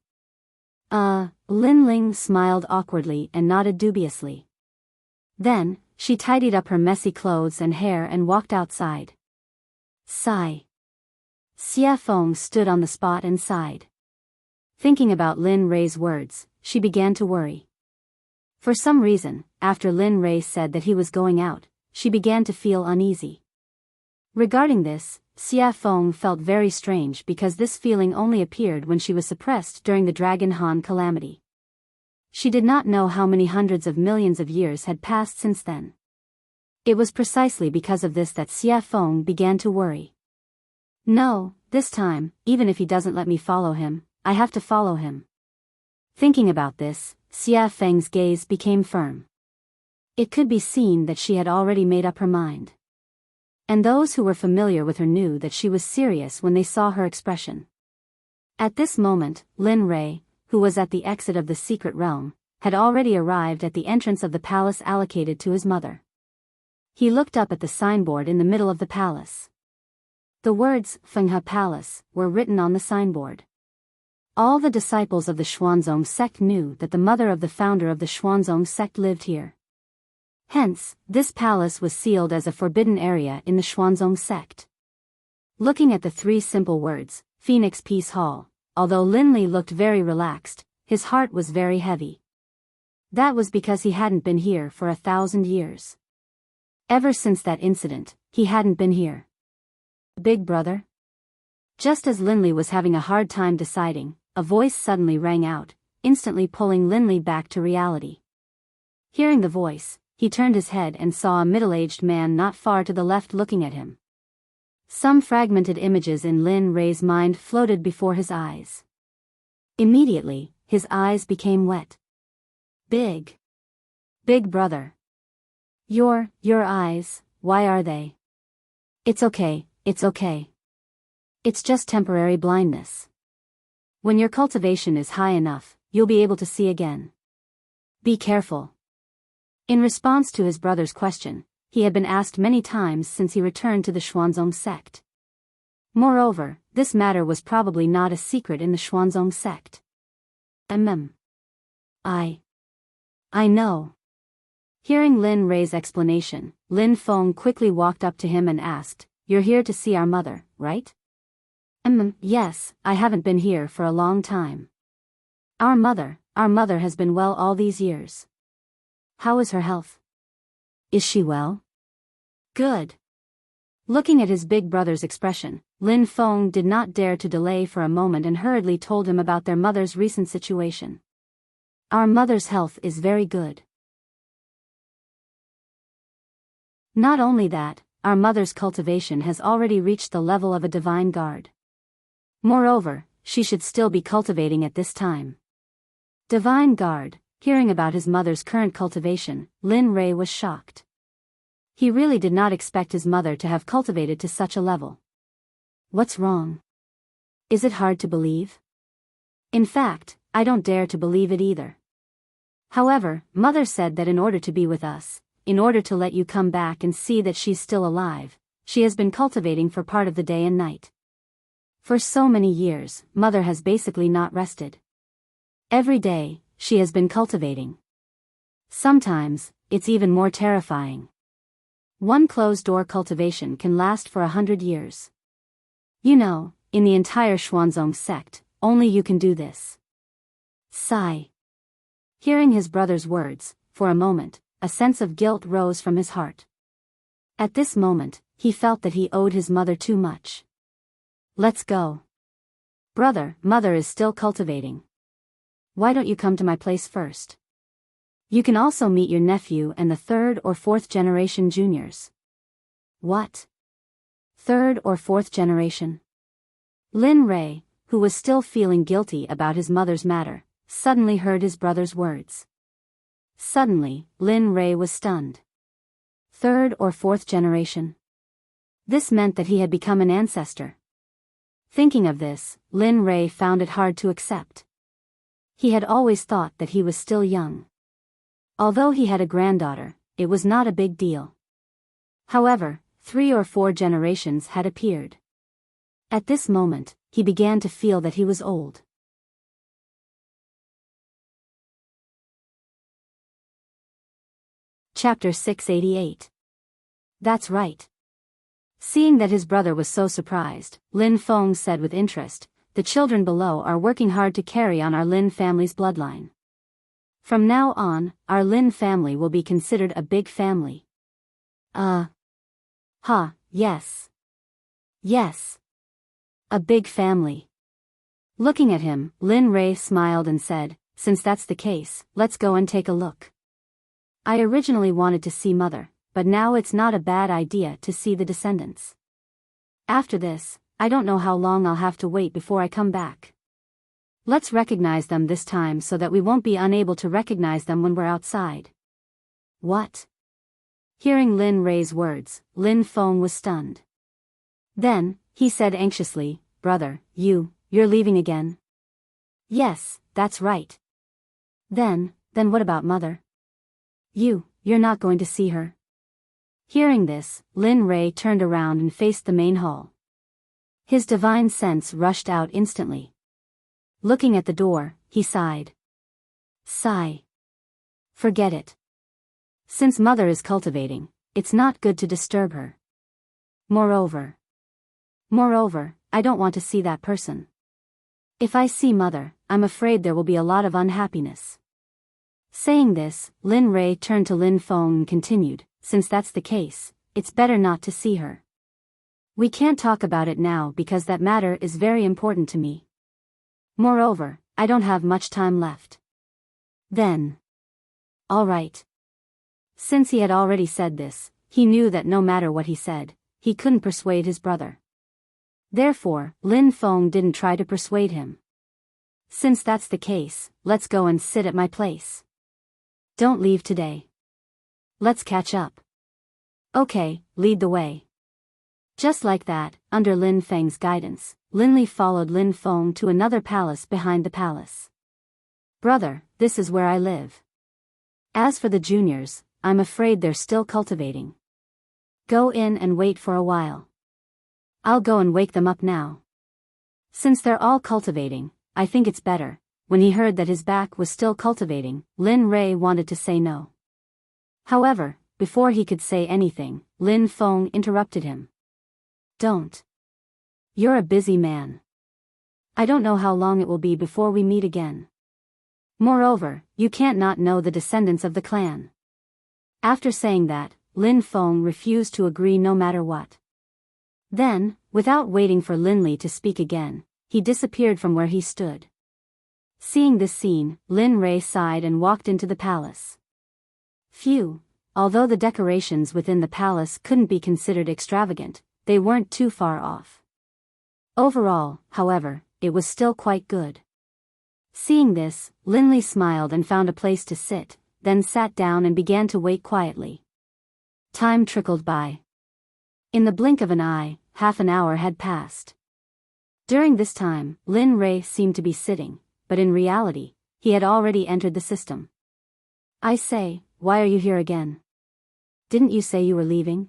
Lin Ling smiled awkwardly and nodded dubiously. Then, she tidied up her messy clothes and hair and walked outside. Sigh. Xia Feng stood on the spot and sighed. Thinking about Lin Rei's words, she began to worry. For some reason, after Lin Rei said that he was going out, she began to feel uneasy. Regarding this, Xia Feng felt very strange because this feeling only appeared when she was suppressed during the Dragon Han calamity. She did not know how many hundreds of millions of years had passed since then. It was precisely because of this that Xia Feng began to worry. No, this time, even if he doesn't let me follow him, I have to follow him. Thinking about this, Xia Feng's gaze became firm. It could be seen that she had already made up her mind. And those who were familiar with her knew that she was serious when they saw her expression. At this moment, Lin Rei, who was at the exit of the secret realm, had already arrived at the entrance of the palace allocated to his mother. He looked up at the signboard in the middle of the palace. The words, Fenghe Palace, were written on the signboard. All the disciples of the Xuanzong Sect knew that the mother of the founder of the Xuanzong Sect lived here. Hence, this palace was sealed as a forbidden area in the Xuanzong Sect. Looking at the 3 simple words, Phoenix Peace Hall, although Lin Li looked very relaxed, his heart was very heavy. That was because he hadn't been here for 1,000 years. Ever since that incident, he hadn't been here. Big brother? Just as Lin Li was having a hard time deciding, a voice suddenly rang out, instantly pulling Lin Li back to reality. Hearing the voice, he turned his head and saw a middle-aged man not far to the left looking at him. Some fragmented images in Lin Rei's mind floated before his eyes. Immediately, his eyes became wet. Big brother. Your eyes, why are they? It's okay. It's just temporary blindness. When your cultivation is high enough, you'll be able to see again. Be careful. In response to his brother's question, he had been asked many times since he returned to the Xuanzong Sect. Moreover, this matter was probably not a secret in the Xuanzong Sect. I know. Hearing Lin Rei's explanation, Lin Feng quickly walked up to him and asked, You're here to see our mother, right? Yes, I haven't been here for a long time. Our mother has been well all these years. How is her health? Is she well? Good. Looking at his big brother's expression, Lin Feng did not dare to delay for a moment and hurriedly told him about their mother's recent situation. Our mother's health is very good. Not only that, our mother's cultivation has already reached the level of a divine guard. Moreover, she should still be cultivating at this time. Divine guard, hearing about his mother's current cultivation, Lin Rei was shocked. He really did not expect his mother to have cultivated to such a level. What's wrong? Is it hard to believe? In fact, I don't dare to believe it either. However, Mother said that in order to be with us, in order to let you come back and see that she's still alive, she has been cultivating for part of the day and night. For so many years, Mother has basically not rested. Every day, she has been cultivating. Sometimes, it's even more terrifying. One closed-door cultivation can last for 100 years. You know, in the entire Xuanzong sect, only you can do this. Sigh. Hearing his brother's words, for a moment, a sense of guilt rose from his heart. At this moment, he felt that he owed his mother too much. Let's go. Brother, Mother is still cultivating. Why don't you come to my place first? You can also meet your nephew and the 3rd or 4th generation juniors. What? 3rd or 4th generation? Lin Rei, who was still feeling guilty about his mother's matter, suddenly heard his brother's words. Suddenly, Lin Rei was stunned. 3rd or 4th generation. This meant that he had become an ancestor. Thinking of this, Lin Rei found it hard to accept. He had always thought that he was still young. Although he had a granddaughter, it was not a big deal. However, 3 or 4 generations had appeared. At this moment, he began to feel that he was old. Chapter 688. That's right. Seeing that his brother was so surprised, Lin Feng said with interest, "The children below are working hard to carry on our Lin family's bloodline. From now on, our Lin family will be considered a big family." Yes. Yes. A big family. Looking at him, Lin Rei smiled and said, "Since that's the case, let's go and take a look. I originally wanted to see Mother, but now it's not a bad idea to see the descendants. After this, I don't know how long I'll have to wait before I come back. Let's recognize them this time so that we won't be unable to recognize them when we're outside." What? Hearing Lin Rei's words, Lin Feng was stunned. Then, he said anxiously, "Brother, you're leaving again?" "Yes, that's right." Then what about Mother? You're not going to see her?" Hearing this, Lin Rei turned around and faced the main hall. His divine sense rushed out instantly. Looking at the door, he sighed. Sigh. Forget it. Since Mother is cultivating, it's not good to disturb her. Moreover, I don't want to see that person. If I see Mother, I'm afraid there will be a lot of unhappiness. Saying this, Lin Rei turned to Lin Feng and continued, "Since that's the case, it's better not to see her. We can't talk about it now because that matter is very important to me. Moreover, I don't have much time left." Then. All right. Since he had already said this, he knew that no matter what he said, he couldn't persuade his brother. Therefore, Lin Feng didn't try to persuade him. "Since that's the case, let's go and sit at my place. Don't leave today. Let's catch up." "Okay, lead the way." Just like that, under Lin Feng's guidance, Lin Li followed Lin Feng to another palace behind the palace. "Brother, this is where I live. As for the juniors, I'm afraid they're still cultivating. Go in and wait for a while. I'll go and wake them up now. Since they're all cultivating, I think it's better." When he heard that his back was still cultivating, Lin Rei wanted to say no. However, before he could say anything, Lin Feng interrupted him. "Don't. You're a busy man. I don't know how long it will be before we meet again. Moreover, you can't not know the descendants of the clan." After saying that, Lin Feng refused to agree no matter what. Then, without waiting for Lin Li to speak again, he disappeared from where he stood. Seeing this scene, Lin Rei sighed and walked into the palace. Phew, although the decorations within the palace couldn't be considered extravagant, they weren't too far off. Overall, however, it was still quite good. Seeing this, Lin Li smiled and found a place to sit, then sat down and began to wait quietly. Time trickled by. In the blink of an eye, half an hour had passed. During this time, Lin Rei seemed to be sitting, but in reality, he had already entered the system. I say, why are you here again? Didn't you say you were leaving?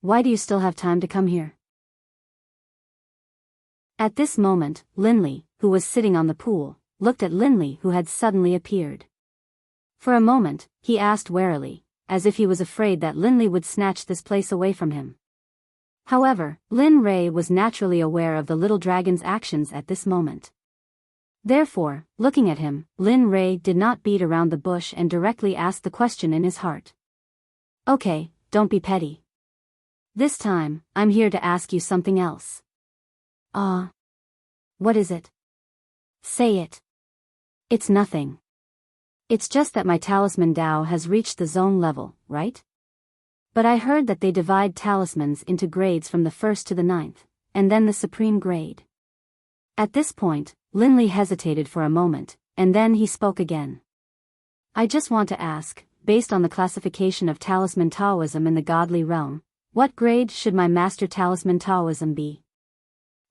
Why do you still have time to come here? At this moment, Linley, who was sitting on the pool, looked at Linley who had suddenly appeared. For a moment, he asked warily, as if he was afraid that Linley would snatch this place away from him. However, Lin Ray was naturally aware of the little dragon's actions at this moment. Therefore, looking at him, Lin Ray did not beat around the bush and directly asked the question in his heart. Okay, don't be petty. This time, I'm here to ask you something else. What is it? Say it. It's nothing. It's just that my talisman Dao has reached the zone level, right? But I heard that they divide talismans into grades from the 1st to the 9th, and then the supreme grade. At this point, Linley hesitated for a moment, and then he spoke again. I just want to ask, based on the classification of talisman Taoism in the godly realm, what grade should my master talisman Taoism be?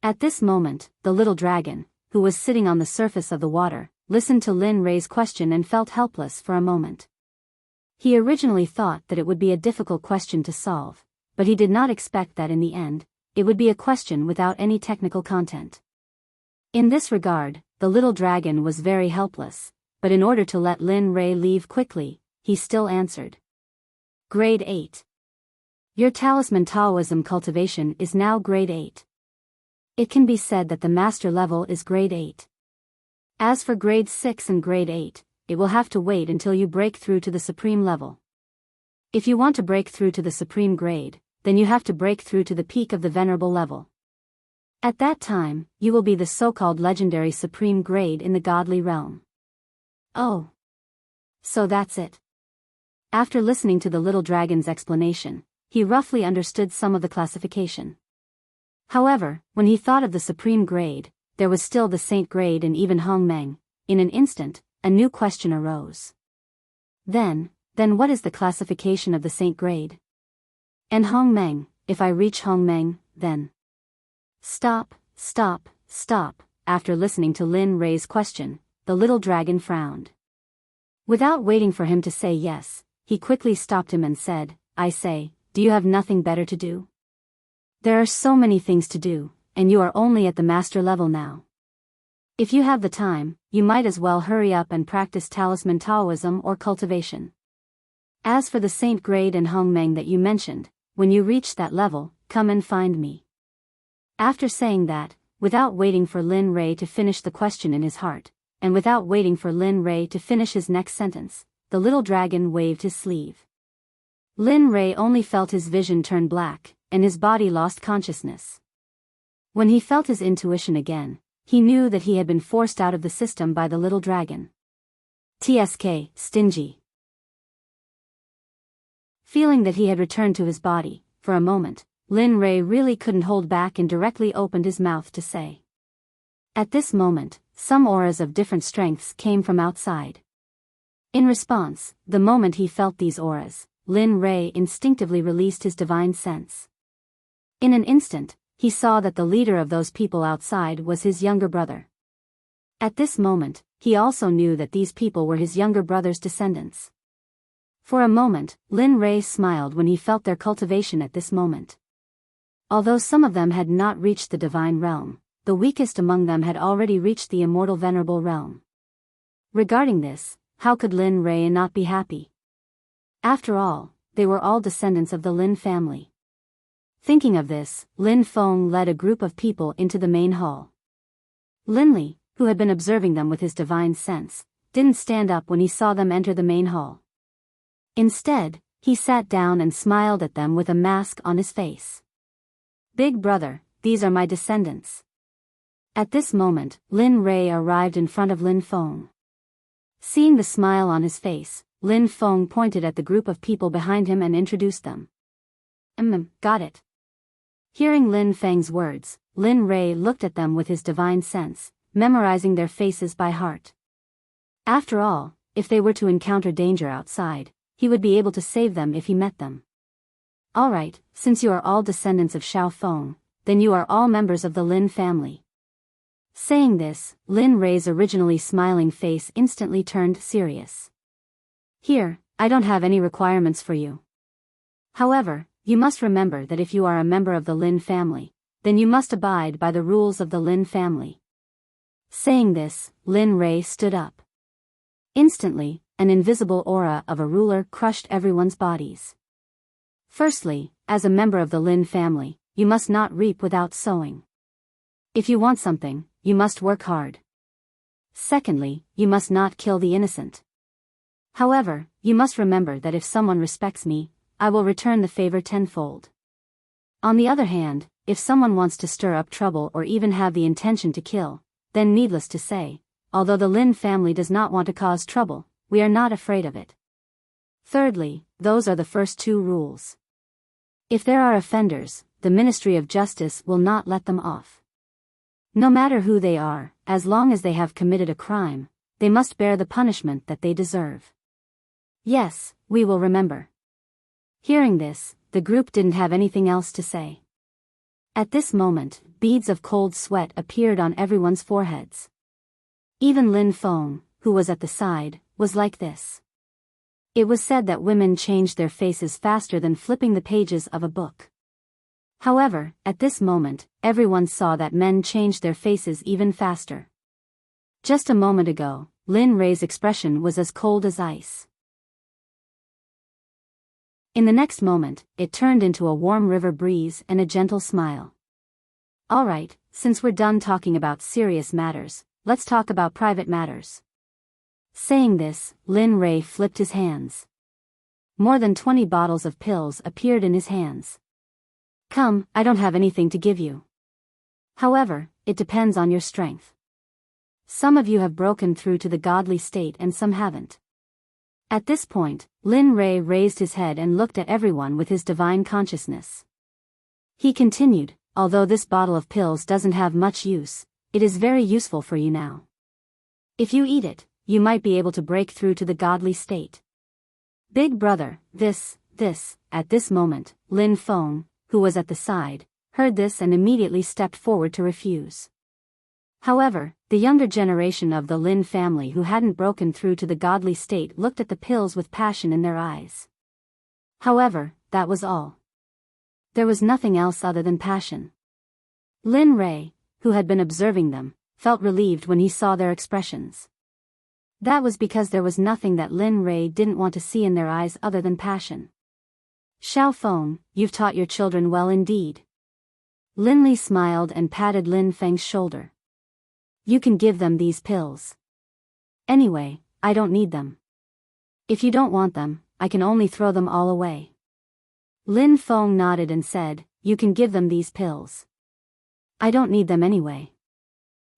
At this moment, the little dragon, who was sitting on the surface of the water, listened to Lin Ray's question and felt helpless for a moment. He originally thought that it would be a difficult question to solve, but he did not expect that in the end, it would be a question without any technical content. In this regard, the little dragon was very helpless, but in order to let Lin Ray leave quickly, he still answered. Grade 8. Your talisman Taoism cultivation is now grade 8. It can be said that the master level is grade 8. As for grade 6 and grade 8, it will have to wait until you break through to the supreme level. If you want to break through to the supreme grade, then you have to break through to the peak of the venerable level. At that time, you will be the so-called legendary supreme grade in the godly realm. Oh. So that's it. After listening to the little dragon's explanation, he roughly understood some of the classification. However, when he thought of the supreme grade, there was still the saint grade and even Hongmeng. In an instant, a new question arose. Then what is the classification of the saint grade? And Hongmeng, if I reach Hongmeng, then... Stop. After listening to Lin Ray's question, the little dragon frowned. Without waiting for him to say yes, he quickly stopped him and said, I say, do you have nothing better to do? There are so many things to do, and you are only at the master level now. If you have the time, you might as well hurry up and practice talisman Taoism or cultivation. As for the saint grade and Hongmeng that you mentioned, when you reach that level, come and find me. After saying that, without waiting for Lin Ray to finish the question in his heart, and without waiting for Lin Ray to finish his next sentence, the little dragon waved his sleeve. Lin Ray only felt his vision turn black, and his body lost consciousness. When he felt his intuition again, he knew that he had been forced out of the system by the little dragon. TSK, stingy. Feeling that he had returned to his body, for a moment, Lin Ray really couldn't hold back and directly opened his mouth to say. At this moment, some auras of different strengths came from outside. In response, the moment he felt these auras, Lin Ray instinctively released his divine sense. In an instant, he saw that the leader of those people outside was his younger brother. At this moment, he also knew that these people were his younger brother's descendants. For a moment, Lin Ray smiled when he felt their cultivation at this moment. Although some of them had not reached the divine realm, the weakest among them had already reached the immortal venerable realm. Regarding this, how could Lin Ray not be happy? After all, they were all descendants of the Lin family. Thinking of this, Lin Feng led a group of people into the main hall. Linley, who had been observing them with his divine sense, didn't stand up when he saw them enter the main hall. Instead, he sat down and smiled at them with a mask on his face. Big brother, these are my descendants. At this moment, Lin Ray arrived in front of Lin Feng. Seeing the smile on his face, Lin Feng pointed at the group of people behind him and introduced them. Got it. Hearing Lin Feng's words, Lin Ray looked at them with his divine sense, memorizing their faces by heart. After all, if they were to encounter danger outside, he would be able to save them if he met them. Alright, since you are all descendants of Xiao Feng, then you are all members of the Lin family. Saying this, Lin Ray's originally smiling face instantly turned serious. Here, I don't have any requirements for you. However, you must remember that if you are a member of the Lin family, then you must abide by the rules of the Lin family. Saying this, Lin Ray stood up. Instantly, an invisible aura of a ruler crushed everyone's bodies. Firstly, as a member of the Lin family, you must not reap without sowing. If you want something, you must work hard. Secondly, you must not kill the innocent. However, you must remember that if someone respects me, I will return the favor tenfold. On the other hand, if someone wants to stir up trouble or even have the intention to kill, then needless to say, although the Lin family does not want to cause trouble, we are not afraid of it. Thirdly, those are the first two rules. If there are offenders, the Ministry of Justice will not let them off. No matter who they are, as long as they have committed a crime, they must bear the punishment that they deserve. Yes, we will remember. Hearing this, the group didn't have anything else to say. At this moment, beads of cold sweat appeared on everyone's foreheads. Even Lin Feng, who was at the side, was like this. It was said that women changed their faces faster than flipping the pages of a book. However, at this moment, everyone saw that men changed their faces even faster. Just a moment ago, Lin Ray's expression was as cold as ice. In the next moment, it turned into a warm river breeze and a gentle smile. Alright, since we're done talking about serious matters, let's talk about private matters. Saying this, Lin Ray flipped his hands. More than 20 bottles of pills appeared in his hands. Come, I don't have anything to give you. However, it depends on your strength. Some of you have broken through to the godly state and some haven't. At this point, Lin Ray raised his head and looked at everyone with his divine consciousness. He continued, although this bottle of pills doesn't have much use, it is very useful for you now. If you eat it, you might be able to break through to the godly state. Big brother, at this moment, Lin Feng, who was at the side, heard this and immediately stepped forward to refuse. However, the younger generation of the Lin family who hadn't broken through to the godly state looked at the pills with passion in their eyes. However, that was all. There was nothing else other than passion. Lin Ray, who had been observing them, felt relieved when he saw their expressions. That was because there was nothing that Lin Ray didn't want to see in their eyes other than passion. Xiao Feng, you've taught your children well indeed. Lin Li smiled and patted Lin Feng's shoulder. You can give them these pills. Anyway, I don't need them. If you don't want them, I can only throw them all away. Lin Feng nodded and said, you can give them these pills. I don't need them anyway.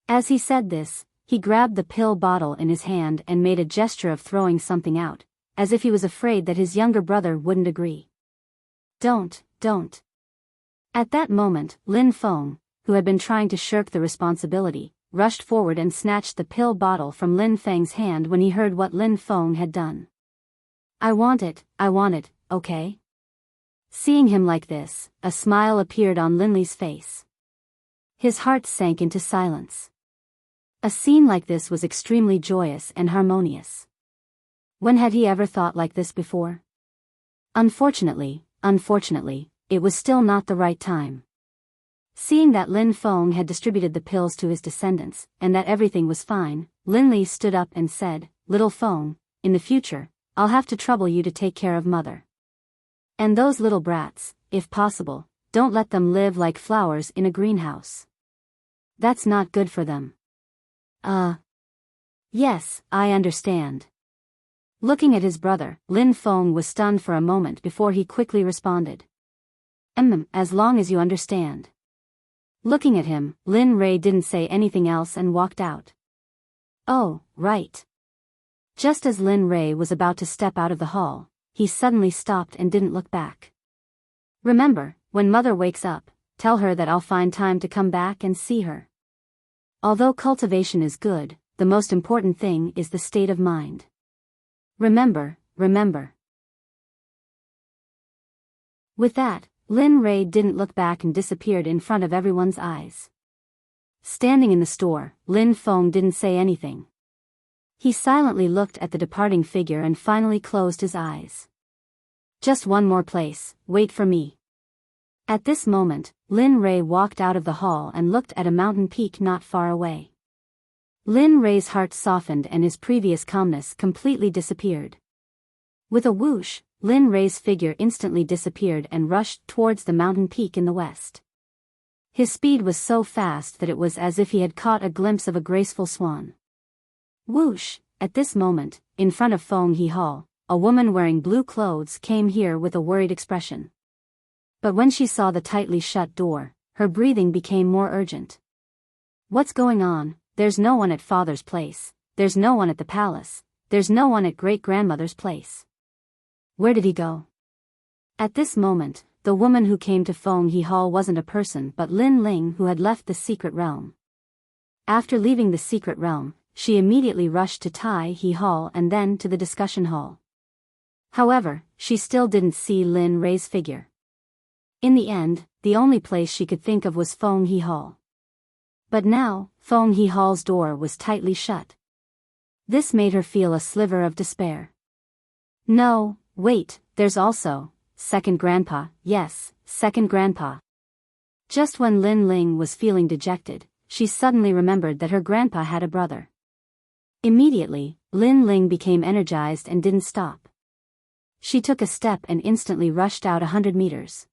As he said this, he grabbed the pill bottle in his hand and made a gesture of throwing something out, as if he was afraid that his younger brother wouldn't agree. Don't. At that moment, Lin Feng, who had been trying to shirk the responsibility, rushed forward and snatched the pill bottle from Lin Feng's hand when he heard what Lin Feng had done. I want it, okay? Seeing him like this, a smile appeared on Lin Li's face. His heart sank into silence. A scene like this was extremely joyous and harmonious. When had he ever thought like this before? Unfortunately, it was still not the right time. Seeing that Lin Feng had distributed the pills to his descendants, and that everything was fine, Lin Li stood up and said, Little Feng, in the future, I'll have to trouble you to take care of mother. And those little brats, if possible, don't let them live like flowers in a greenhouse. That's not good for them. Yes, I understand. Looking at his brother, Lin Feng was stunned for a moment before he quickly responded. As long as you understand. Looking at him, Lin Ray didn't say anything else and walked out. Oh, right. Just as Lin Ray was about to step out of the hall, he suddenly stopped and didn't look back. Remember, when mother wakes up, tell her that I'll find time to come back and see her. Although cultivation is good, the most important thing is the state of mind. Remember. With that, Lin Ray didn't look back and disappeared in front of everyone's eyes. Standing in the store, Lin Feng didn't say anything. He silently looked at the departing figure and finally closed his eyes. Just one more place, wait for me. At this moment, Lin Rei walked out of the hall and looked at a mountain peak not far away. Lin Rei's heart softened and his previous calmness completely disappeared. With a whoosh, Lin Rei's figure instantly disappeared and rushed towards the mountain peak in the west. His speed was so fast that it was as if he had caught a glimpse of a graceful swan. Whoosh! At this moment, in front of Feng He Hall, a woman wearing blue clothes came here with a worried expression. But when she saw the tightly shut door, her breathing became more urgent. What's going on? There's no one at father's place, there's no one at the palace, there's no one at great-grandmother's place. Where did he go? At this moment, the woman who came to Feng He Hall wasn't a person but Lin Ling, who had left the secret realm. After leaving the secret realm, she immediately rushed to Tai He Hall and then to the discussion hall. However, she still didn't see Lin Rei's figure. In the end, the only place she could think of was Feng He Hall. But now, Feng He Hall's door was tightly shut. This made her feel a sliver of despair. No, wait, there's also second grandpa, yes, second grandpa. Just when Lin Ling was feeling dejected, she suddenly remembered that her grandpa had a brother. Immediately, Lin Ling became energized and didn't stop. She took a step and instantly rushed out 100 meters.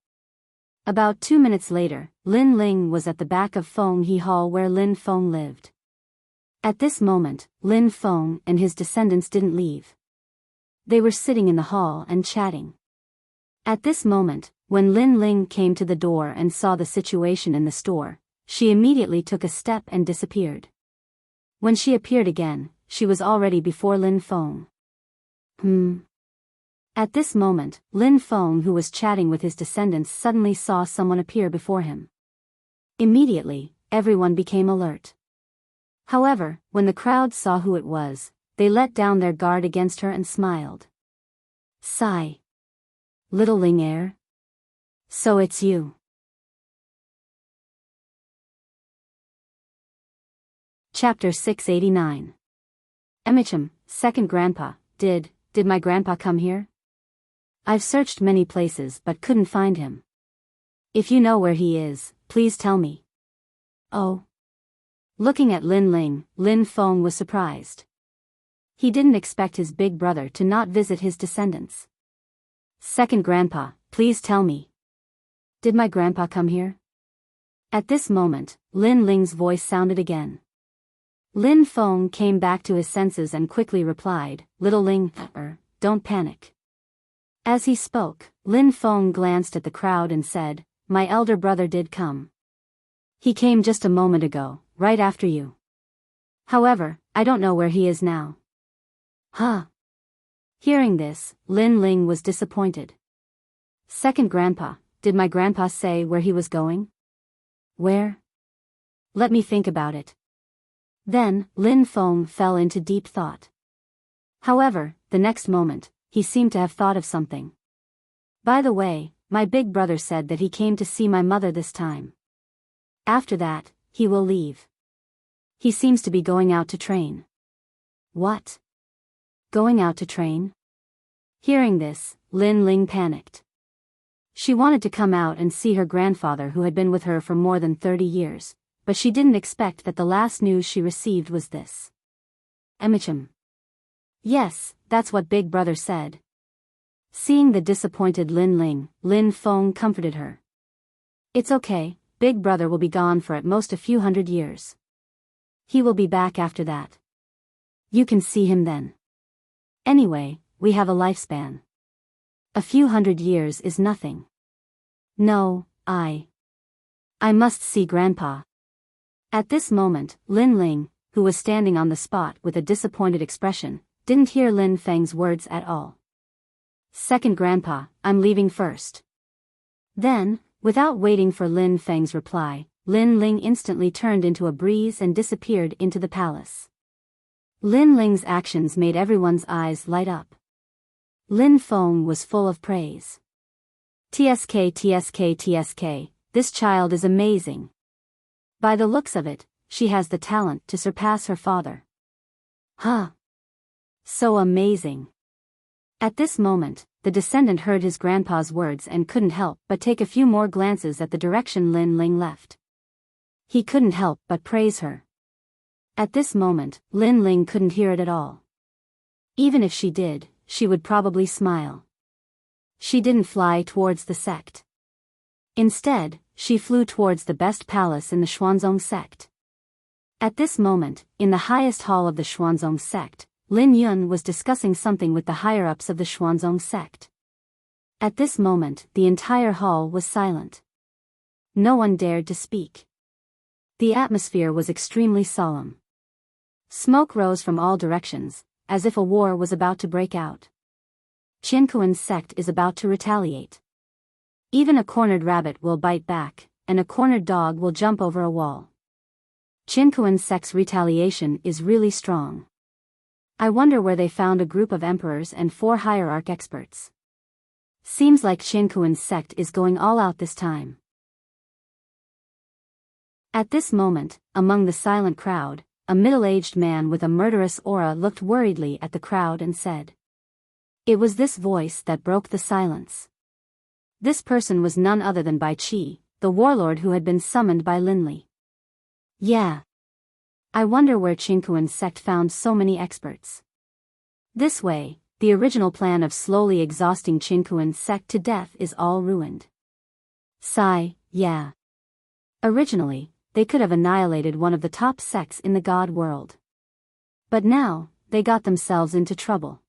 About 2 minutes later, Lin Ling was at the back of Feng He Hall where Lin Feng lived. At this moment, Lin Feng and his descendants didn't leave. They were sitting in the hall and chatting. At this moment, when Lin Ling came to the door and saw the situation in the store, she immediately took a step and disappeared. When she appeared again, she was already before Lin Feng. At this moment, Lin Feng, who was chatting with his descendants, suddenly saw someone appear before him. Immediately, everyone became alert. However, when the crowd saw who it was, they let down their guard against her and smiled. Sigh. Little Ling Heir? So it's you. Chapter 689. Emicham, second grandpa, did my grandpa come here? I've searched many places but couldn't find him. If you know where he is, please tell me. Oh. Looking at Lin Ling, Lin Feng was surprised. He didn't expect his big brother to not visit his descendants. Second grandpa, please tell me. Did my grandpa come here? At this moment, Lin Ling's voice sounded again. Lin Feng came back to his senses and quickly replied, Little Ling, don't panic. As he spoke, Lin Feng glanced at the crowd and said, My elder brother did come. He came just a moment ago, right after you. However, I don't know where he is now. Huh? Hearing this, Lin Ling was disappointed. Second grandpa, did my grandpa say where he was going? Where? Let me think about it. Then, Lin Feng fell into deep thought. However, the next moment, he seemed to have thought of something. By the way, my big brother said that he came to see my mother this time. After that, he will leave. He seems to be going out to train. What? Going out to train? Hearing this, Lin Ling panicked. She wanted to come out and see her grandfather who had been with her for more than 30 years, but she didn't expect that the last news she received was this. Emicham. Yes, that's what Big Brother said. Seeing the disappointed Lin Ling, Lin Feng comforted her. It's okay, Big Brother will be gone for at most a few hundred years. He will be back after that. You can see him then. Anyway, we have a lifespan. A few hundred years is nothing. No, I must see Grandpa. At this moment, Lin Ling, who was standing on the spot with a disappointed expression, didn't hear Lin Feng's words at all. Second grandpa, I'm leaving first. Then, without waiting for Lin Feng's reply, Lin Ling instantly turned into a breeze and disappeared into the palace. Lin Ling's actions made everyone's eyes light up. Lin Feng was full of praise. TSK, this child is amazing. By the looks of it, she has the talent to surpass her father. Huh. So amazing. At this moment, the descendant heard his grandpa's words and couldn't help but take a few more glances at the direction Lin Ling left. He couldn't help but praise her. At this moment, Lin Ling couldn't hear it at all. Even if she did, she would probably smile. She didn't fly towards the sect. Instead, she flew towards the best palace in the Xuanzong sect. At this moment, in the highest hall of the Xuanzong sect, Lin Yun was discussing something with the higher-ups of the Xuanzong sect. At this moment, the entire hall was silent. No one dared to speak. The atmosphere was extremely solemn. Smoke rose from all directions, as if a war was about to break out. Qinkuan's sect is about to retaliate. Even a cornered rabbit will bite back, and a cornered dog will jump over a wall. Qinkuan's sect's retaliation is really strong. I wonder where they found a group of emperors and 4 hierarch experts. Seems like Qinkuan's sect is going all out this time. At this moment, among the silent crowd, a middle-aged man with a murderous aura looked worriedly at the crowd and said. It was this voice that broke the silence. This person was none other than Bai Qi, the warlord who had been summoned by Linli. Yeah. I wonder where Qinkuan's sect found so many experts. This way, the original plan of slowly exhausting Qinkuan's sect to death is all ruined. Sigh, yeah. Originally, they could have annihilated one of the top sects in the god world. But now, they got themselves into trouble.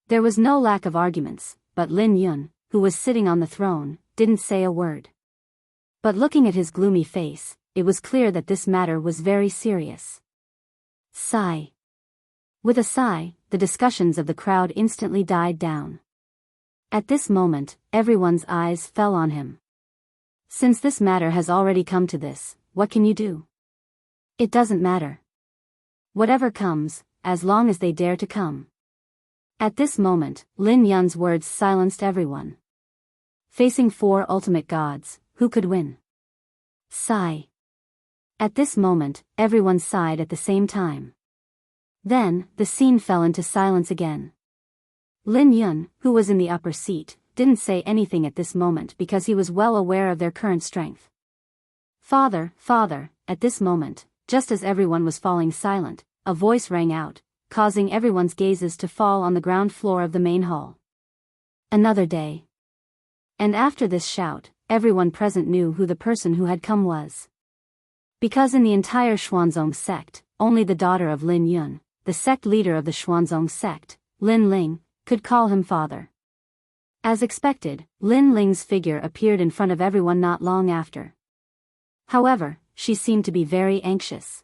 There was no lack of arguments, but Lin Yun, who was sitting on the throne, didn't say a word. But looking at his gloomy face, it was clear that this matter was very serious. Sigh. With a sigh, the discussions of the crowd instantly died down. At this moment, everyone's eyes fell on him. Since this matter has already come to this, what can you do? It doesn't matter. Whatever comes, as long as they dare to come. At this moment, Lin Yun's words silenced everyone. Facing 4 ultimate gods, who could win? Sigh. At this moment, everyone sighed at the same time. Then, the scene fell into silence again. Lin Yun, who was in the upper seat, didn't say anything at this moment because he was well aware of their current strength. Father, at this moment, just as everyone was falling silent, a voice rang out, causing everyone's gazes to fall on the ground floor of the main hall. Another day. And after this shout, everyone present knew who the person who had come was. Because in the entire Xuanzong sect, only the daughter of Lin Yun, the sect leader of the Xuanzong sect, Lin Ling, could call him father. As expected, Lin Ling's figure appeared in front of everyone not long after. However, she seemed to be very anxious.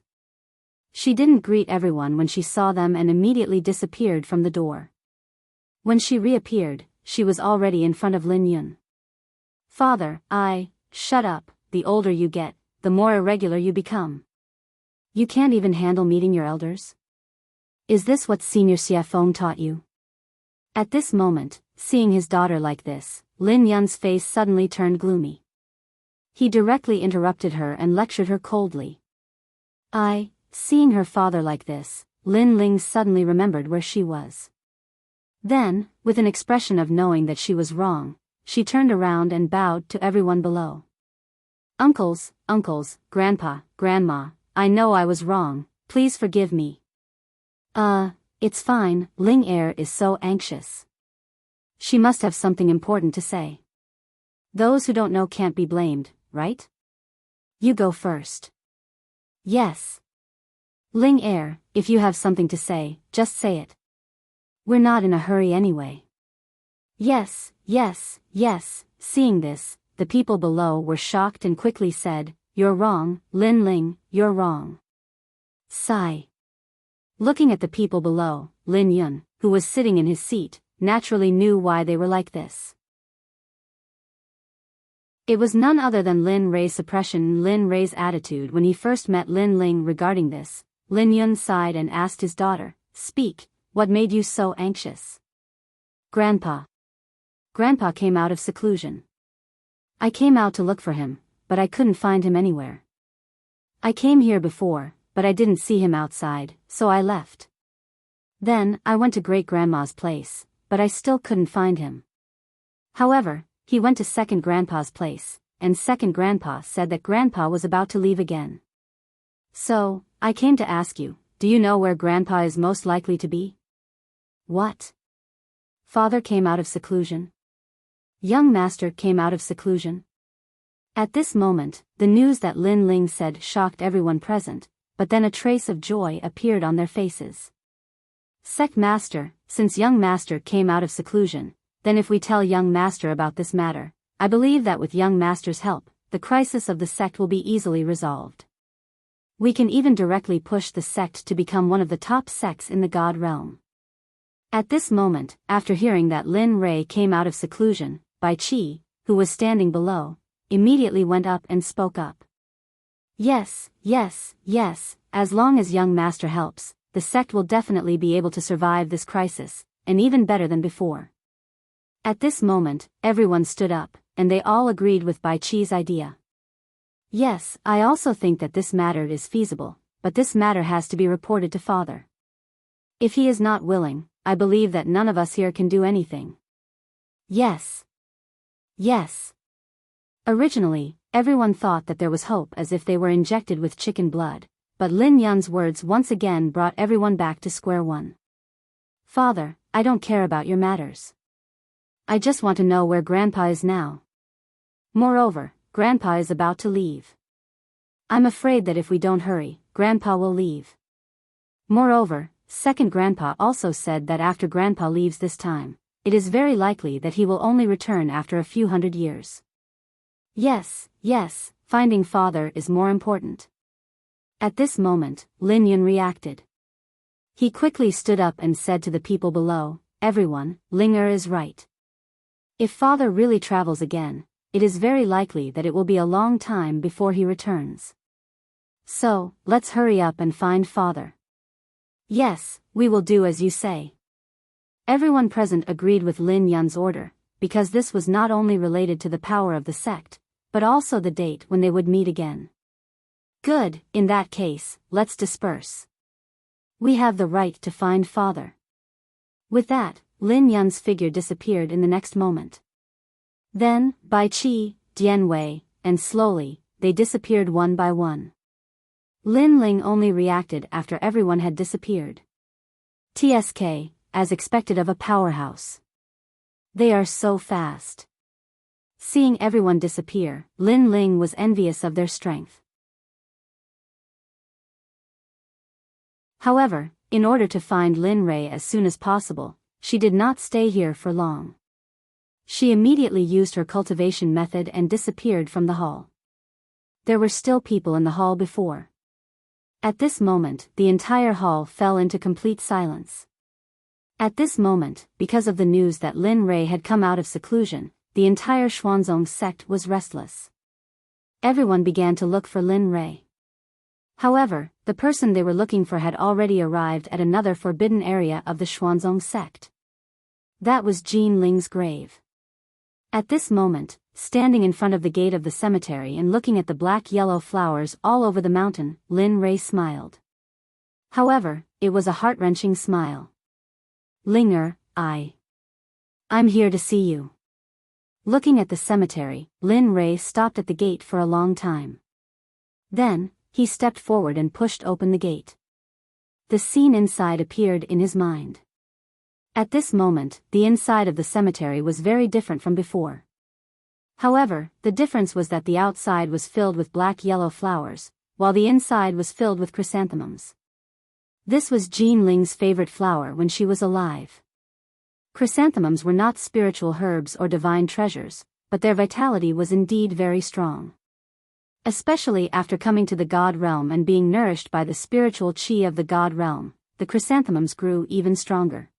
She didn't greet everyone when she saw them and immediately disappeared from the door. When she reappeared, she was already in front of Lin Yun. Father, shut up, the older you get, the more irregular you become. You can't even handle meeting your elders? Is this what Senior Xiefeng taught you? At this moment, seeing his daughter like this, Lin Yun's face suddenly turned gloomy. He directly interrupted her and lectured her coldly. Seeing her father like this, Lin Ling suddenly remembered where she was. Then, with an expression of knowing that she was wrong, she turned around and bowed to everyone below. Uncles, grandpa, grandma, I know I was wrong, please forgive me. It's fine, Ling Er is so anxious. She must have something important to say. Those who don't know can't be blamed, right? You go first. Yes. Ling Er, if you have something to say, just say it. We're not in a hurry anyway. Yes. Seeing this, the people below were shocked and quickly said, You're wrong, Lin Ling, you're wrong. Sigh. Looking at the people below, Lin Yun, who was sitting in his seat, naturally knew why they were like this. It was none other than Lin Rei's suppression and Lin Rei's attitude when he first met Lin Ling regarding this. Lin Yun sighed and asked his daughter, Speak, what made you so anxious? Grandpa. Grandpa came out of seclusion. I came out to look for him, but I couldn't find him anywhere. I came here before, but I didn't see him outside, so I left. Then, I went to great-grandma's place, but I still couldn't find him. However, he went to second grandpa's place, and second grandpa said that grandpa was about to leave again. So, I came to ask you, do you know where grandpa is most likely to be? What? Father came out of seclusion. Young master came out of seclusion. At this moment, the news that Lin Ling said shocked everyone present, but then a trace of joy appeared on their faces. Sect master, since young master came out of seclusion, then if we tell young master about this matter, I believe that with young master's help, the crisis of the sect will be easily resolved. We can even directly push the sect to become one of the top sects in the God realm. At this moment, after hearing that Lin Ray came out of seclusion, Bai Qi, who was standing below, immediately went up and spoke up. Yes, as long as young master helps, the sect will definitely be able to survive this crisis, and even better than before. At this moment, everyone stood up, and they all agreed with Bai Qi's idea. Yes, I also think that this matter is feasible, but this matter has to be reported to father. If he is not willing, I believe that none of us here can do anything. Yes. Originally, everyone thought that there was hope as if they were injected with chicken blood, but Lin Yun's words once again brought everyone back to square one. Father, I don't care about your matters. I just want to know where Grandpa is now. Moreover, Grandpa is about to leave. I'm afraid that if we don't hurry, Grandpa will leave. Moreover, second Grandpa also said that after Grandpa leaves this time, it is very likely that he will only return after a few hundred years. Yes, finding father is more important. At this moment, Lin Yun reacted. He quickly stood up and said to the people below, everyone, Ling is right. If father really travels again, it is very likely that it will be a long time before he returns. So, let's hurry up and find father. Yes, we will do as you say. Everyone present agreed with Lin Yun's order, because this was not only related to the power of the sect, but also the date when they would meet again. Good, in that case, let's disperse. We have the right to find father. With that, Lin Yun's figure disappeared in the next moment. Then, Bai Qi, Dian Wei, and slowly, they disappeared one by one. Lin Ling only reacted after everyone had disappeared. TSK, as expected of a powerhouse. They are so fast. Seeing everyone disappear, Lin Ling was envious of their strength. However, in order to find Lin Ray as soon as possible, she did not stay here for long. She immediately used her cultivation method and disappeared from the hall. There were still people in the hall before. At this moment, the entire hall fell into complete silence. At this moment, because of the news that Lin Ray had come out of seclusion, the entire Xuanzong sect was restless. Everyone began to look for Lin Ray. However, the person they were looking for had already arrived at another forbidden area of the Xuanzong sect. That was Jean Ling's grave. At this moment, standing in front of the gate of the cemetery and looking at the black-yellow flowers all over the mountain, Lin Ray smiled. However, it was a heart-wrenching smile. Linger, I'm here to see you. Looking at the cemetery, Lin Ray stopped at the gate for a long time. Then, he stepped forward and pushed open the gate. The scene inside appeared in his mind. At this moment, the inside of the cemetery was very different from before. However, the difference was that the outside was filled with black-yellow flowers, while the inside was filled with chrysanthemums. This was Jean Ling's favorite flower when she was alive. Chrysanthemums were not spiritual herbs or divine treasures, but their vitality was indeed very strong. Especially after coming to the God realm and being nourished by the spiritual qi of the God realm, the chrysanthemums grew even stronger.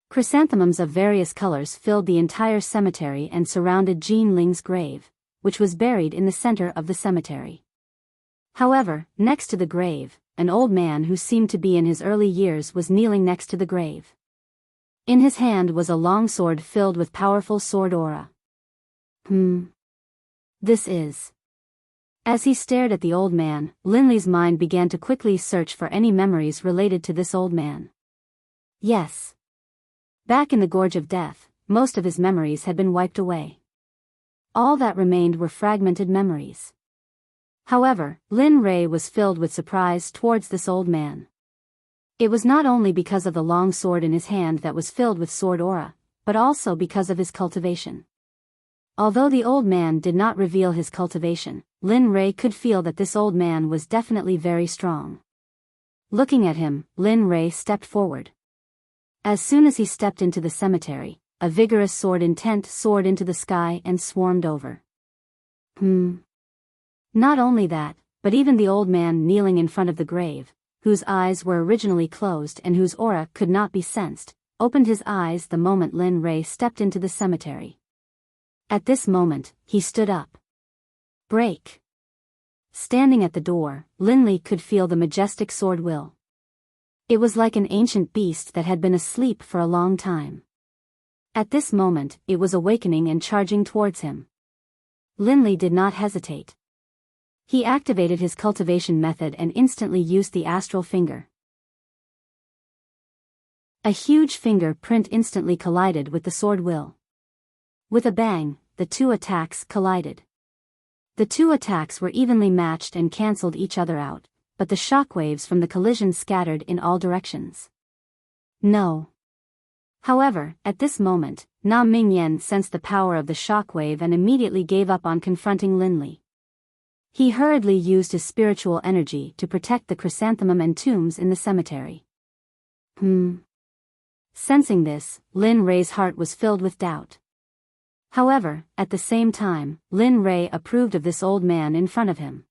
Chrysanthemums of various colors filled the entire cemetery and surrounded Jean Ling's grave, which was buried in the center of the cemetery. However, next to the grave, an old man who seemed to be in his early years was kneeling next to the grave. In his hand was a long sword filled with powerful sword aura. This is... As he stared at the old man, Linley's mind began to quickly search for any memories related to this old man. Yes. Back in the Gorge of Death, most of his memories had been wiped away. All that remained were fragmented memories. However, Lin Ray was filled with surprise towards this old man. It was not only because of the long sword in his hand that was filled with sword aura, but also because of his cultivation. Although the old man did not reveal his cultivation, Lin Ray could feel that this old man was definitely very strong. Looking at him, Lin Ray stepped forward. As soon as he stepped into the cemetery, a vigorous sword intent soared into the sky and swarmed over. Not only that, but even the old man kneeling in front of the grave, whose eyes were originally closed and whose aura could not be sensed, opened his eyes the moment Lin Ray stepped into the cemetery. At this moment, he stood up. Break. Standing at the door, Linley could feel the majestic sword will. It was like an ancient beast that had been asleep for a long time. At this moment, it was awakening and charging towards him. Linley did not hesitate. He activated his cultivation method and instantly used the astral finger. A huge finger print instantly collided with the sword will. With a bang, the two attacks collided. The two attacks were evenly matched and cancelled each other out, but the shockwaves from the collision scattered in all directions. No. However, at this moment, Na Mingyan sensed the power of the shockwave and immediately gave up on confronting Linley. He hurriedly used his spiritual energy to protect the chrysanthemum and tombs in the cemetery. Sensing this, Lin Ray's heart was filled with doubt. However, at the same time, Lin Ray approved of this old man in front of him.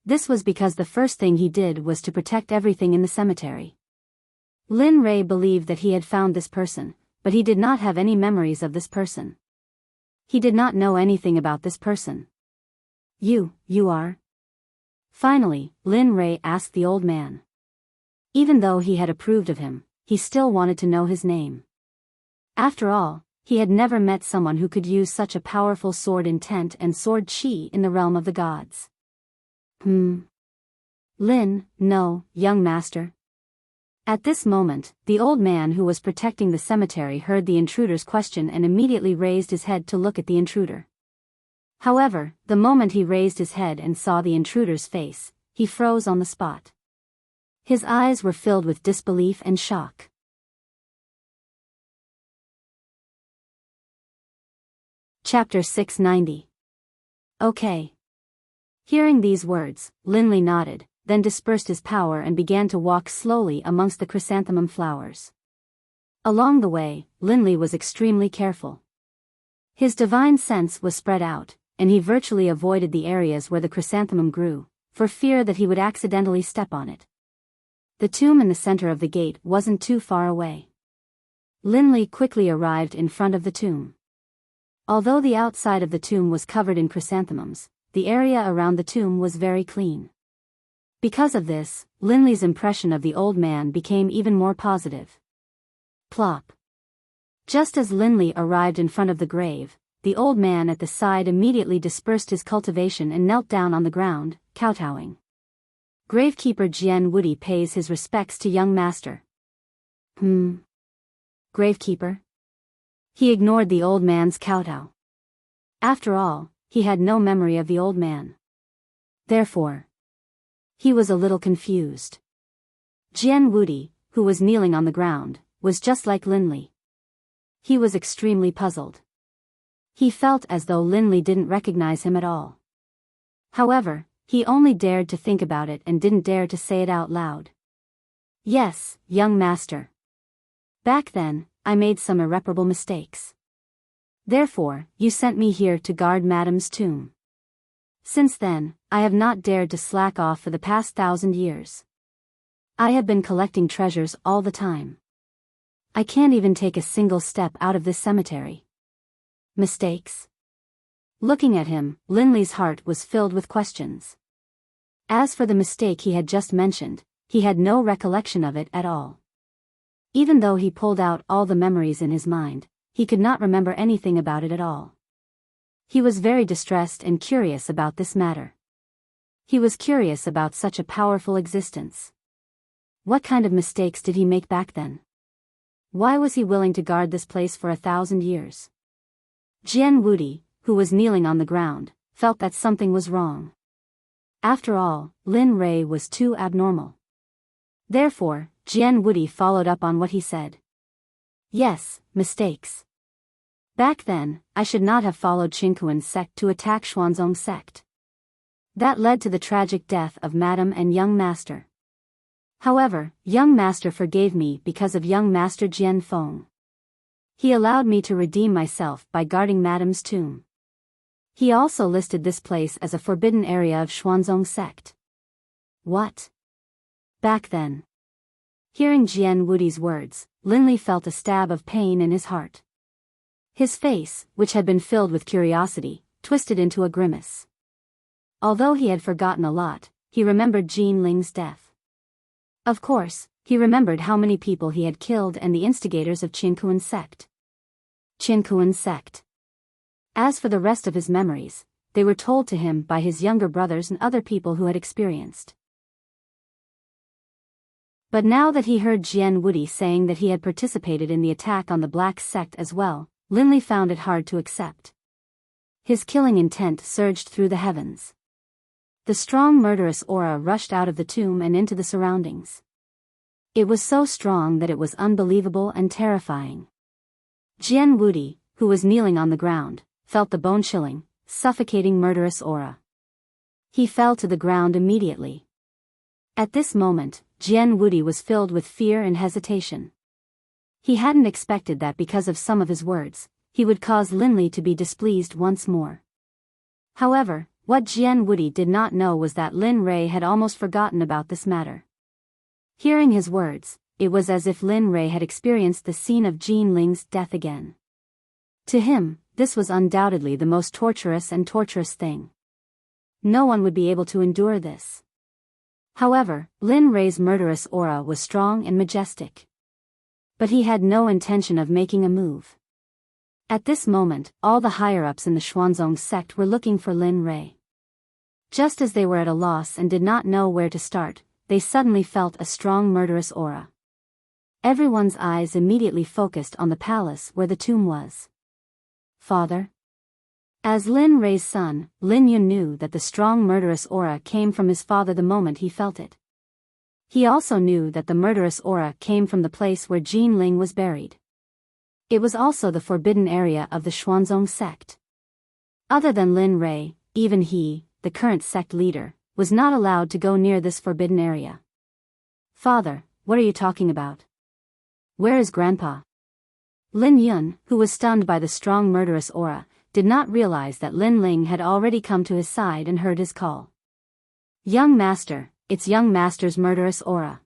This was because the first thing he did was to protect everything in the cemetery. Lin Ray believed that he had found this person, but he did not have any memories of this person. He did not know anything about this person. You are? Finally, Lin Ray asked the old man. Even though he had approved of him, he still wanted to know his name. After all, he had never met someone who could use such a powerful sword intent and sword chi in the realm of the gods. Lin, no, young master. At this moment, the old man who was protecting the cemetery heard the intruder's question and immediately raised his head to look at the intruder. However, the moment he raised his head and saw the intruder's face, he froze on the spot. His eyes were filled with disbelief and shock. Chapter 690. Okay. Hearing these words, Linley nodded, then dispersed his power and began to walk slowly amongst the chrysanthemum flowers. Along the way, Linley was extremely careful. His divine sense was spread out, and he virtually avoided the areas where the chrysanthemum grew, for fear that he would accidentally step on it. The tomb in the center of the gate wasn't too far away. Linley quickly arrived in front of the tomb. Although the outside of the tomb was covered in chrysanthemums, the area around the tomb was very clean. Because of this, Linley's impression of the old man became even more positive. Plop. Just as Linley arrived in front of the grave, the old man at the side immediately dispersed his cultivation and knelt down on the ground, kowtowing. Gravekeeper Jian Woody pays his respects to young master. Gravekeeper? He ignored the old man's kowtow. After all, he had no memory of the old man. Therefore, he was a little confused. Jian Woody, who was kneeling on the ground, was just like Linley. He was extremely puzzled. He felt as though Linley didn't recognize him at all. However, he only dared to think about it and didn't dare to say it out loud. Yes, young master. Back then, I made some irreparable mistakes. Therefore, you sent me here to guard Madam's tomb. Since then, I have not dared to slack off for the past 1,000 years. I have been collecting treasures all the time. I can't even take a single step out of this cemetery. Mistakes? Looking at him, Linley's heart was filled with questions. As for the mistake he had just mentioned, he had no recollection of it at all. Even though he pulled out all the memories in his mind, he could not remember anything about it at all. He was very distressed and curious about this matter. He was curious about such a powerful existence. What kind of mistakes did he make back then? Why was he willing to guard this place for 1,000 years? Jian Wudi, who was kneeling on the ground, felt that something was wrong. After all, Lin Rei was too abnormal. Therefore, Jian Wudi followed up on what he said. Yes, mistakes. Back then, I should not have followed Qingquan's sect to attack Xuanzong's sect. That led to the tragic death of Madam and Young Master. However, Young Master forgave me because of Young Master Jian Feng. He allowed me to redeem myself by guarding Madam's tomb. He also listed this place as a forbidden area of Xuanzong's sect. What? Back then. Hearing Jian Wudi's words, Linli felt a stab of pain in his heart. His face, which had been filled with curiosity, twisted into a grimace. Although he had forgotten a lot, he remembered Jin Ling's death. Of course, he remembered how many people he had killed and the instigators of Qingquan's sect. Qingquan's sect. As for the rest of his memories, they were told to him by his younger brothers and other people who had experienced. But now that he heard Jian Wudi saying that he had participated in the attack on the Black Sect as well, Linli found it hard to accept. His killing intent surged through the heavens. The strong murderous aura rushed out of the tomb and into the surroundings. It was so strong that it was unbelievable and terrifying. Jian Wudi, who was kneeling on the ground, felt the bone-chilling, suffocating murderous aura. He fell to the ground immediately. At this moment, Jian Wudi was filled with fear and hesitation. He hadn't expected that because of some of his words, he would cause Linli to be displeased once more. However, what Jian Wudi did not know was that Lin Rei had almost forgotten about this matter. Hearing his words, it was as if Lin Rei had experienced the scene of Jin Ling's death again. To him, this was undoubtedly the most torturous thing. No one would be able to endure this. However, Lin Rei's murderous aura was strong and majestic. But he had no intention of making a move. At this moment, all the higher-ups in the Xuanzong sect were looking for Lin Rei. Just as they were at a loss and did not know where to start, they suddenly felt a strong murderous aura. Everyone's eyes immediately focused on the palace where the tomb was. Father? As Lin Rei's son, Lin Yun knew that the strong murderous aura came from his father the moment he felt it. He also knew that the murderous aura came from the place where Jin Ling was buried. It was also the forbidden area of the Xuanzong sect. Other than Lin Rei, even he, the current sect leader, was not allowed to go near this forbidden area. Father, what are you talking about? Where is Grandpa? Lin Yun, who was stunned by the strong murderous aura, did not realize that Lin Ling had already come to his side and heard his call. Young Master, it's Young Master's murderous aura.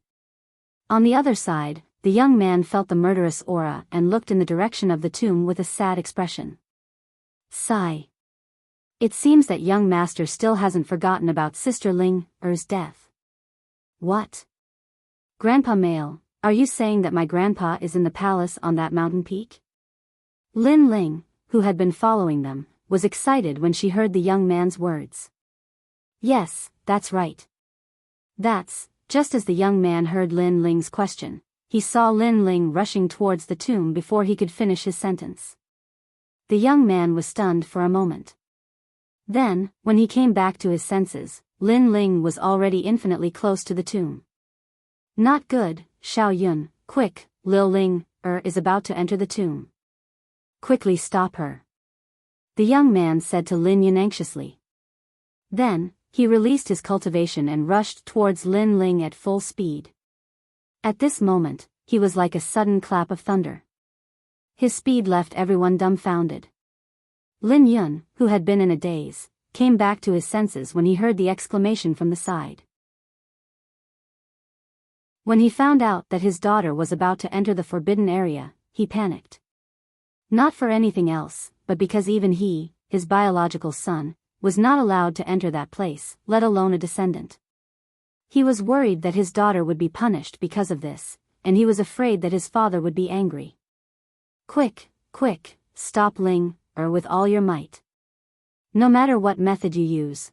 On the other side, the young man felt the murderous aura and looked in the direction of the tomb with a sad expression. Sigh. It seems that Young Master still hasn't forgotten about Sister Ling Er's death. What? Grandpa Male, are you saying that my grandpa is in the palace on that mountain peak? Lin Ling, who had been following them, was excited when she heard the young man's words. Yes, that's right. That's, just as the young man heard Lin Ling's question, he saw Lin Ling rushing towards the tomb before he could finish his sentence. The young man was stunned for a moment. Then, when he came back to his senses, Lin Ling was already infinitely close to the tomb. Not good, Xiao Yun, quick, Lil Ling is about to enter the tomb. Quickly stop her. The young man said to Lin Yun anxiously. Then, he released his cultivation and rushed towards Lin Ling at full speed. At this moment, he was like a sudden clap of thunder. His speed left everyone dumbfounded. Lin Yun, who had been in a daze, came back to his senses when he heard the exclamation from the side. When he found out that his daughter was about to enter the forbidden area, he panicked. Not for anything else, but because even he, his biological son, was not allowed to enter that place, let alone a descendant. He was worried that his daughter would be punished because of this, and he was afraid that his father would be angry. Quick, stop Ling with all your might. No matter what method you use,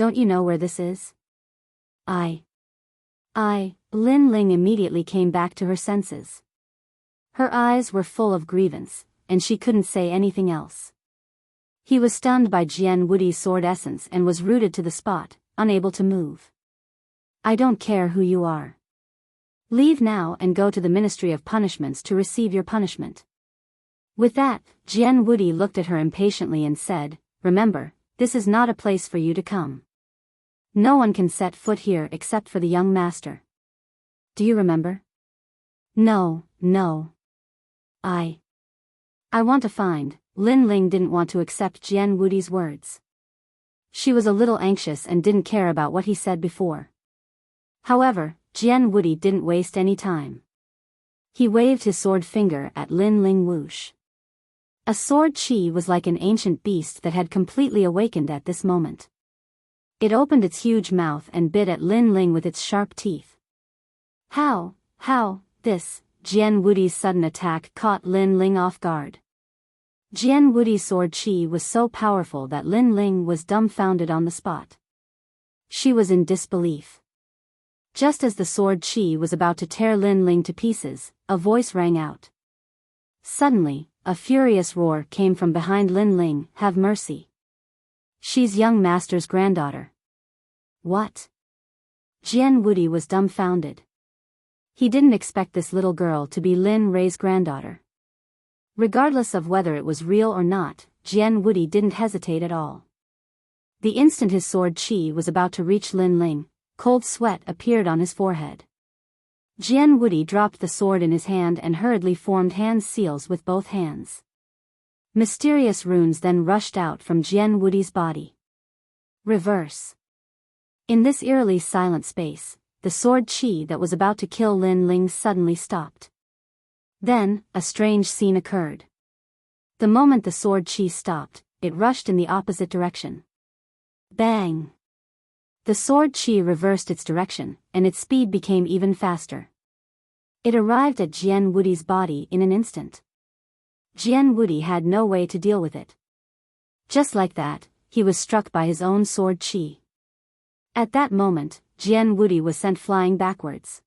don't you know where this is? Lin Ling immediately came back to her senses. Her eyes were full of grievance, and she couldn't say anything else. He was stunned by Jian Wudi's sword essence and was rooted to the spot, unable to move. I don't care who you are. Leave now and go to the Ministry of Punishments to receive your punishment. With that, Jian Wudi looked at her impatiently and said, remember, this is not a place for you to come. No one can set foot here except for the young master. Do you remember? No. I want to find. Lin Ling didn't want to accept Jian Wudi's words. She was a little anxious and didn't care about what he said before. However, Jian Wudi didn't waste any time. He waved his sword finger at Lin Ling whoosh. A sword chi was like an ancient beast that had completely awakened at this moment. It opened its huge mouth and bit at Lin Ling with its sharp teeth. How, this, Jian Wudi's sudden attack caught Lin Ling off guard. Jian Wudi's sword chi was so powerful that Lin Ling was dumbfounded on the spot. She was in disbelief. Just as the sword chi was about to tear Lin Ling to pieces, a voice rang out. Suddenly, a furious roar came from behind Lin Ling, have mercy. She's young master's granddaughter. What? Jian Wudi was dumbfounded. He didn't expect this little girl to be Lin Rei's granddaughter. Regardless of whether it was real or not, Jian Wudi didn't hesitate at all. The instant his sword chi was about to reach Lin Ling, cold sweat appeared on his forehead. Jian Wudi dropped the sword in his hand and hurriedly formed hand seals with both hands. Mysterious runes then rushed out from Jian Wudi's body. Reverse. In this eerily silent space, the sword chi that was about to kill Lin Ling suddenly stopped. Then, a strange scene occurred. The moment the sword chi stopped, it rushed in the opposite direction. Bang! The sword chi reversed its direction, and its speed became even faster. It arrived at Jian Wudi's body in an instant. Jian Wudi had no way to deal with it. Just like that, he was struck by his own sword chi. At that moment, Jian Wudi was sent flying backwards.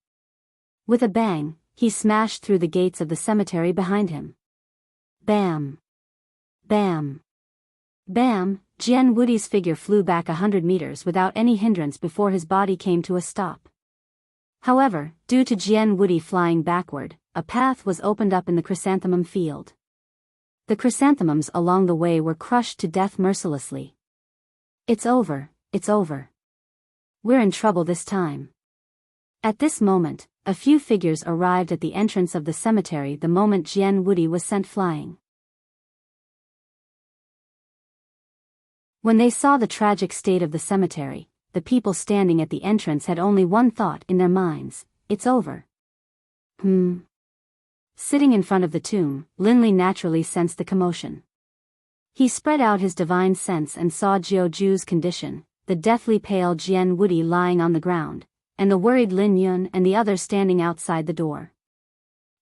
With a bang, he smashed through the gates of the cemetery behind him. Bam! Bam! Bam! Jian Wudi's figure flew back 100 meters without any hindrance before his body came to a stop. However, due to Jian Wudi flying backward, a path was opened up in the chrysanthemum field. The chrysanthemums along the way were crushed to death mercilessly. It's over. We're in trouble this time. At this moment, a few figures arrived at the entrance of the cemetery the moment Jian Wudi was sent flying. When they saw the tragic state of the cemetery, the people standing at the entrance had only one thought in their minds: it's over. Sitting in front of the tomb, Lin Li naturally sensed the commotion. He spread out his divine sense and saw Jiao Ju's condition, the deathly pale Jian Wudi lying on the ground, and the worried Lin Yun and the others standing outside the door.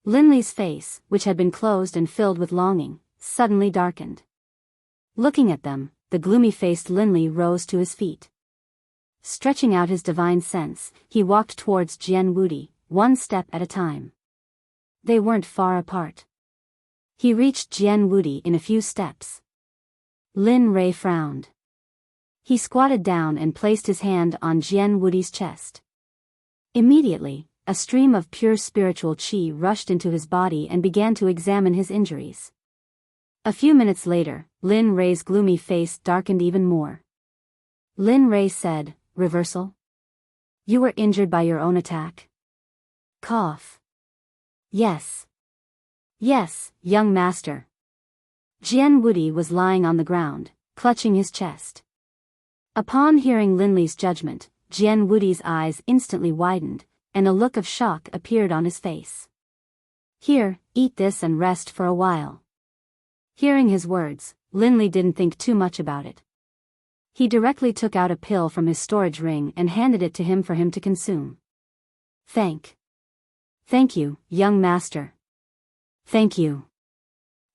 Lin Li's face, which had been closed and filled with longing, suddenly darkened. Looking at them, the gloomy-faced Lin Li rose to his feet. Stretching out his divine sense, he walked towards Jian Wudi, one step at a time. They weren't far apart. He reached Jian Wudi in a few steps. Lin Rei frowned. He squatted down and placed his hand on Jian Wudi's chest. Immediately, a stream of pure spiritual qi rushed into his body and began to examine his injuries. A few minutes later, Lin Rei's gloomy face darkened even more. Lin Rei said, "Reversal? You were injured by your own attack?" Cough. Yes, young master. Jian Wudi was lying on the ground, clutching his chest. Upon hearing Lin Li's judgment, Jian Wudi's eyes instantly widened, and a look of shock appeared on his face. "Here, eat this and rest for a while." Hearing his words, Lin Li didn't think too much about it. He directly took out a pill from his storage ring and handed it to him for him to consume. Thank you, young master. Thank you.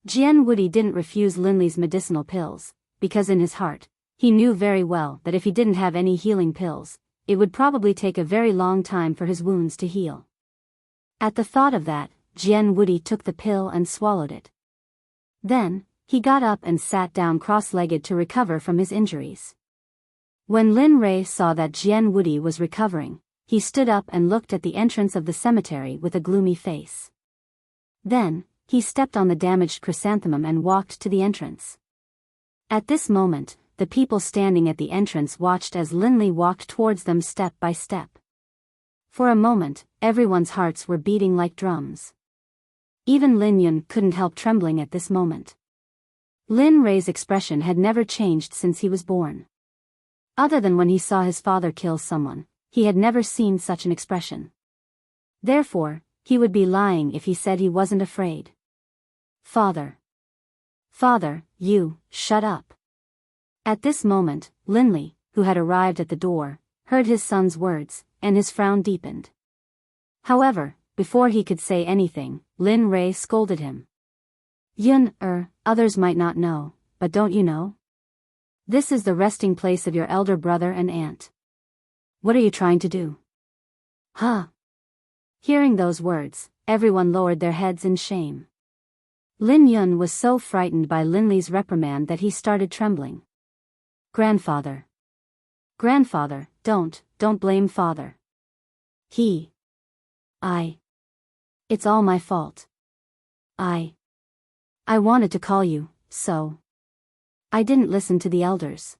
Jian Wudi didn't refuse Lin Li's medicinal pills, because in his heart, He knew very well that if he didn't have any healing pills, it would probably take a very long time for his wounds to heal. At the thought of that, Jian Wudi took the pill and swallowed it. Then, he got up and sat down cross-legged to recover from his injuries. When Lin Rei saw that Jian Wudi was recovering, he stood up and looked at the entrance of the cemetery with a gloomy face. Then, he stepped on the damaged chrysanthemum and walked to the entrance. At this moment, the people standing at the entrance watched as Lin Li walked towards them step by step. For a moment, everyone's hearts were beating like drums. Even Lin Yun couldn't help trembling at this moment. Lin Rei's expression had never changed since he was born. Other than when he saw his father kill someone, he had never seen such an expression. Therefore, he would be lying if he said he wasn't afraid. Father. Father, you, shut up. At this moment, Lin Li, who had arrived at the door, heard his son's words, and his frown deepened. However, before he could say anything, Lin Rei scolded him. Yun, others might not know, but don't you know? This is the resting place of your elder brother and aunt. What are you trying to do? Huh? Hearing those words, everyone lowered their heads in shame. Lin Yun was so frightened by Lin Li's reprimand that he started trembling. Grandfather. Grandfather, don't blame father. It's all my fault. I wanted to call you, so I didn't listen to the elders.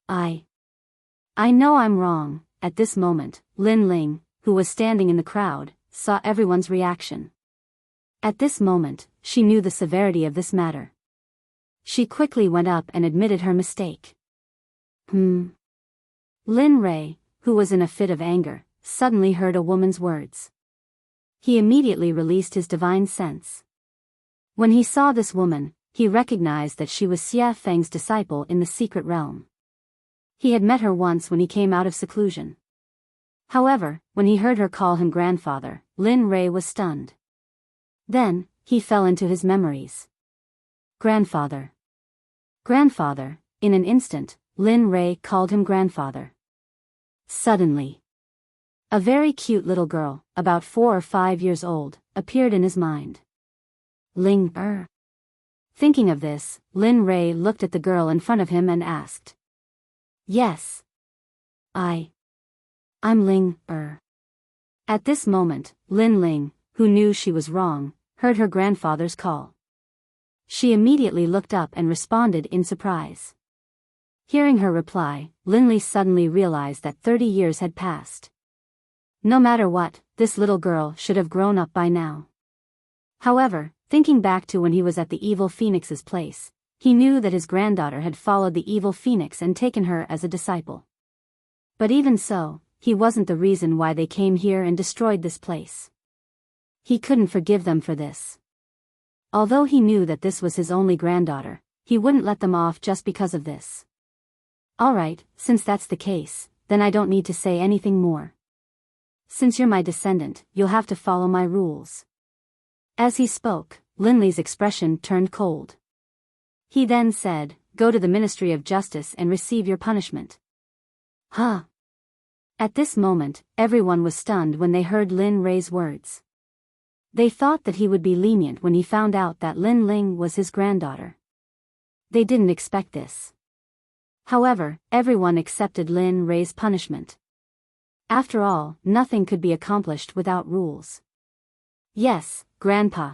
I know I'm wrong. At this moment, Lin Ling, who was standing in the crowd, saw everyone's reaction. At this moment, she knew the severity of this matter. She quickly went up and admitted her mistake. Lin Rei, who was in a fit of anger, suddenly heard a woman's words. He immediately released his divine sense. When he saw this woman, he recognized that she was Xia Feng's disciple in the secret realm. He had met her once when he came out of seclusion. However, when he heard her call him grandfather, Lin Rei was stunned. Then, he fell into his memories. Grandfather. Grandfather, in an instant, Lin Rei called him grandfather. Suddenly, a very cute little girl, about 4 or 5 years old, appeared in his mind. Ling. Thinking of this, Lin Rei looked at the girl in front of him and asked. Yes. I'm Ling. At this moment, Lin Ling, who knew she was wrong, heard her grandfather's call. She immediately looked up and responded in surprise. Hearing her reply, Lin Li suddenly realized that 30 years had passed. No matter what, this little girl should have grown up by now. However, thinking back to when he was at the evil phoenix's place, he knew that his granddaughter had followed the evil phoenix and taken her as a disciple. But even so, he wasn't the reason why they came here and destroyed this place. He couldn't forgive them for this. Although he knew that this was his only granddaughter, he wouldn't let them off just because of this. Alright, since that's the case, then I don't need to say anything more. Since you're my descendant, you'll have to follow my rules. As he spoke, Lin Li's expression turned cold. He then said, go to the Ministry of Justice and receive your punishment. Huh? At this moment, everyone was stunned when they heard Lin Rei's words. They thought that he would be lenient when he found out that Lin Ling was his granddaughter. They didn't expect this. However, everyone accepted Lin Rei's punishment. After all, nothing could be accomplished without rules. Yes, Grandpa.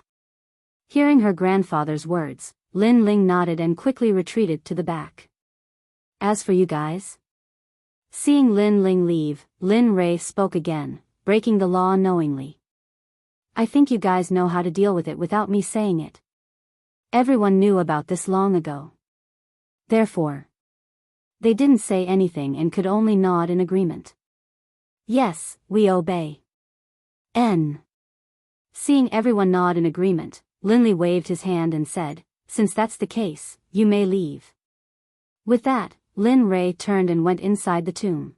Hearing her grandfather's words, Lin Ling nodded and quickly retreated to the back. As for you guys? Seeing Lin Ling leave, Lin Rei spoke again, breaking the law knowingly. I think you guys know how to deal with it without me saying it. Everyone knew about this long ago. Therefore, they didn't say anything and could only nod in agreement. Yes, we obey. Seeing everyone nod in agreement, Lin Li waved his hand and said, since that's the case, you may leave. With that, Lin Rei turned and went inside the tomb.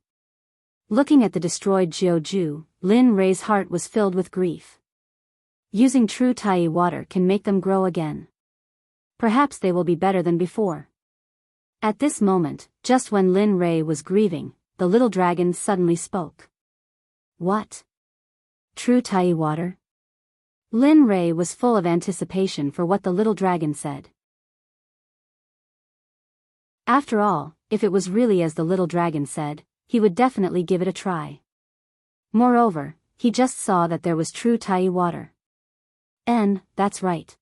Looking at the destroyed Jiuju, Lin Rei's heart was filled with grief. Using true Tai water can make them grow again. Perhaps they will be better than before. At this moment, just when Lin Rei was grieving, the little dragon suddenly spoke. What? True Tai water? Lin Rei was full of anticipation for what the little dragon said. After all, if it was really as the little dragon said, he would definitely give it a try. Moreover, he just saw that there was true Tai water. And, that's right.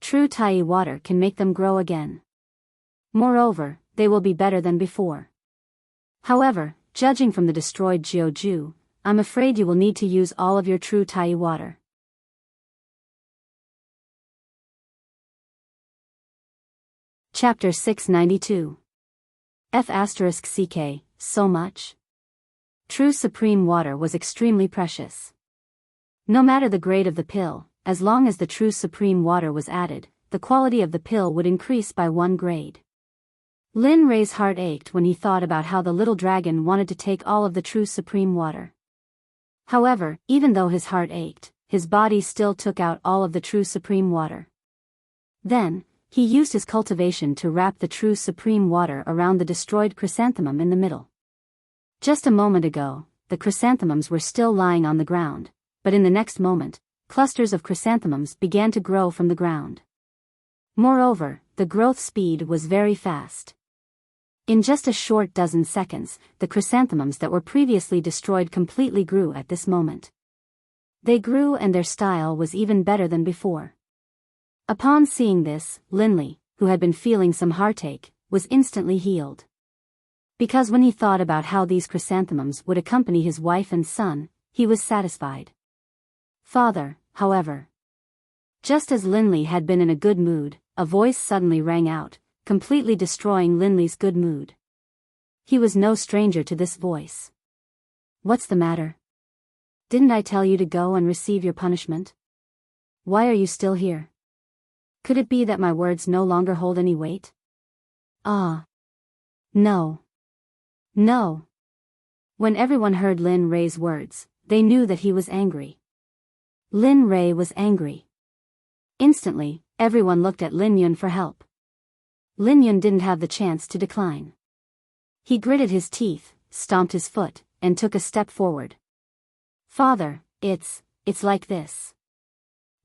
True Tai water can make them grow again. Moreover, they will be better than before. However, judging from the destroyed Jiuju, I'm afraid you will need to use all of your true Tai water. Chapter 692. F***ck, so much? True supreme water was extremely precious. No matter the grade of the pill, as long as the true supreme water was added, the quality of the pill would increase by 1 grade. Lin Rei's heart ached when he thought about how the little dragon wanted to take all of the true supreme water. However, even though his heart ached, his body still took out all of the true supreme water. Then, he used his cultivation to wrap the true supreme water around the destroyed chrysanthemum in the middle. Just a moment ago, the chrysanthemums were still lying on the ground, but in the next moment, clusters of chrysanthemums began to grow from the ground. Moreover, the growth speed was very fast. In just a short dozen seconds, the chrysanthemums that were previously destroyed completely grew at this moment. They grew and their style was even better than before. Upon seeing this, Linley, who had been feeling some heartache, was instantly healed. Because when he thought about how these chrysanthemums would accompany his wife and son, he was satisfied. Father, however. Just as Linley had been in a good mood, a voice suddenly rang out, completely destroying Linley's good mood. He was no stranger to this voice. What's the matter? Didn't I tell you to go and receive your punishment? Why are you still here? Could it be that my words no longer hold any weight? Ah. No. No. When everyone heard Lin Rei's words, they knew that he was angry. Lin Rei was angry. Instantly, everyone looked at Lin Yun for help. Lin Yun didn't have the chance to decline. He gritted his teeth, stomped his foot, and took a step forward. Father, it's like this.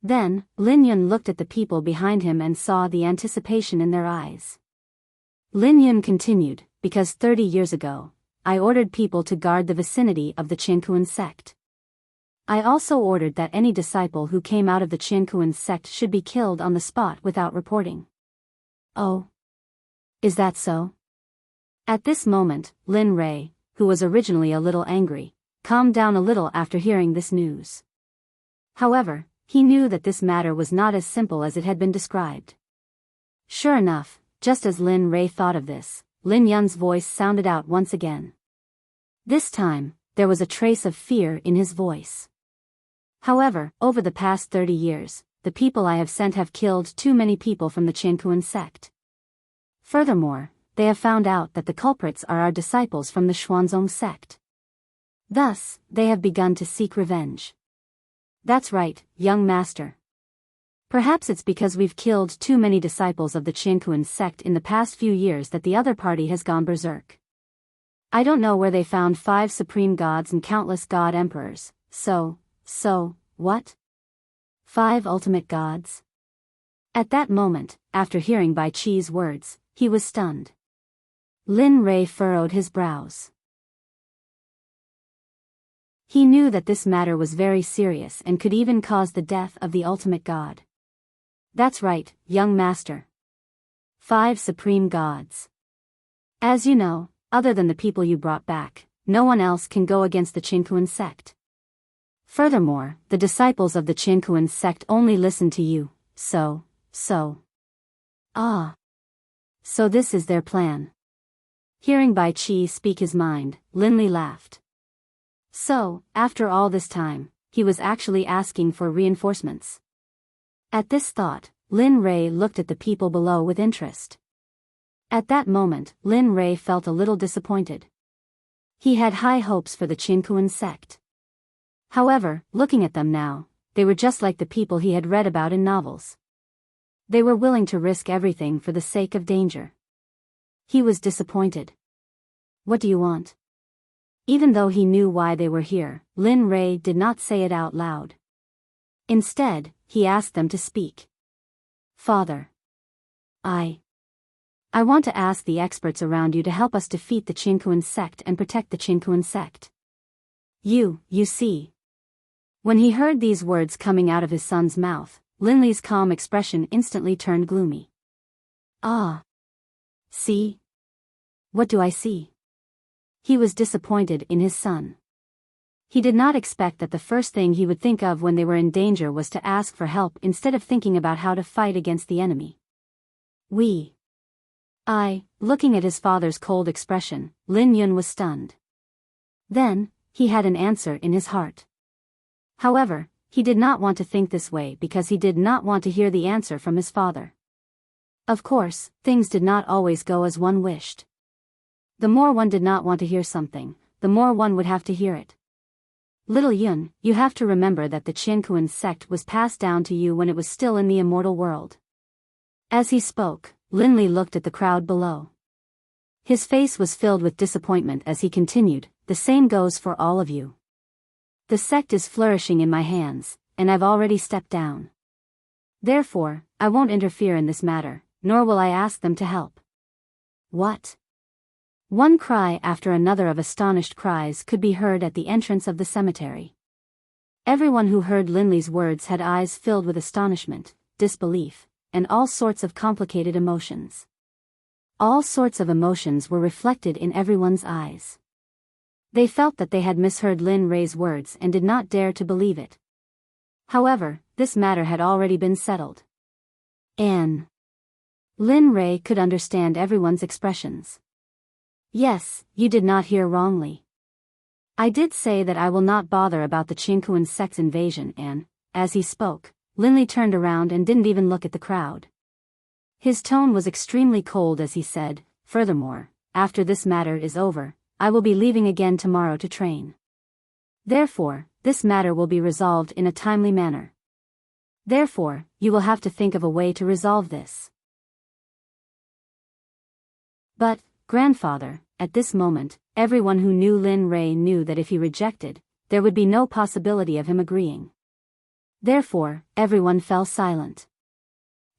Then, Lin Yun looked at the people behind him and saw the anticipation in their eyes. Lin Yun continued, because 30 years ago, I ordered people to guard the vicinity of the Qiankuan sect. I also ordered that any disciple who came out of the Qiankuan sect should be killed on the spot without reporting. Oh. Is that so? At this moment, Lin Rei, who was originally a little angry, calmed down a little after hearing this news. However, he knew that this matter was not as simple as it had been described. Sure enough, just as Lin Rei thought of this, Lin Yun's voice sounded out once again. This time, there was a trace of fear in his voice. However, over the past 30 years, the people I have sent have killed too many people from the Qiankuan sect. Furthermore, they have found out that the culprits are our disciples from the Xuanzong sect. Thus, they have begun to seek revenge. That's right, young master. Perhaps it's because we've killed too many disciples of the Qiankuan sect in the past few years that the other party has gone berserk. I don't know where they found 5 supreme gods and countless god emperors, so, what? 5 ultimate gods? At that moment, after hearing Bai Qi's words, he was stunned. Lin Rei furrowed his brows. He knew that this matter was very serious and could even cause the death of the ultimate god. That's right, young master. 5 supreme gods. As you know, other than the people you brought back, no one else can go against the Qiankuan sect. Furthermore, the disciples of the Qiankuan sect only listen to you, so. Ah. So this is their plan. Hearing Bai Qi speak his mind, Linley laughed. So, after all this time, he was actually asking for reinforcements. At this thought, Lin Rei looked at the people below with interest. At that moment, Lin Rei felt a little disappointed. He had high hopes for the Qiankuan sect. However, looking at them now, they were just like the people he had read about in novels. They were willing to risk everything for the sake of danger. He was disappointed. What do you want? Even though he knew why they were here, Lin Ray did not say it out loud. Instead, he asked them to speak. Father. I want to ask the experts around you to help us defeat the Qinkuan sect and protect the Qinkuan sect. You see. When he heard these words coming out of his son's mouth, Lin Li's calm expression instantly turned gloomy. Ah. See? What do I see? He was disappointed in his son. He did not expect that the first thing he would think of when they were in danger was to ask for help instead of thinking about how to fight against the enemy. Looking at his father's cold expression, Lin Yun was stunned. Then, he had an answer in his heart. However, he did not want to think this way because he did not want to hear the answer from his father. Of course, things did not always go as one wished. The more one did not want to hear something, the more one would have to hear it. Little Yun, you have to remember that the Qinkuan sect was passed down to you when it was still in the immortal world. As he spoke, Lin Li looked at the crowd below. His face was filled with disappointment as he continued, the same goes for all of you. The sect is flourishing in my hands, and I've already stepped down. Therefore, I won't interfere in this matter, nor will I ask them to help. What? One cry after another of astonished cries could be heard at the entrance of the cemetery. Everyone who heard Lin Li's words had eyes filled with astonishment, disbelief, and all sorts of complicated emotions. All sorts of emotions were reflected in everyone's eyes. They felt that they had misheard Lin Ray's words and did not dare to believe it. However, this matter had already been settled. Lin Ray could understand everyone's expressions. Yes, you did not hear wrongly. I did say that I will not bother about the Qinkuan sect's invasion and, as he spoke, Lin Li turned around and didn't even look at the crowd. His tone was extremely cold as he said, furthermore, after this matter is over, I will be leaving again tomorrow to train. Therefore, this matter will be resolved in a timely manner. Therefore, you will have to think of a way to resolve this. But, grandfather, at this moment, everyone who knew Lin Ray knew that if he rejected, there would be no possibility of him agreeing. Therefore, everyone fell silent.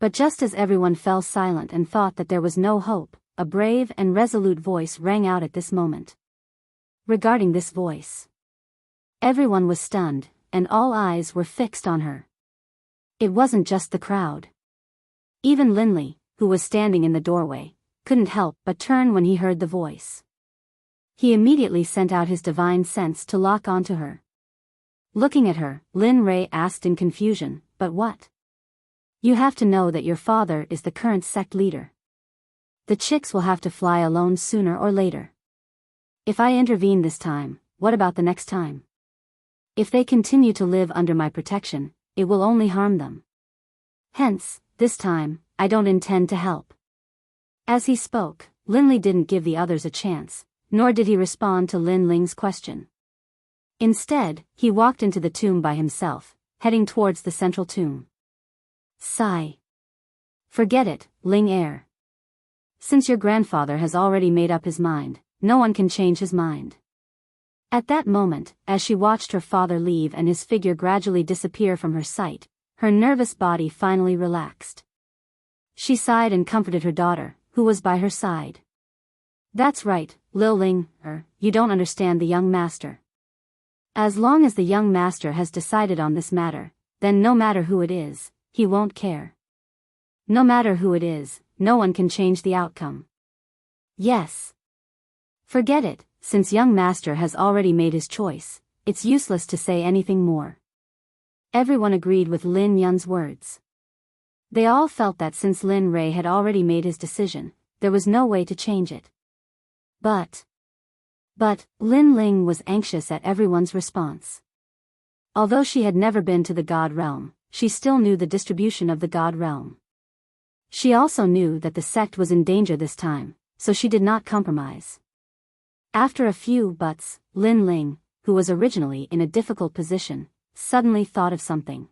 But just as everyone fell silent and thought that there was no hope, a brave and resolute voice rang out at this moment. Regarding this voice, everyone was stunned, and all eyes were fixed on her. It wasn't just the crowd. Even Lin Li, who was standing in the doorway, couldn't help but turn when he heard the voice. He immediately sent out his divine sense to lock onto her. Looking at her, Lin Ray asked in confusion, but what? You have to know that your father is the current sect leader. The chicks will have to fly alone sooner or later. If I intervene this time, what about the next time? If they continue to live under my protection, it will only harm them. Hence, this time, I don't intend to help. As he spoke, Lin Li didn't give the others a chance, nor did he respond to Lin Ling's question. Instead, he walked into the tomb by himself, heading towards the central tomb. Sigh. Forget it, Ling heir. Since your grandfather has already made up his mind, no one can change his mind. At that moment, as she watched her father leave and his figure gradually disappear from her sight, her nervous body finally relaxed. She sighed and comforted her daughter, who was by her side. That's right, Lil Ling, you don't understand the young master. As long as the young master has decided on this matter, then no matter who it is, he won't care. No matter who it is, no one can change the outcome. Yes. Forget it, since young master has already made his choice, it's useless to say anything more. Everyone agreed with Lin Yun's words. They all felt that since Lin Ray had already made his decision, there was no way to change it. But Lin Ling was anxious at everyone's response. Although she had never been to the God Realm, she still knew the distribution of the God Realm. She also knew that the sect was in danger this time, so she did not compromise. After a few buts, Lin Ling, who was originally in a difficult position, suddenly thought of something.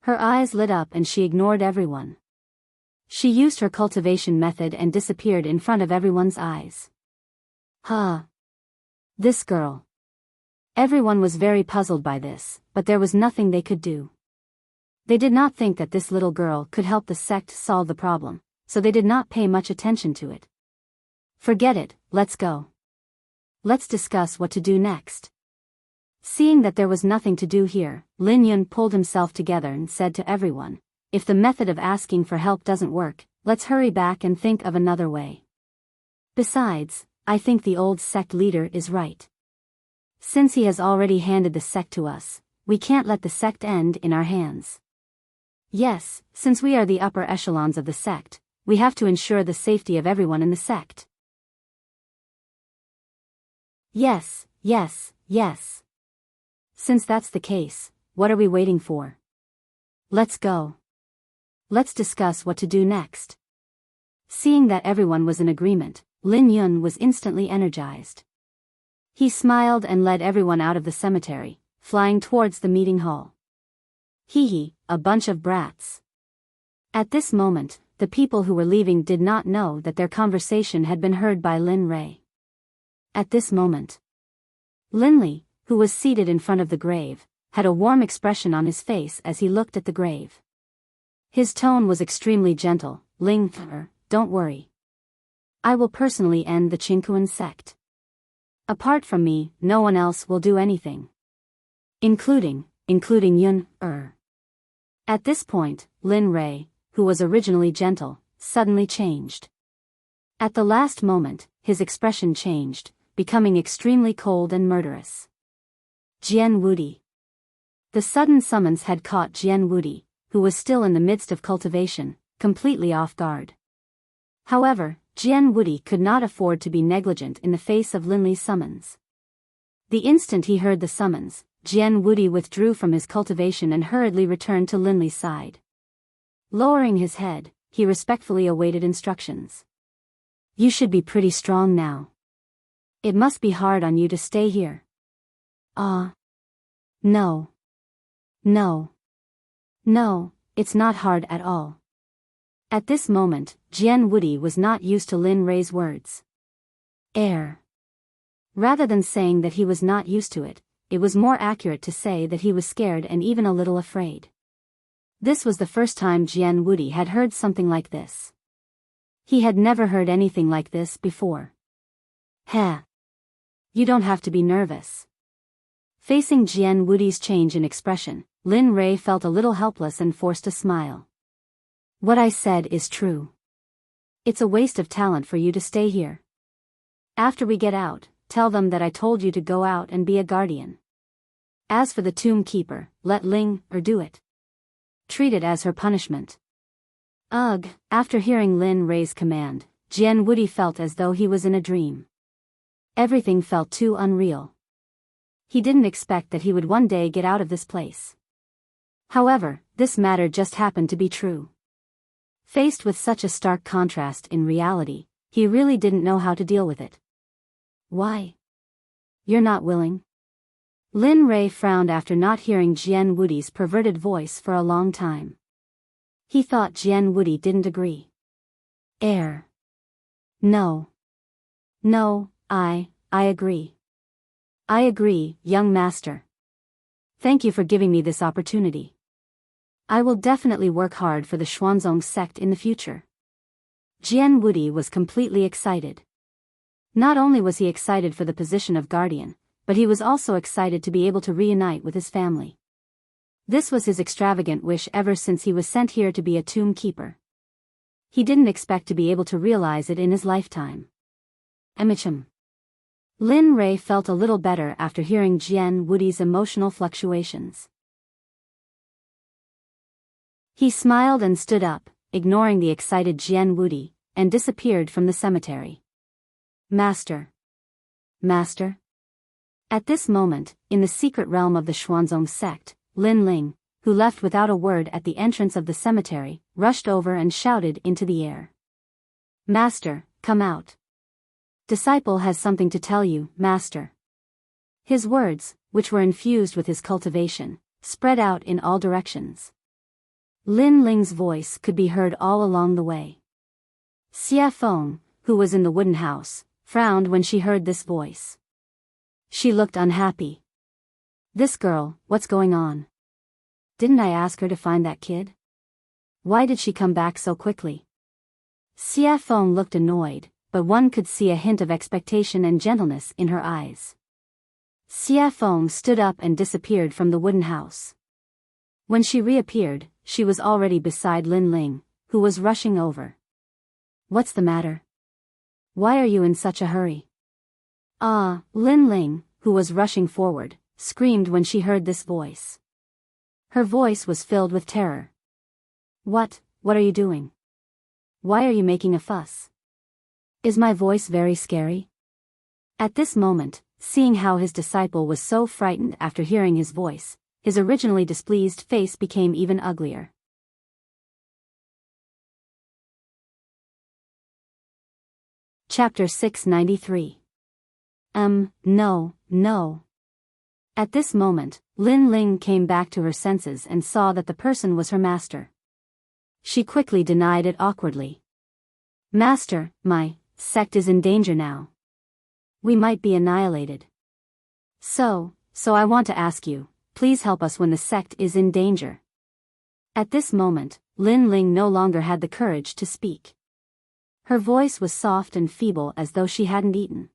Her eyes lit up and she ignored everyone. She used her cultivation method and disappeared in front of everyone's eyes. Huh. This girl. Everyone was very puzzled by this, but there was nothing they could do. They did not think that this little girl could help the sect solve the problem, so they did not pay much attention to it. Forget it, let's go. Let's discuss what to do next. Seeing that there was nothing to do here, Lin Yun pulled himself together and said to everyone, if the method of asking for help doesn't work, let's hurry back and think of another way. Besides, I think the old sect leader is right. Since he has already handed the sect to us, we can't let the sect end in our hands. Yes, since we are the upper echelons of the sect, we have to ensure the safety of everyone in the sect. Yes, yes, yes. Since that's the case, what are we waiting for? Let's go. Let's discuss what to do next. Seeing that everyone was in agreement, Lin Yun was instantly energized. He smiled and led everyone out of the cemetery, flying towards the meeting hall. Hee hee, a bunch of brats. At this moment, the people who were leaving did not know that their conversation had been heard by Lin Rei. At this moment, Lin Li, who was seated in front of the grave, had a warm expression on his face as he looked at the grave. His tone was extremely gentle. Ling, don't worry. I will personally end the Qingkuan sect. Apart from me, no one else will do anything. Including Yun. At this point, Lin Rei, who was originally gentle, suddenly changed. At the last moment, his expression changed, becoming extremely cold and murderous. Jian Wudi. The sudden summons had caught Jian Wudi, who was still in the midst of cultivation, completely off guard. However, Jian Wudi could not afford to be negligent in the face of Lin Li's summons. The instant he heard the summons, Jian Wudi withdrew from his cultivation and hurriedly returned to Lin Li's side. Lowering his head, he respectfully awaited instructions. You should be pretty strong now. It must be hard on you to stay here. No. No, it's not hard at all. At this moment, Jian Wudi was not used to Lin Rei's words. Rather than saying that he was not used to it, it was more accurate to say that he was scared and even a little afraid. This was the first time Jian Wudi had heard something like this. He had never heard anything like this before. You don't have to be nervous. Facing Jian Wudi's change in expression, Lin Rei felt a little helpless and forced a smile. What I said is true. It's a waste of talent for you to stay here. After we get out, tell them that I told you to go out and be a guardian. As for the tomb keeper, let Ling do it. Treat it as her punishment. Ugh, after hearing Lin Rei's command, Jian Wudi felt as though he was in a dream. Everything felt too unreal. He didn't expect that he would one day get out of this place. However, this matter just happened to be true. Faced with such a stark contrast in reality, he really didn't know how to deal with it. Why? You're not willing? Lin Rei frowned after not hearing Jian Wudi's perverted voice for a long time. He thought Jian Wudi didn't agree. No, I agree. I agree, young master. Thank you for giving me this opportunity. I will definitely work hard for the Xuanzong sect in the future. Jian Wudi was completely excited. Not only was he excited for the position of guardian, but he was also excited to be able to reunite with his family. This was his extravagant wish ever since he was sent here to be a tomb keeper. He didn't expect to be able to realize it in his lifetime. Lin Rei felt a little better after hearing Jian Wudi's emotional fluctuations. He smiled and stood up, ignoring the excited Jian Wudi, and disappeared from the cemetery. Master. At this moment, in the secret realm of the Xuanzong sect, Lin Ling, who left without a word at the entrance of the cemetery, rushed over and shouted into the air. Master, come out. Disciple has something to tell you, master. His words, which were infused with his cultivation, spread out in all directions. Lin Ling's voice could be heard all along the way. Xie Feng, who was in the wooden house, frowned when she heard this voice. She looked unhappy. This girl, what's going on? Didn't I ask her to find that kid? Why did she come back so quickly? Xie Feng looked annoyed, but one could see a hint of expectation and gentleness in her eyes. Xie Feng stood up and disappeared from the wooden house. When she reappeared, she was already beside Lin Ling, who was rushing over. What's the matter? Why are you in such a hurry? Lin Ling, who was rushing forward, screamed when she heard this voice. Her voice was filled with terror. What are you doing? Why are you making a fuss? Is my voice very scary? At this moment, seeing how his disciple was so frightened after hearing his voice, his originally displeased face became even uglier. Chapter 693. No. At this moment, Lin Ling came back to her senses and saw that the person was her master. She quickly denied it awkwardly. Master, my sect is in danger now. We might be annihilated. So I want to ask you, please help us when the sect is in danger. At this moment, Lin Ling no longer had the courage to speak. Her voice was soft and feeble as though she hadn't eaten.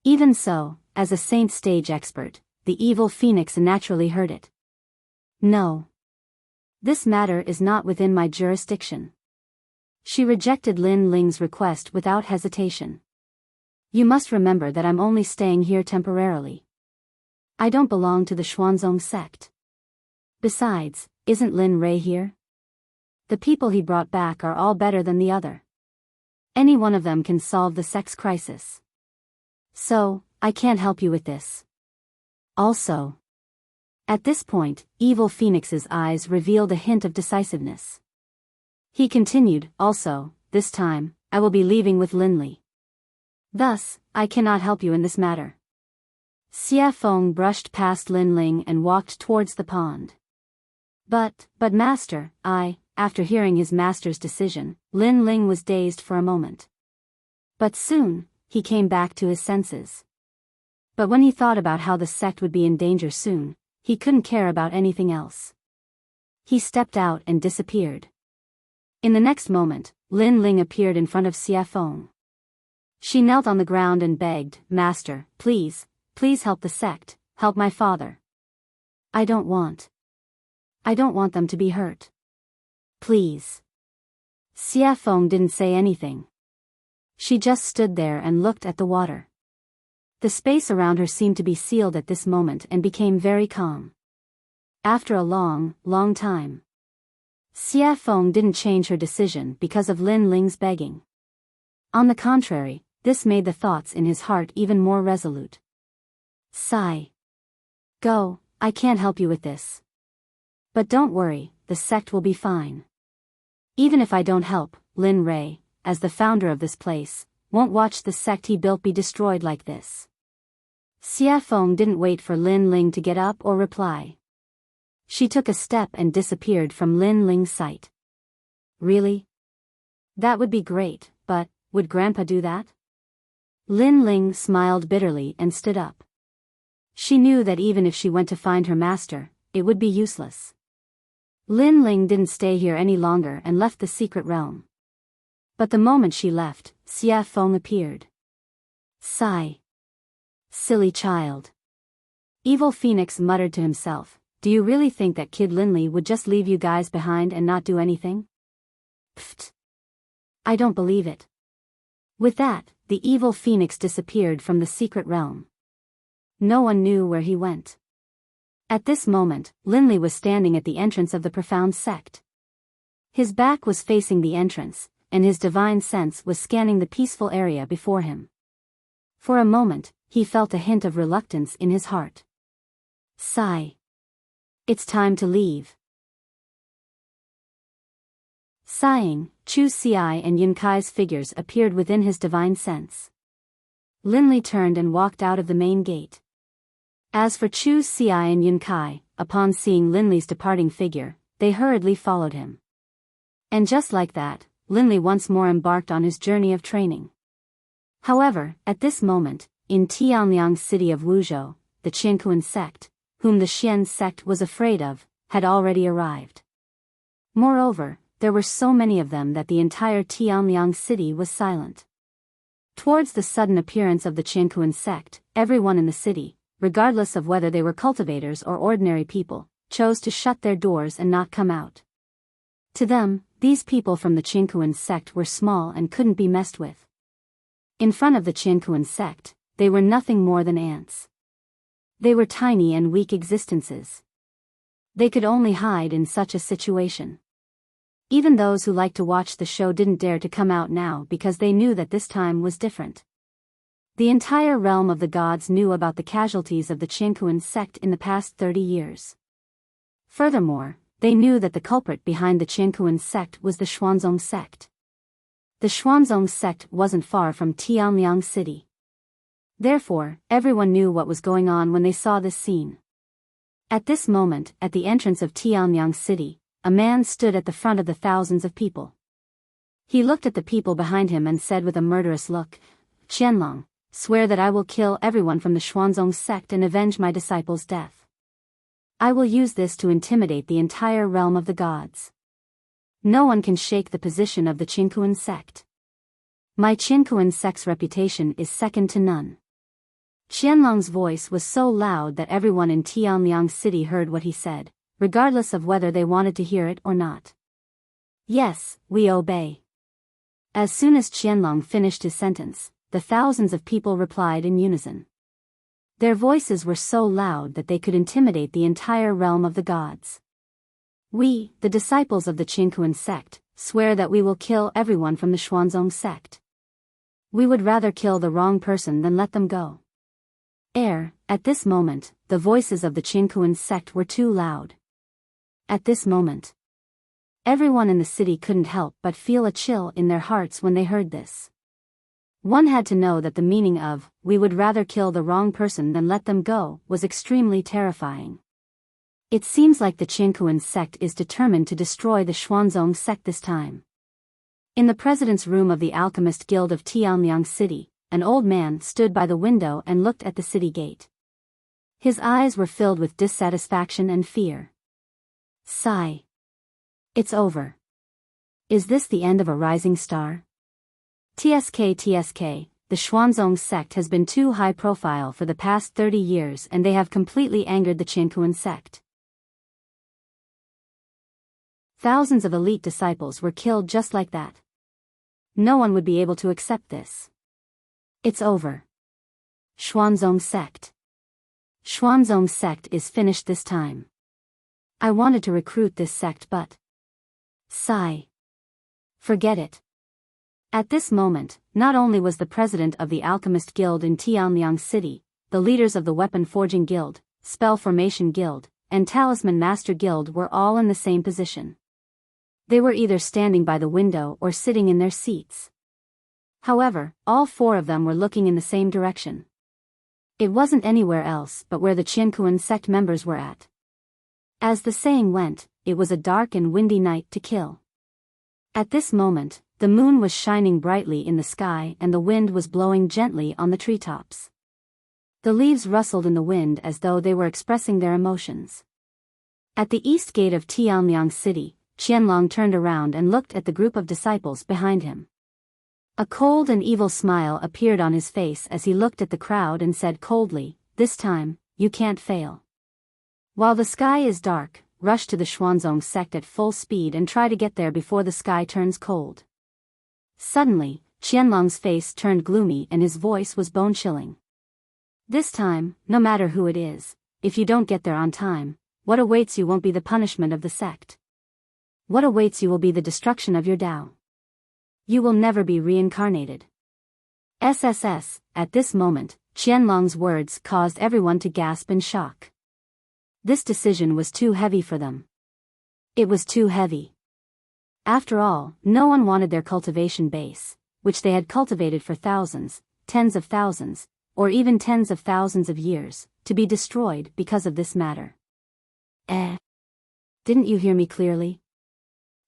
Even so, as a saint stage expert, the evil phoenix naturally heard it. No. This matter is not within my jurisdiction. She rejected Lin Ling's request without hesitation. You must remember that I'm only staying here temporarily. I don't belong to the Xuanzong sect. Besides, isn't Lin Rei here? The people he brought back are all better than the other. Any one of them can solve the sect's crisis. So, I can't help you with this. Also. At this point, Evil Phoenix's eyes revealed a hint of decisiveness. He continued, also, this time, I will be leaving with Linley. Thus, I cannot help you in this matter. Xie Feng brushed past Lin Ling and walked towards the pond. But master, after hearing his master's decision, Lin Ling was dazed for a moment. But soon, he came back to his senses. But when he thought about how the sect would be in danger soon, he couldn't care about anything else. He stepped out and disappeared. In the next moment, Lin Ling appeared in front of Xie Feng. She knelt on the ground and begged, Master, please help the sect, help my father. I don't want them to be hurt. Please. Xie Feng didn't say anything. She just stood there and looked at the water. The space around her seemed to be sealed at this moment and became very calm. After a long time. Xie Feng didn't change her decision because of Lin Ling's begging. On the contrary, this made the thoughts in his heart even more resolute. Sigh. Go, I can't help you with this. But don't worry, the sect will be fine. Even if I don't help, Lin Rei, as the founder of this place, won't watch the sect he built be destroyed like this. Xie Feng didn't wait for Lin Ling to get up or reply. She took a step and disappeared from Lin Ling's sight. Really? That would be great, but would Grandpa do that? Lin Ling smiled bitterly and stood up. She knew that even if she went to find her master, it would be useless. Lin Ling didn't stay here any longer and left the secret realm. But the moment she left, Xie Feng appeared. Sigh. Silly child. Evil Phoenix muttered to himself, do you really think that Kid Linley would just leave you guys behind and not do anything? Pfft. I don't believe it. With that, the Evil Phoenix disappeared from the secret realm. No one knew where he went. At this moment, Linley was standing at the entrance of the profound sect. His back was facing the entrance, and his divine sense was scanning the peaceful area before him. For a moment, he felt a hint of reluctance in his heart. Sigh. It's time to leave. Sighing, Chu Xiai and Yun Kai's figures appeared within his divine sense. Linley turned and walked out of the main gate. As for Chu Xiai and Yun Kai, upon seeing Linley's departing figure, they hurriedly followed him. And just like that, Linley once more embarked on his journey of training. However, at this moment, in Tianliang's city of Wuzhou, the Qianquan sect, whom the Xian sect was afraid of, had already arrived. Moreover, there were so many of them that the entire Tianliang city was silent. Towards the sudden appearance of the Qianquan sect, everyone in the city, regardless of whether they were cultivators or ordinary people, chose to shut their doors and not come out. To them, these people from the Qianquan sect were small and couldn't be messed with. In front of the Qianquan sect, they were nothing more than ants. They were tiny and weak existences. They could only hide in such a situation. Even those who liked to watch the show didn't dare to come out now because they knew that this time was different. The entire realm of the gods knew about the casualties of the Qianquan sect in the past 30 years. Furthermore, they knew that the culprit behind the Qianquan sect was the Xuanzong sect. The Xuanzong sect wasn't far from Tianliang city. Therefore, everyone knew what was going on when they saw this scene. At this moment, at the entrance of Tianliang city, a man stood at the front of the thousands of people. He looked at the people behind him and said with a murderous look, "Qianlong, swear that I will kill everyone from the Xuanzong sect and avenge my disciples' death. I will use this to intimidate the entire realm of the gods. No one can shake the position of the Qianquan sect. My Qianquan sect's reputation is second to none." Qianlong's voice was so loud that everyone in Tianliang city heard what he said, regardless of whether they wanted to hear it or not. "Yes, we obey." As soon as Qianlong finished his sentence, the thousands of people replied in unison. Their voices were so loud that they could intimidate the entire realm of the gods. "We, the disciples of the Qianquan sect, swear that we will kill everyone from the Xuanzong sect. We would rather kill the wrong person than let them go." At this moment, the voices of the Qianquan sect were too loud. At this moment, everyone in the city couldn't help but feel a chill in their hearts when they heard this. One had to know that the meaning of, "we would rather kill the wrong person than let them go," was extremely terrifying. It seems like the Qianquan sect is determined to destroy the Xuanzong sect this time. In the president's room of the Alchemist Guild of Tianliang City, an old man stood by the window and looked at the city gate. His eyes were filled with dissatisfaction and fear. Sigh. It's over. Is this the end of a rising star? TSK, the Xuanzong sect has been too high profile for the past 30 years and they have completely angered the Qianquan sect. Thousands of elite disciples were killed just like that. No one would be able to accept this. It's over. Xuanzong sect. Xuanzong sect is finished this time. I wanted to recruit this sect but... Sigh. Forget it. At this moment, not only was the president of the Alchemist Guild in Tianliang City, the leaders of the Weapon Forging Guild, Spell Formation Guild, and Talisman Master Guild were all in the same position. They were either standing by the window or sitting in their seats. However, all four of them were looking in the same direction. It wasn't anywhere else but where the Qianquan sect members were at. As the saying went, it was a dark and windy night to kill. At this moment, the moon was shining brightly in the sky and the wind was blowing gently on the treetops. The leaves rustled in the wind as though they were expressing their emotions. At the east gate of Tianliang City, Qianlong turned around and looked at the group of disciples behind him. A cold and evil smile appeared on his face as he looked at the crowd and said coldly, "This time, you can't fail. While the sky is dark, rush to the Xuanzong sect at full speed and try to get there before the sky turns cold." Suddenly, Qianlong's face turned gloomy and his voice was bone-chilling. "This time, no matter who it is, if you don't get there on time, what awaits you won't be the punishment of the sect. What awaits you will be the destruction of your Tao. You will never be reincarnated." SSS, at this moment, Qianlong's words caused everyone to gasp in shock. This decision was too heavy for them. It was too heavy. After all, no one wanted their cultivation base, which they had cultivated for thousands, tens of thousands, or even tens of thousands of years, to be destroyed because of this matter. Didn't you hear me clearly?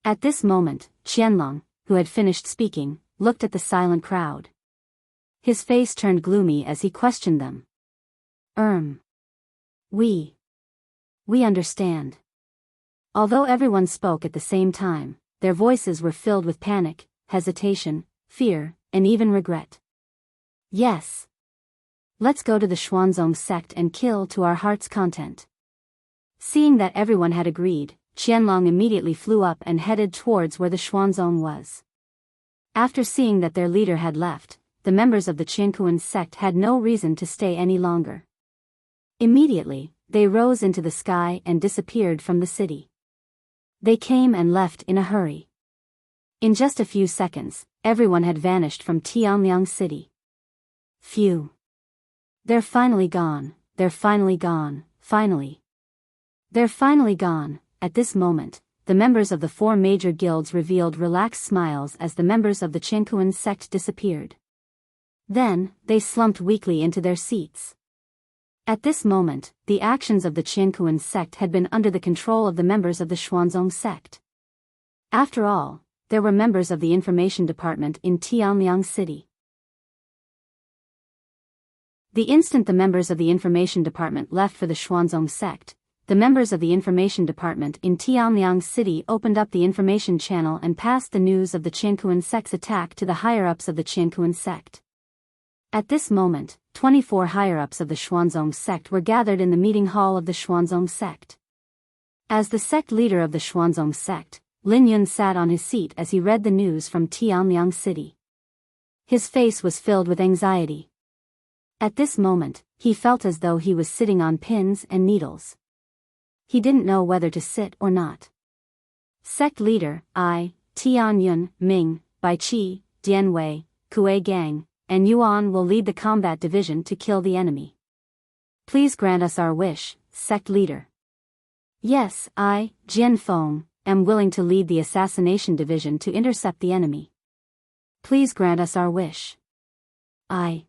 At this moment, Qianlong, who had finished speaking, looked at the silent crowd. His face turned gloomy as he questioned them. We understand. Although everyone spoke at the same time, their voices were filled with panic, hesitation, fear, and even regret. Yes. Let's go to the Xuanzong sect and kill to our heart's content. Seeing that everyone had agreed, Qianlong immediately flew up and headed towards where the Xuanzong was. After seeing that their leader had left, the members of the Qiankuan sect had no reason to stay any longer. Immediately, they rose into the sky and disappeared from the city. They came and left in a hurry. In just a few seconds, everyone had vanished from Tianliang City. Phew. They're finally gone, finally. They're finally gone. At this moment, the members of the 4 major guilds revealed relaxed smiles as the members of the Qiankuan sect disappeared. Then, they slumped weakly into their seats. At this moment, the actions of the Qiankuan sect had been under the control of the members of the Xuanzong sect. After all, there were members of the information department in Tianliang City. The instant the members of the information department left for the Xuanzong sect, the members of the information department in Tianliang City opened up the information channel and passed the news of the Qiankuan sect's attack to the higher-ups of the Qiankuan sect. At this moment, 24 higher-ups of the Xuanzong sect were gathered in the meeting hall of the Xuanzong sect. As the sect leader of the Xuanzong sect, Lin Yun sat on his seat as he read the news from Tianliang City. His face was filled with anxiety. At this moment, he felt as though he was sitting on pins and needles. He didn't know whether to sit or not. Sect leader, I, Tian Yun, Ming, Bai Qi, Dian Wei, Kuei Gang, and Yuan will lead the combat division to kill the enemy. Please grant us our wish, sect leader. Yes, I, Jian Feng, am willing to lead the assassination division to intercept the enemy. Please grant us our wish. I.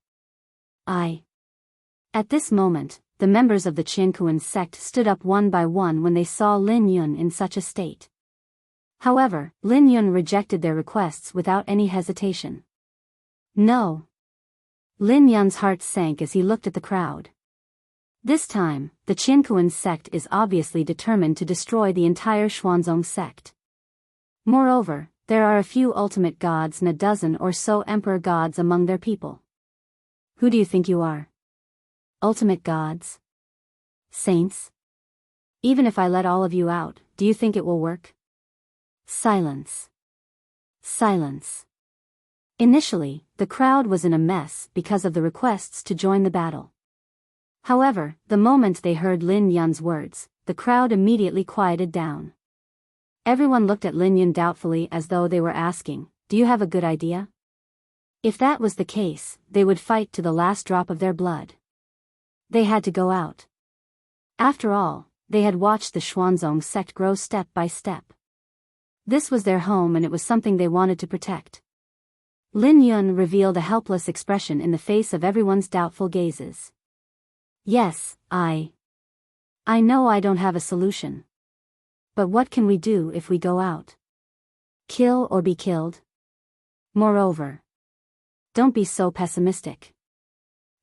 At this moment, the members of the Qiankuan sect stood up one by one when they saw Lin Yun in such a state. However, Lin Yun rejected their requests without any hesitation. No. Lin Yun's heart sank as he looked at the crowd. This time, the Qiankuan sect is obviously determined to destroy the entire Xuanzong sect. Moreover, there are a few ultimate gods and a dozen or so emperor gods among their people. Who do you think you are? Ultimate gods? Saints? Even if I let all of you out, do you think it will work? Silence. Silence. Initially, the crowd was in a mess because of the requests to join the battle. However, the moment they heard Lin Yun's words, the crowd immediately quieted down. Everyone looked at Lin Yun doubtfully as though they were asking, "Do you have a good idea?" If that was the case, they would fight to the last drop of their blood. They had to go out. After all, they had watched the Xuanzong sect grow step by step. This was their home and it was something they wanted to protect. Lin Yun revealed a helpless expression in the face of everyone's doubtful gazes. Yes, I know I don't have a solution. But what can we do if we go out? Kill or be killed? Moreover, don't be so pessimistic.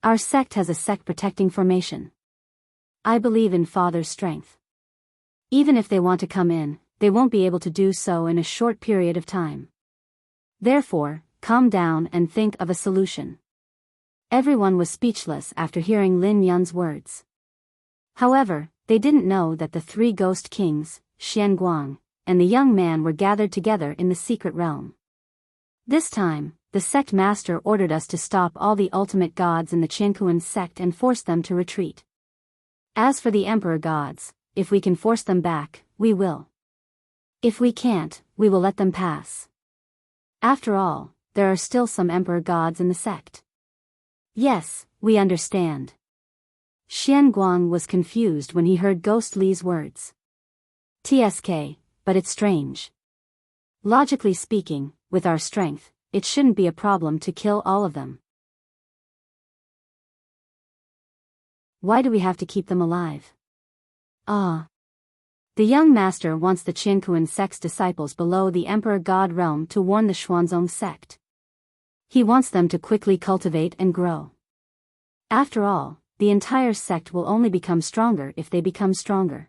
Our sect has a sect protecting formation. I believe in Father's strength. Even if they want to come in, they won't be able to do so in a short period of time. Therefore, calm down and think of a solution. Everyone was speechless after hearing Lin Yun's words. However, they didn't know that the 3 ghost kings, Xian Guang, and the young man were gathered together in the secret realm. This time, the sect master ordered us to stop all the ultimate gods in the Qiankuan sect and force them to retreat. As for the emperor gods, if we can force them back, we will. If we can't, we will let them pass. After all, there are still some emperor gods in the sect. Yes, we understand. Xian Guang was confused when he heard Ghost Li's words. TSK, but it's strange. Logically speaking, with our strength, it shouldn't be a problem to kill all of them. Why do we have to keep them alive? The young master wants the Qianquan sect's disciples below the Emperor God realm to warn the Xuanzong sect. He wants them to quickly cultivate and grow. After all, the entire sect will only become stronger if they become stronger.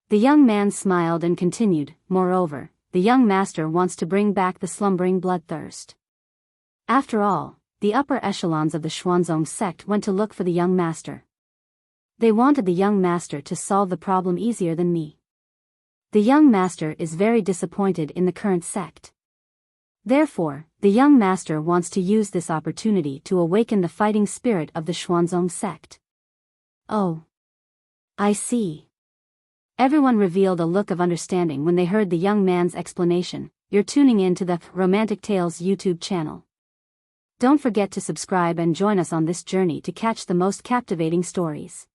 The young man smiled and continued, moreover, the young master wants to bring back the slumbering bloodthirst. After all, the upper echelons of the Xuanzong sect went to look for the young master. They wanted the young master to solve the problem easier than me. The young master is very disappointed in the current sect. Therefore, the young master wants to use this opportunity to awaken the fighting spirit of the Xuanzong sect. Oh. I see. Everyone revealed a look of understanding when they heard the young man's explanation. You're tuning in to the Romantic Tales YouTube channel. Don't forget to subscribe and join us on this journey to catch the most captivating stories.